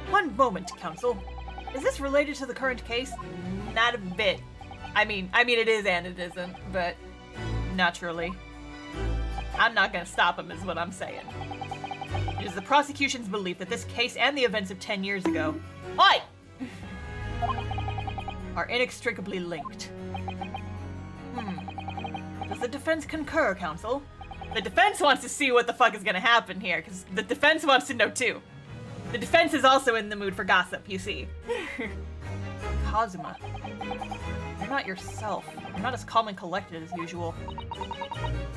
One moment, Counsel. Is this related to the current case? Not a bit. I mean it is and it isn't, but naturally. I'm not gonna stop him, is what I'm saying. It is the prosecution's belief that this case and the events of 10 years ago, oi! are inextricably linked. Does the defense concur, Counsel? The defense wants to see what the fuck is gonna happen here, because the defense wants to know too. The defense is also in the mood for gossip, you see. Kazuma, you're not yourself. You're not as calm and collected as usual.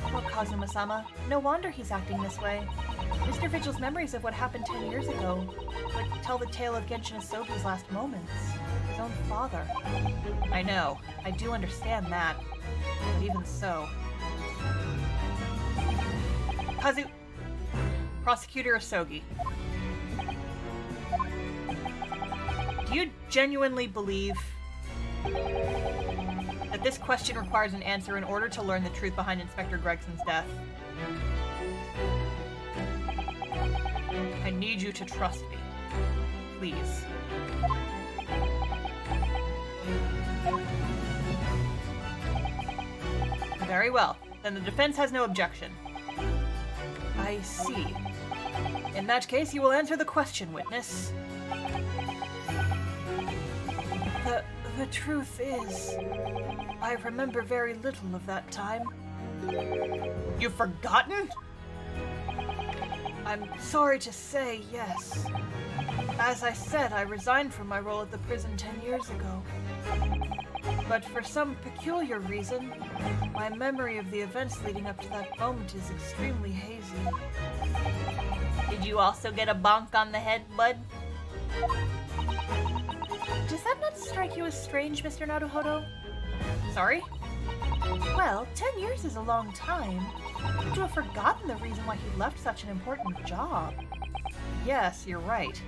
Poor Kazuma-sama. No wonder he's acting this way. Mr. Vigil's memories of what happened 10 years ago would tell the tale of Genshin Asogi's last moments. His own father. I know. I do understand that. But even so... Prosecutor Asogi. Do you genuinely believe that this question requires an answer in order to learn the truth behind Inspector Gregson's death? I need you to trust me. Please. Very well. Then the defense has no objection. I see. In that case, you will answer the question, witness. The truth is, I remember very little of that time. You've forgotten? I'm sorry to say, yes. As I said, I resigned from my role at the prison 10 years ago. But for some peculiar reason, my memory of the events leading up to that moment is extremely hazy. Did you also get a bonk on the head, bud? Does that not strike you as strange, Mr. Naruhodo? Sorry? Well, 10 years is a long time. But you have forgotten the reason why he left such an important job. Yes, you're right.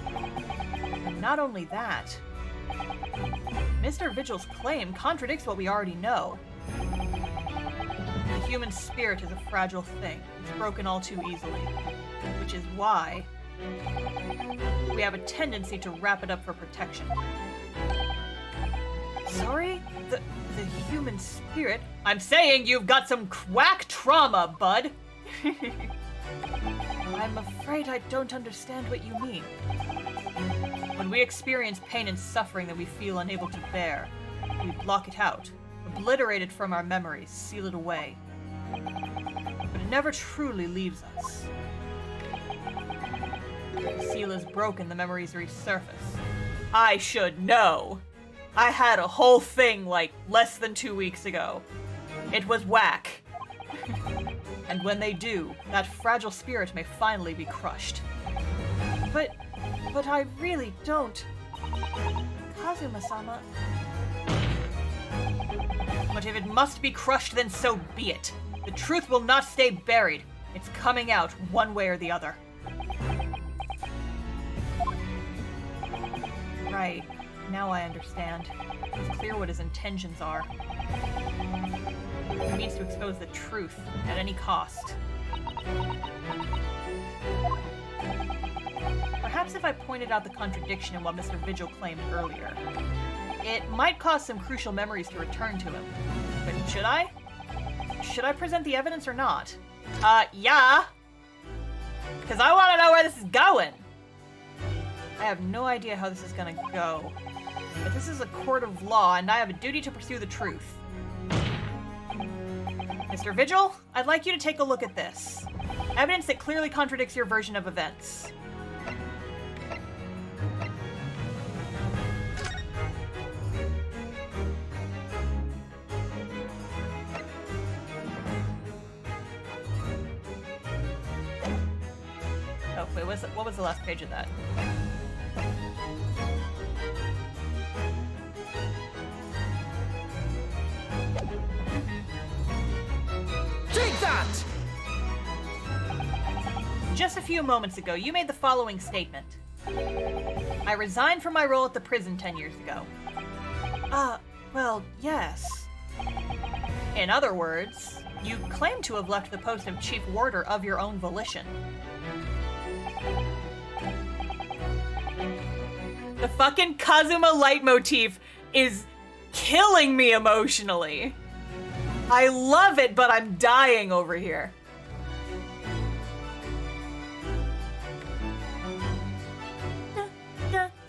And not only that, Mr. Vigil's claim contradicts what we already know. The human spirit is a fragile thing. It's broken all too easily. Which is why we have a tendency to wrap it up for protection. Sorry? The human spirit? I'm saying you've got some quack trauma, bud! I'm afraid I don't understand what you mean. When we experience pain and suffering that we feel unable to bear, we block it out, obliterate it from our memories, seal it away. But it never truly leaves us. The seal is broken, the memories resurface. I should know! I had a whole thing like less than 2 weeks ago. It was whack. And when they do, that fragile spirit may finally be crushed. But I really don't. Kazuma-sama. But if it must be crushed, then so be it. The truth will not stay buried. It's coming out one way or the other. Right. Now I understand. It's clear what his intentions are. He needs to expose the truth at any cost. Perhaps if I pointed out the contradiction in what Mr. Vigil claimed earlier, it might cause some crucial memories to return to him. But should I? Should I present the evidence or not? Yeah! Because I want to know where this is going! I have no idea how this is gonna go. But this is a court of law, and I have a duty to pursue the truth. Mr. Vigil, I'd like you to take a look at this. Evidence that clearly contradicts your version of events. Oh, wait, what was the last page of that? Take that! Just a few moments ago, you made the following statement. I resigned from my role at the prison 10 years ago. Well, yes. In other words, you claim to have left the post of chief warder of your own volition. The fucking Kazuma leitmotif is killing me emotionally. I love it, but I'm dying over here.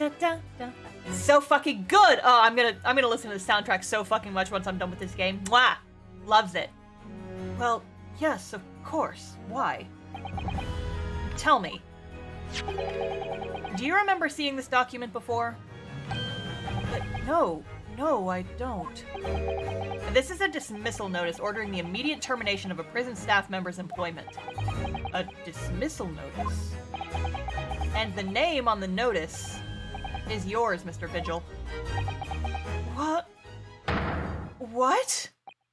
It's so fucking good. Oh, I'm gonna listen to the soundtrack so fucking much once I'm done with this game. Mwah! Loves it. Well, yes, of course. Why? Tell me. Do you remember seeing this document before? No, I don't. This is a dismissal notice ordering the immediate termination of a prison staff member's employment. A dismissal notice? And the name on the notice is yours, Mr. Vigil. What? What?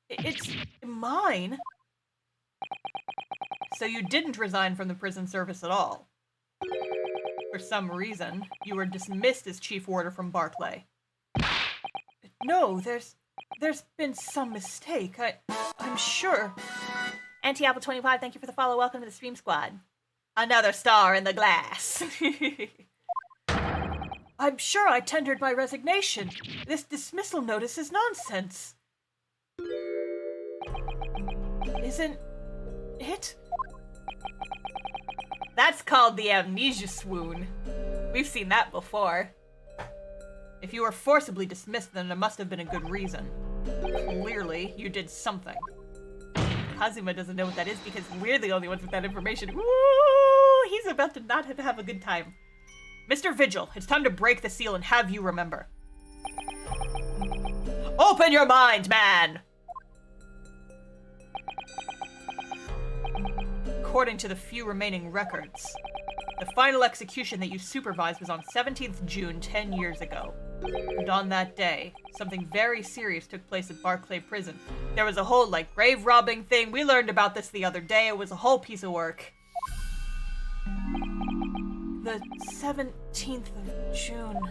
It's mine? So you didn't resign from the prison service at all? For some reason, you were dismissed as chief warder from Barclay. No, there's been some mistake. I'm sure. Anti-Apple25, thank you for the follow. Welcome to the Stream Squad. Another star in the glass. I'm sure I tendered my resignation. This dismissal notice is nonsense. Isn't it? That's called the amnesia swoon. We've seen that before. If you were forcibly dismissed, then there must have been a good reason. Clearly, you did something. Kazuma doesn't know what that is because we're the only ones with that information. Ooh, he's about to not have a good time. Mr. Vigil, it's time to break the seal and have you remember. Open your mind, man! According to the few remaining records, the final execution that you supervised was on 17th June 10 years ago. And on that day, something very serious took place at Barclay Prison. There was a whole, grave robbing thing. We learned about this the other day. It was a whole piece of work. The 17th of June.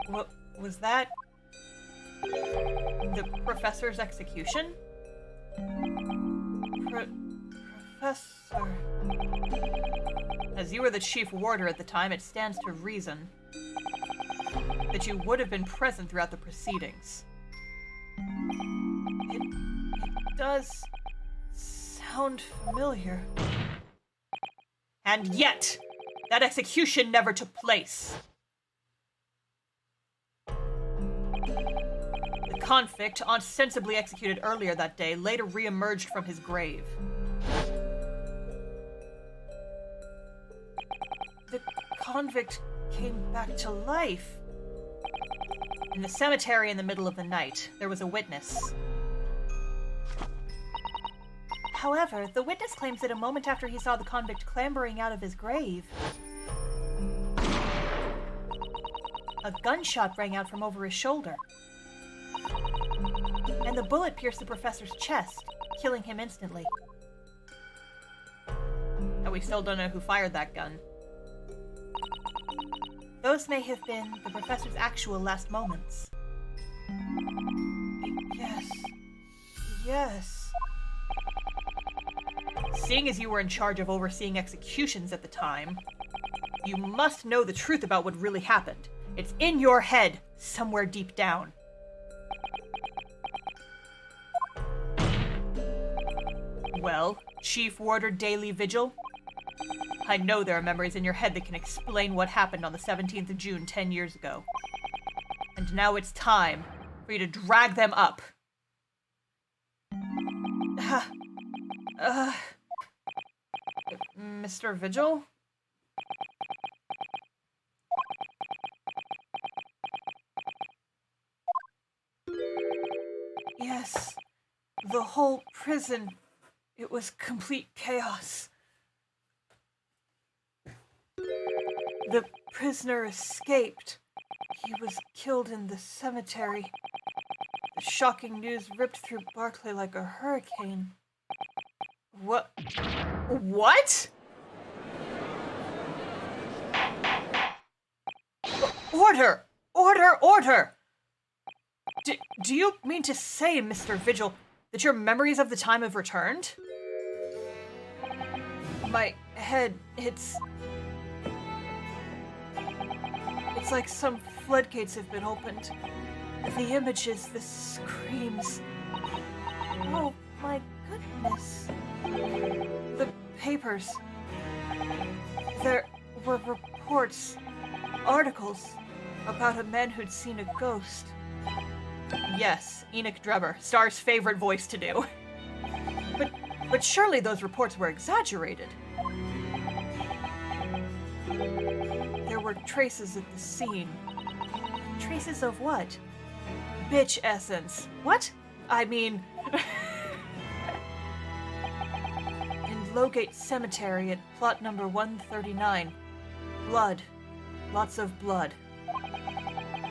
What was that? The professor's execution? Professor. As you were the chief warder at the time, it stands to reason that you would have been present throughout the proceedings. It does sound familiar. And yet, that execution never took place. The convict, ostensibly executed earlier that day, later re-emerged from his grave. The convict came back to life. In the cemetery in the middle of the night, there was a witness. However, the witness claims that a moment after he saw the convict clambering out of his grave, a gunshot rang out from over his shoulder. And the bullet pierced the professor's chest, killing him instantly. And we still don't know who fired that gun. Those may have been the professor's actual last moments. Yes. Seeing as you were in charge of overseeing executions at the time, you must know the truth about what really happened. It's in your head, somewhere deep down. Well, Chief Warder Daily Vigil, I know there are memories in your head that can explain what happened on the 17th of June 10 years ago. And now it's time for you to drag them up. Mr. Vigil? Yes. The whole prison, it was complete chaos. The prisoner escaped. He was killed in the cemetery. The shocking news ripped through Barclay like a hurricane. What? Order! Order! Do you mean to say, Mr. Vigil, that your memories of the time have returned? My head, it's... It's like some floodgates have been opened. The images, the screams. Oh my goodness. The papers. There were reports, articles about a man who'd seen a ghost. Yes, Enoch Drebber, Star's favorite voice to do. But surely those reports were exaggerated. There were traces at the scene. Traces of what? Bitch essence. What? I mean... in Lowgate Cemetery at plot number 139. Blood. Lots of blood.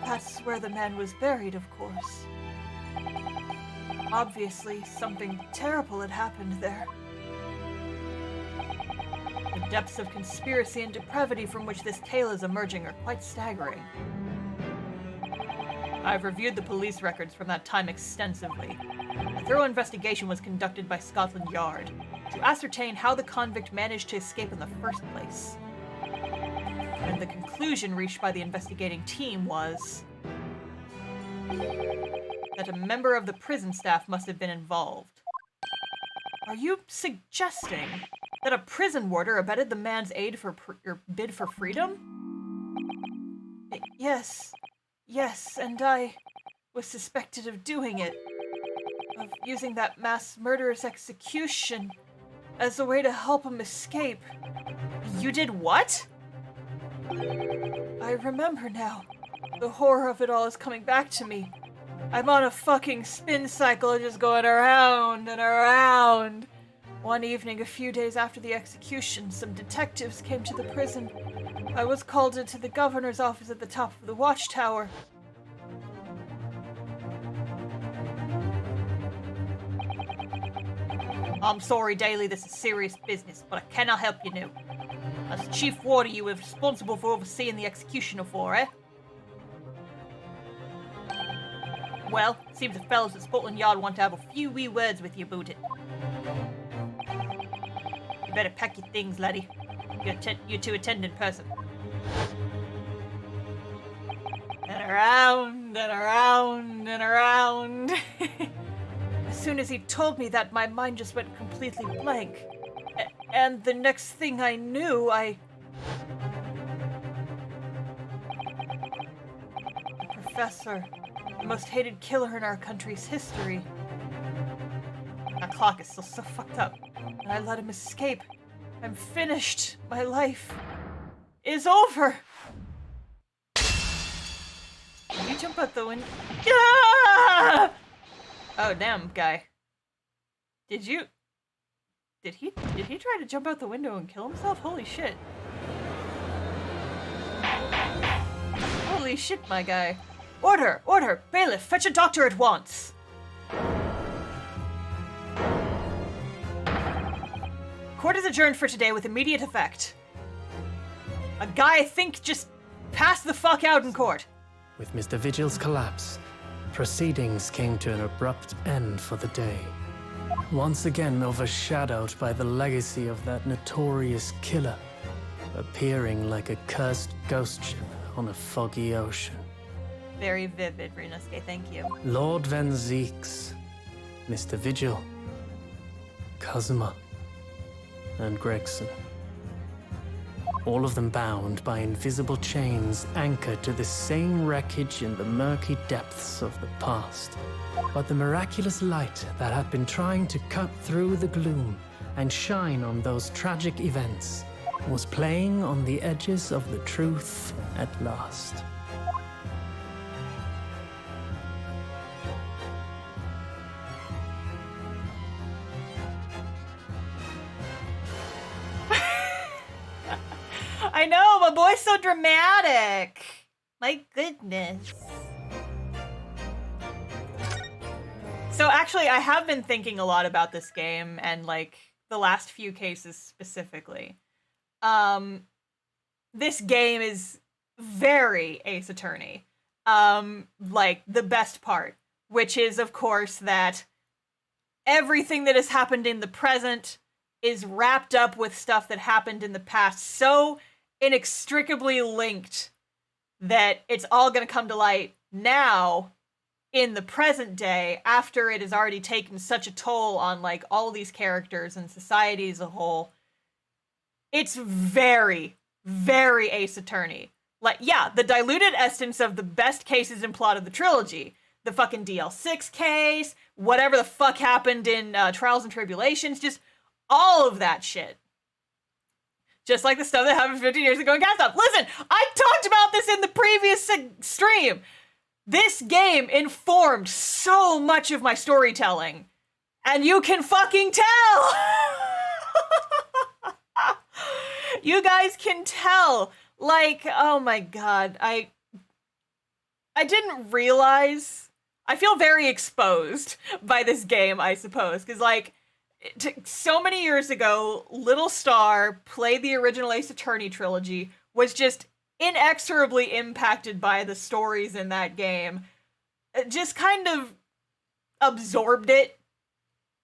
That's where the man was buried, of course. Obviously, something terrible had happened there. The depths of conspiracy and depravity from which this tale is emerging are quite staggering. I've reviewed the police records from that time extensively. A thorough investigation was conducted by Scotland Yard to ascertain how the convict managed to escape in the first place. And the conclusion reached by the investigating team was that a member of the prison staff must have been involved. Are you suggesting that a prison warder abetted the man's bid for freedom? Yes, and I was suspected of doing it, of using that mass murderous execution as a way to help him escape. You did what? I remember now. The horror of it all is coming back to me. I'm on a fucking spin cycle just going around and around. One evening, a few days after the execution, some detectives came to the prison. I was called into the governor's office at the top of the watchtower. I'm sorry, Daly, this is serious business, but I cannot help you now. As chief warder, you were responsible for overseeing the execution of eh? Well, seems the fellows at Scotland Yard want to have a few wee words with you about it. You better pack your things, laddie. You're to attend in person. And around and around and around. As soon as he told me that, my mind just went completely blank. And the next thing I knew, The professor, the most hated killer in our country's history. That clock is still so fucked up. And I let him escape. I'm finished. My life is over. Did you jump out the window? Ah! Oh, damn, guy. Did he try to jump out the window and kill himself? Holy shit. Holy shit, my guy. Order! Order! Bailiff, fetch a doctor at once! Court is adjourned for today with immediate effect. A guy, I think, just passed the fuck out in court. With Mr. Vigil's collapse, proceedings came to an abrupt end for the day. Once again overshadowed by the legacy of that notorious killer, appearing like a cursed ghost ship on a foggy ocean. Very vivid, Rinosuke, thank you. Lord Van Zeeks, Mr. Vigil, Kazuma, and Gregson. All of them bound by invisible chains anchored to the same wreckage in the murky depths of the past. But the miraculous light that had been trying to cut through the gloom and shine on those tragic events was playing on the edges of the truth at last. I know, my boy's so dramatic. My goodness. So actually, I have been thinking a lot about this game and like the last few cases specifically. This game is very Ace Attorney. Like the best part, which is of course that everything that has happened in the present is wrapped up with stuff that happened in the past, so inextricably linked that it's all gonna come to light now in the present day after it has already taken such a toll on like all these characters and society as a whole. It's very, very Ace Attorney. Like, yeah, the diluted essence of the best cases and plot of the trilogy. The fucking DL6 case, whatever the fuck happened in Trials and Tribulations, just all of that shit. Just like the stuff that happened 15 years ago in Cast Off. Listen, I talked about this in the previous stream. This game informed so much of my storytelling. And you can fucking tell! You guys can tell. Like, oh my god, I didn't realize. I feel very exposed by this game, I suppose, because like so many years ago, Little Star played the original Ace Attorney trilogy, was just inexorably impacted by the stories in that game, just kind of absorbed it,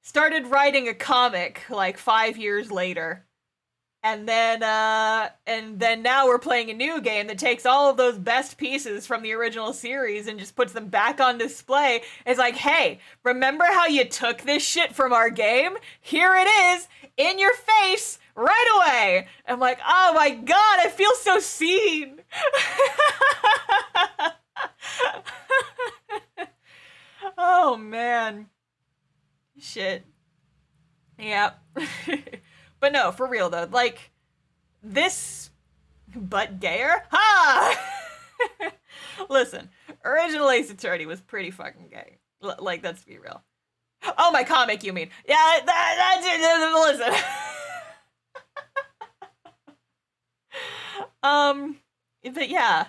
started writing a comic like 5 years later. And then now we're playing a new game that takes all of those best pieces from the original series and just puts them back on display. It's like, hey, remember how you took this shit from our game? Here it is, in your face, right away. I'm like, oh my god, I feel so seen. Oh man. Shit. Yep. But no, for real though, like, this, but gayer? Ha! Listen, original Ace Attorney was pretty fucking gay. Like, let's be real. Oh, my comic, you mean? Yeah, that's listen. But yeah.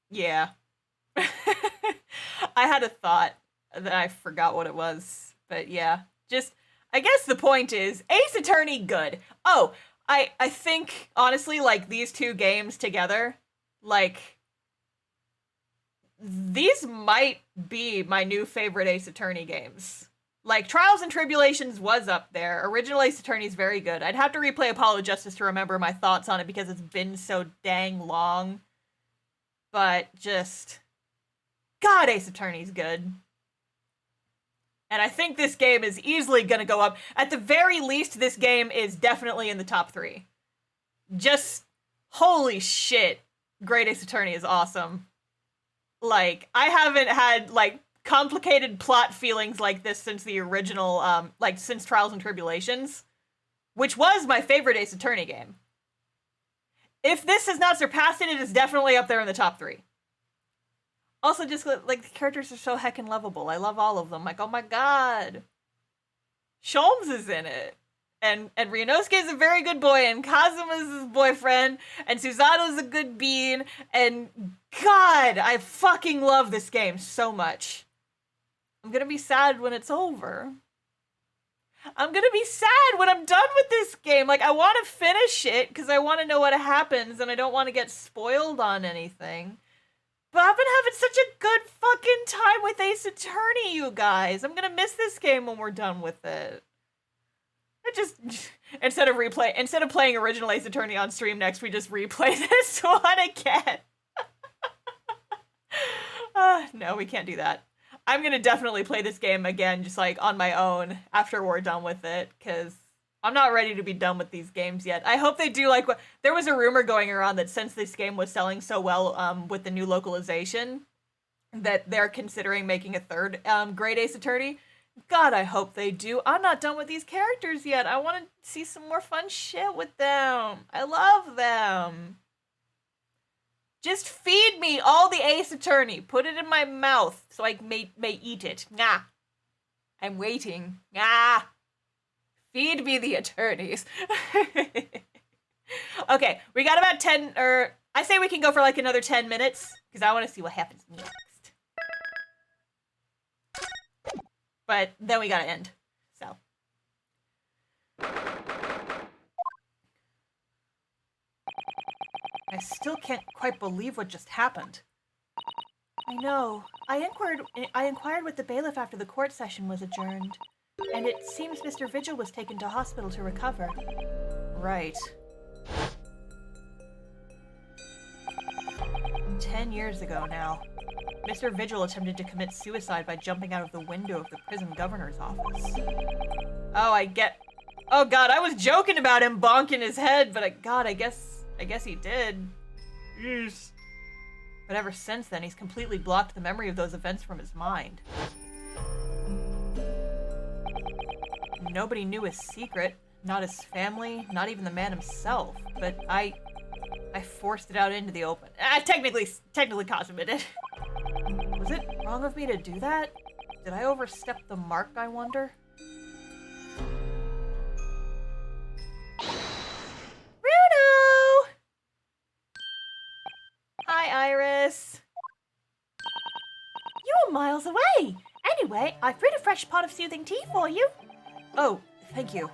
Yeah. I had a thought that I forgot what it was, but yeah. Just, I guess the point is, Ace Attorney, good. Oh, I think, honestly, like, these two games together, like, these might be my new favorite Ace Attorney games. Like, Trials and Tribulations was up there. Original Ace Attorney's very good. I'd have to replay Apollo Justice to remember my thoughts on it because it's been so dang long. But just, God, Ace Attorney's good. And I think this game is easily going to go up. At the very least, this game is definitely in the top 3. Just, holy shit, Great Ace Attorney is awesome. Like, I haven't had, like, complicated plot feelings like this since the original, like, since Trials and Tribulations, which was my favorite Ace Attorney game. If this has not surpassed it, it is definitely up there in the top 3. Also, just, like, the characters are so heckin' lovable. I love all of them. Like, oh my god. Sholmes is in it. And Ryunosuke is a very good boy, and Kazuma is his boyfriend, and Susanoo's a good bean, and god, I fucking love this game so much. I'm gonna be sad when it's over. I'm gonna be sad when I'm done with this game. Like, I want to finish it, because I want to know what happens, and I don't want to get spoiled on anything. But I've been having such a good fucking time with Ace Attorney, you guys. I'm gonna miss this game when we're done with it. I just, instead of playing original Ace Attorney on stream next, we just replay this one again. No, we can't do that. I'm gonna definitely play this game again, just like on my own after we're done with it, because I'm not ready to be done with these games yet. I hope they do like what there was a rumor going around that since this game was selling so well with the new localization, that they're considering making a third Great Ace Attorney. God, I hope they do. I'm not done with these characters yet. I want to see some more fun shit with them. I love them. Just feed me all the Ace Attorney. Put it in my mouth so I may eat it. Nah. I'm waiting. Nah. Feed me the attorneys. Okay, we got about 10, or I say we can go for like another 10 minutes, because I want to see what happens next. But then we gotta end, so. I still can't quite believe what just happened. I know. I inquired with the bailiff after the court session was adjourned, and it seems Mr. Vigil was taken to hospital to recover. Right. 10 years ago now. Mr. Vigil attempted to commit suicide by jumping out of the window of the prison governor's office. Oh god, I was joking about him bonking his head, but I guess he did. Yes. But ever since then, he's completely blocked the memory of those events from his mind. Nobody knew his secret, not his family, not even the man himself, but I forced it out into the open. Technically Kazuma did. Was it wrong of me to do that? Did I overstep the mark, I wonder? Bruno! Hi, Iris. You were miles away. Anyway, I've brewed a fresh pot of soothing tea for you. Oh, thank you.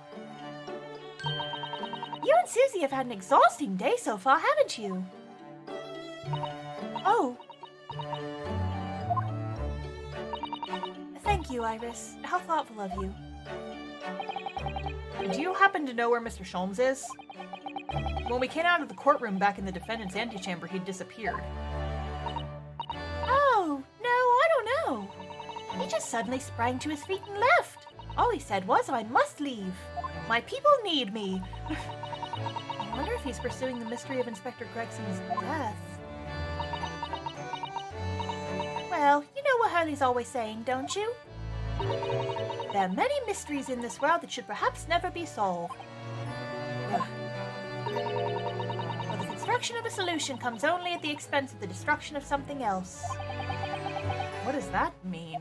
You and Susie have had an exhausting day so far, haven't you? Oh. Thank you, Iris. How thoughtful of you. Do you happen to know where Mr. Sholmes is? When we came out of the courtroom back in the defendant's antechamber, he'd disappeared. Oh, no, I don't know. He just suddenly sprang to his feet and left. All he said was, I must leave. My people need me. I wonder if he's pursuing the mystery of Inspector Gregson's death. Well, you know what Hurley's always saying, don't you? There are many mysteries in this world that should perhaps never be solved. But the construction of a solution comes only at the expense of the destruction of something else. What does that mean?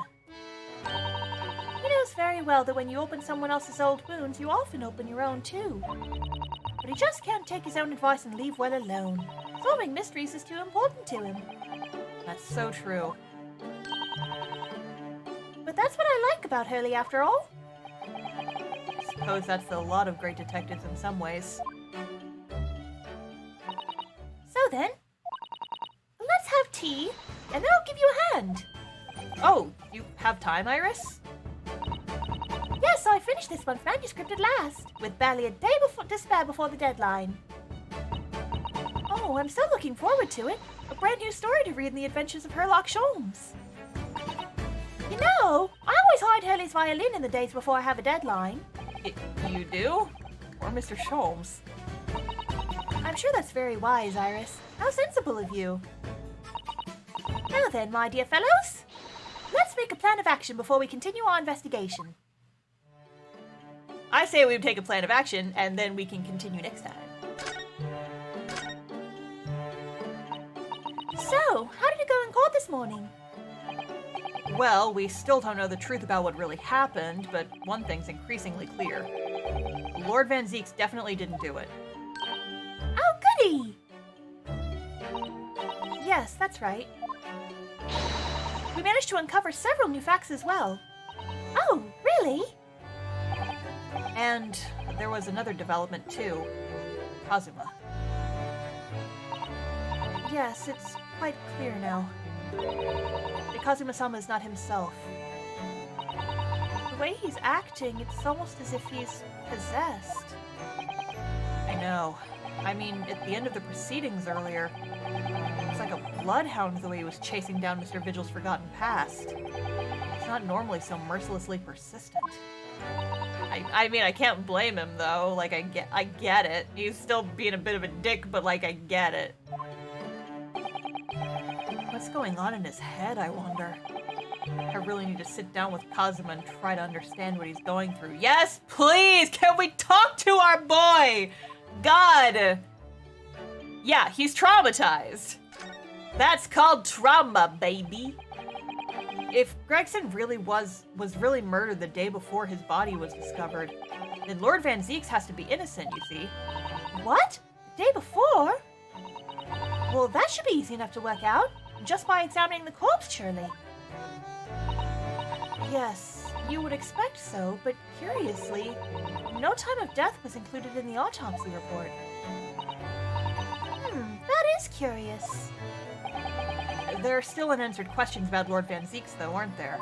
He knows very well that when you open someone else's old wounds, you often open your own too. But he just can't take his own advice and leave well alone. Solving mysteries is too important to him. That's so true. But that's what I like about Hurley after all. I suppose that's a lot of great detectives in some ways. So then, let's have tea, and then I'll give you a hand. Oh, you have time, Iris? Yes, I finished this month's manuscript at last, with barely a day to spare before the deadline. Oh, I'm so looking forward to it. A brand new story to read in the adventures of Herlock Sholmes. You know, I always hide Hurley's violin in the days before I have a deadline. You do? Or Mr. Sholmes? I'm sure that's very wise, Iris. How sensible of you. Now then, my dear fellows, let's make a plan of action before we continue our investigation. I say we take a plan of action, and then we can continue next time. So, how did it go in court this morning? Well, we still don't know the truth about what really happened, but one thing's increasingly clear. Lord Van Zeeks definitely didn't do it. Oh, goody! Yes, that's right. We managed to uncover several new facts as well. Oh, really? And there was another development too. Kazuma. Yes, it's quite clear now. That Kazuma-sama is not himself. The way he's acting, it's almost as if he's possessed. I know. I mean, at the end of the proceedings earlier, it's like a bloodhound the way he was chasing down Mr. Vigil's forgotten past. He's not normally so mercilessly persistent. I mean, I can't blame him though. Like, I get it. He's still being a bit of a dick, but like, I get it. What's going on in his head, I wonder? I really need to sit down with Kazuma and try to understand what he's going through. Yes, please! Can we talk to our boy? God! Yeah, he's traumatized. That's called trauma, baby. If Gregson really was really murdered the day before his body was discovered, then Lord Van Zeeks has to be innocent, you see. What? The day before? Well, that should be easy enough to work out, just by examining the corpse, surely. Yes, you would expect so, but curiously, no time of death was included in the autopsy report. That is curious. There are still unanswered questions about Lord Van Zeeks, though, aren't there?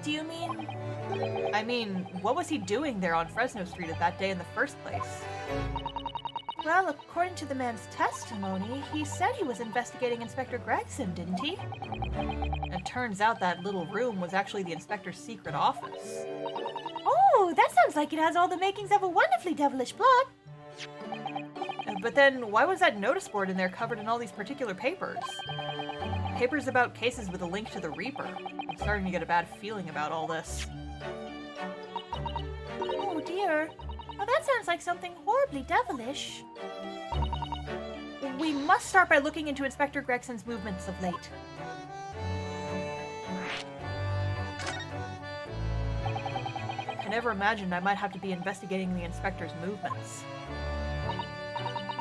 Do you mean... I mean, what was he doing there on Fresno Street at that day in the first place? Well, according to the man's testimony, he said he was investigating Inspector Gregson, didn't he? It turns out that little room was actually the inspector's secret office. Oh, that sounds like it has all the makings of a wonderfully devilish plot. But then, why was that notice board in there covered in all these particular papers? Papers about cases with a link to the Reaper. I'm starting to get a bad feeling about all this. Oh dear. Well, that sounds like something horribly devilish. We must start by looking into Inspector Gregson's movements of late. I never imagined I might have to be investigating the inspector's movements.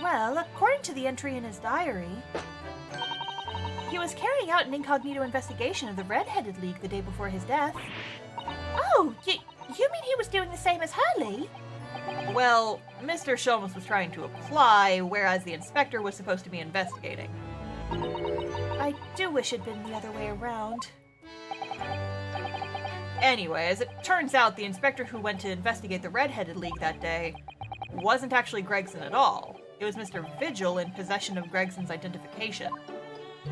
Well, according to the entry in his diary, he was carrying out an incognito investigation of the Red-Headed League the day before his death. Oh, you mean he was doing the same as Hurley? Well, Mr. Sholmes was trying to apply, whereas the inspector was supposed to be investigating. I do wish it'd been the other way around. Anyway, as it turns out, the inspector who went to investigate the Red-Headed League that day wasn't actually Gregson at all. It was Mr. Vigil in possession of Gregson's identification. You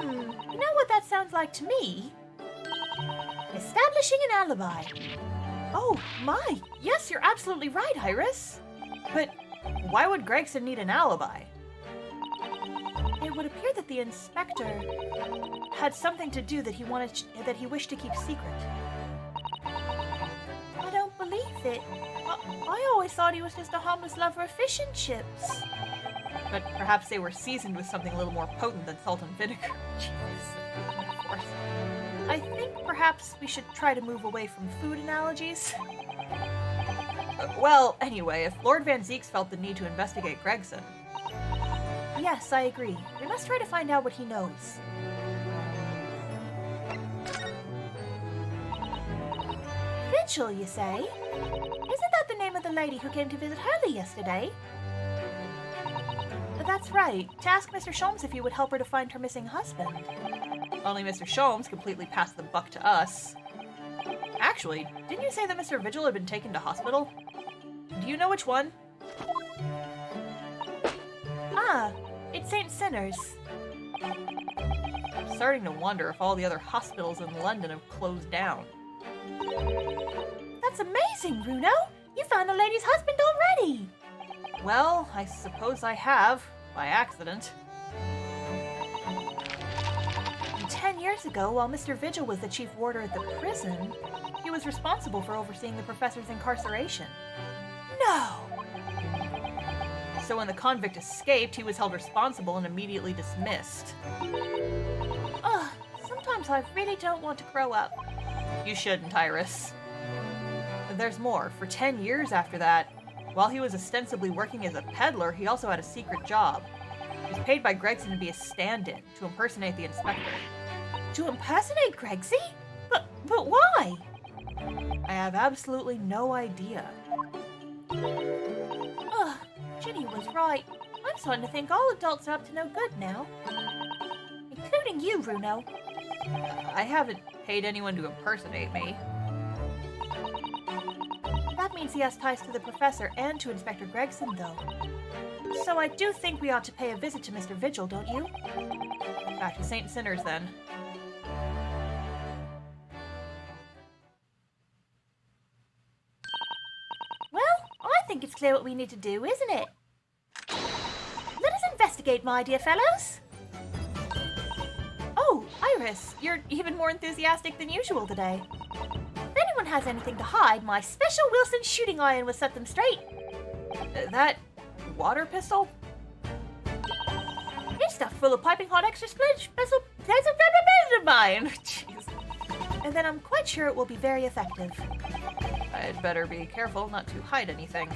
know what that sounds like to me? Establishing an alibi. Oh, my! Yes, you're absolutely right, Iris! But why would Gregson need an alibi? It would appear that the inspector had something to do that he wished to keep secret. I don't believe it. I always thought he was just a harmless lover of fish and chips. But perhaps they were seasoned with something a little more potent than salt and vinegar. Jesus. Of course. I think perhaps we should try to move away from food analogies. Well, anyway, if Lord Van Zeeks felt the need to investigate Gregson... Yes, I agree. We must try to find out what he knows. Vigil, you say? Isn't that the name of the lady who came to visit Hurley yesterday? That's right. To ask Mr. Sholmes if he would help her to find her missing husband. Only Mr. Sholmes completely passed the buck to us. Actually, didn't you say that Mr. Vigil had been taken to hospital? Do you know which one? Ah, it's St. Sinner's. I'm starting to wonder if all the other hospitals in London have closed down. That's amazing, Bruno! You found the lady's husband already! Well, I suppose I have, by accident. 10 years ago, while Mr. Vigil was the chief warder at the prison, he was responsible for overseeing the professor's incarceration. No! So when the convict escaped, he was held responsible and immediately dismissed. Ugh, sometimes I really don't want to grow up. You shouldn't, Iris. There's more. For 10 years after that, while he was ostensibly working as a peddler, he also had a secret job. He was paid by Gregson to be a stand-in, to impersonate the inspector. To impersonate Gregsy? But why? I have absolutely no idea. Ugh, Ginny was right. I'm starting to think all adults are up to no good now. Including you, Bruno. I haven't paid anyone to impersonate me. That means he has ties to the professor and to Inspector Gregson, though. So I do think we ought to pay a visit to Mr. Vigil, don't you? Back to St. Sinner's, then. Well, I think it's clear what we need to do, isn't it? Let us investigate, my dear fellows. Oh, Iris, you're even more enthusiastic than usual today. If anyone has anything to hide, my special Wilson shooting iron will set them straight. That water pistol? It's stuffed full of piping hot extra special mine. Jeez. And then I'm quite sure it will be very effective. I'd better be careful not to hide anything.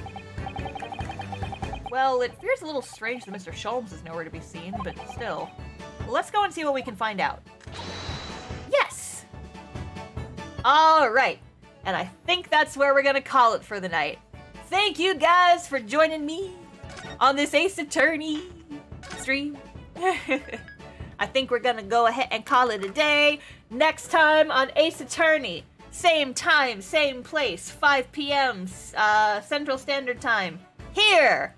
Well, it feels a little strange that Mr. Sholmes is nowhere to be seen, but still. Let's go and see what we can find out. Yes! Alright, and I think that's where we're gonna call it for the night. Thank you guys for joining me on this Ace Attorney stream. I think we're gonna go ahead and call it a day. Next time on Ace Attorney, same time, same place, 5 p.m. Central Standard Time, Here,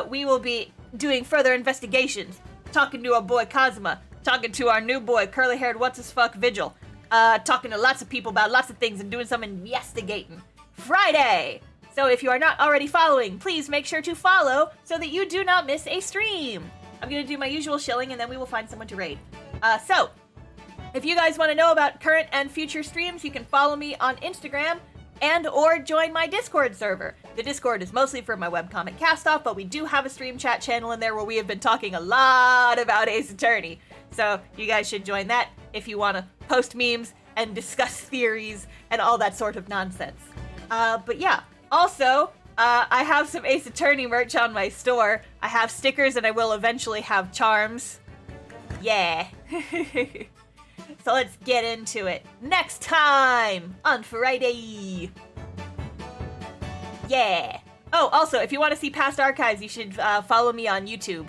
we will be doing further investigations, talking to our boy Kazuma, talking to our new boy, curly-haired what's-his-fuck Vigil, talking to lots of people about lots of things and doing some investigating. Friday! So if you are not already following, please make sure to follow so that you do not miss a stream. I'm going to do my usual shilling and then we will find someone to raid. So, if you guys want to know about current and future streams, you can follow me on Instagram and or join my Discord server. The Discord is mostly for my webcomic cast-off, but we do have a stream chat channel in there where we have been talking a lot about Ace Attorney. So you guys should join that if you want to post memes and discuss theories and all that sort of nonsense. But yeah, also, I have some Ace Attorney merch on my store. I have stickers and I will eventually have charms. Yeah. So let's get into it. Next time on Friday. Yeah. Oh, also, if you want to see past archives, you should follow me on YouTube.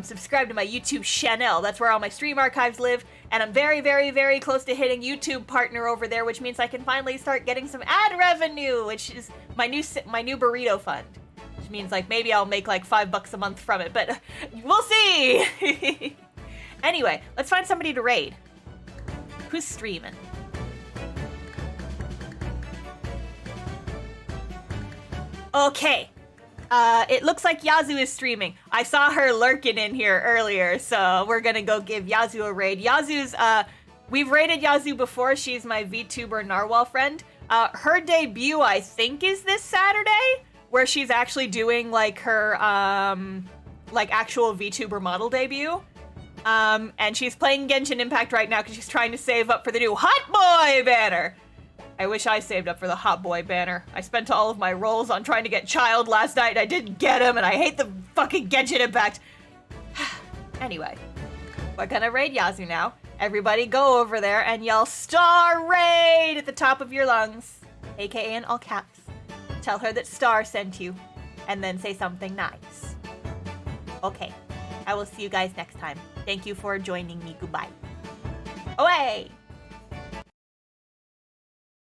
Subscribe to my YouTube channel. That's where all my stream archives live. And I'm very, very, very close to hitting YouTube partner over there, which means I can finally start getting some ad revenue, which is my new burrito fund. Which means like maybe I'll make like $5 a month from it, but we'll see. Anyway, let's find somebody to raid. Who's streaming? Okay. It looks like Yazoo is streaming. I saw her lurking in here earlier, so we're gonna go give Yazoo a raid. Yazoo's, we've raided Yazoo before. She's my VTuber Narwhal friend. Her debut, I think, is this Saturday, where she's actually doing, like, her, like, actual VTuber model debut. And she's playing Genshin Impact right now because she's trying to save up for the new Hot Boy banner. I wish I saved up for the Hot Boy banner. I spent all of my rolls on trying to get Child last night. I didn't get him, and I hate the fucking Genshin Impact. Anyway, we're gonna raid Yazoo now. Everybody go over there and yell Star Raid at the top of your lungs, aka in all caps. Tell her that Star sent you, and then say something nice. Okay, I will see you guys next time. Thank you for joining me. Goodbye. Away!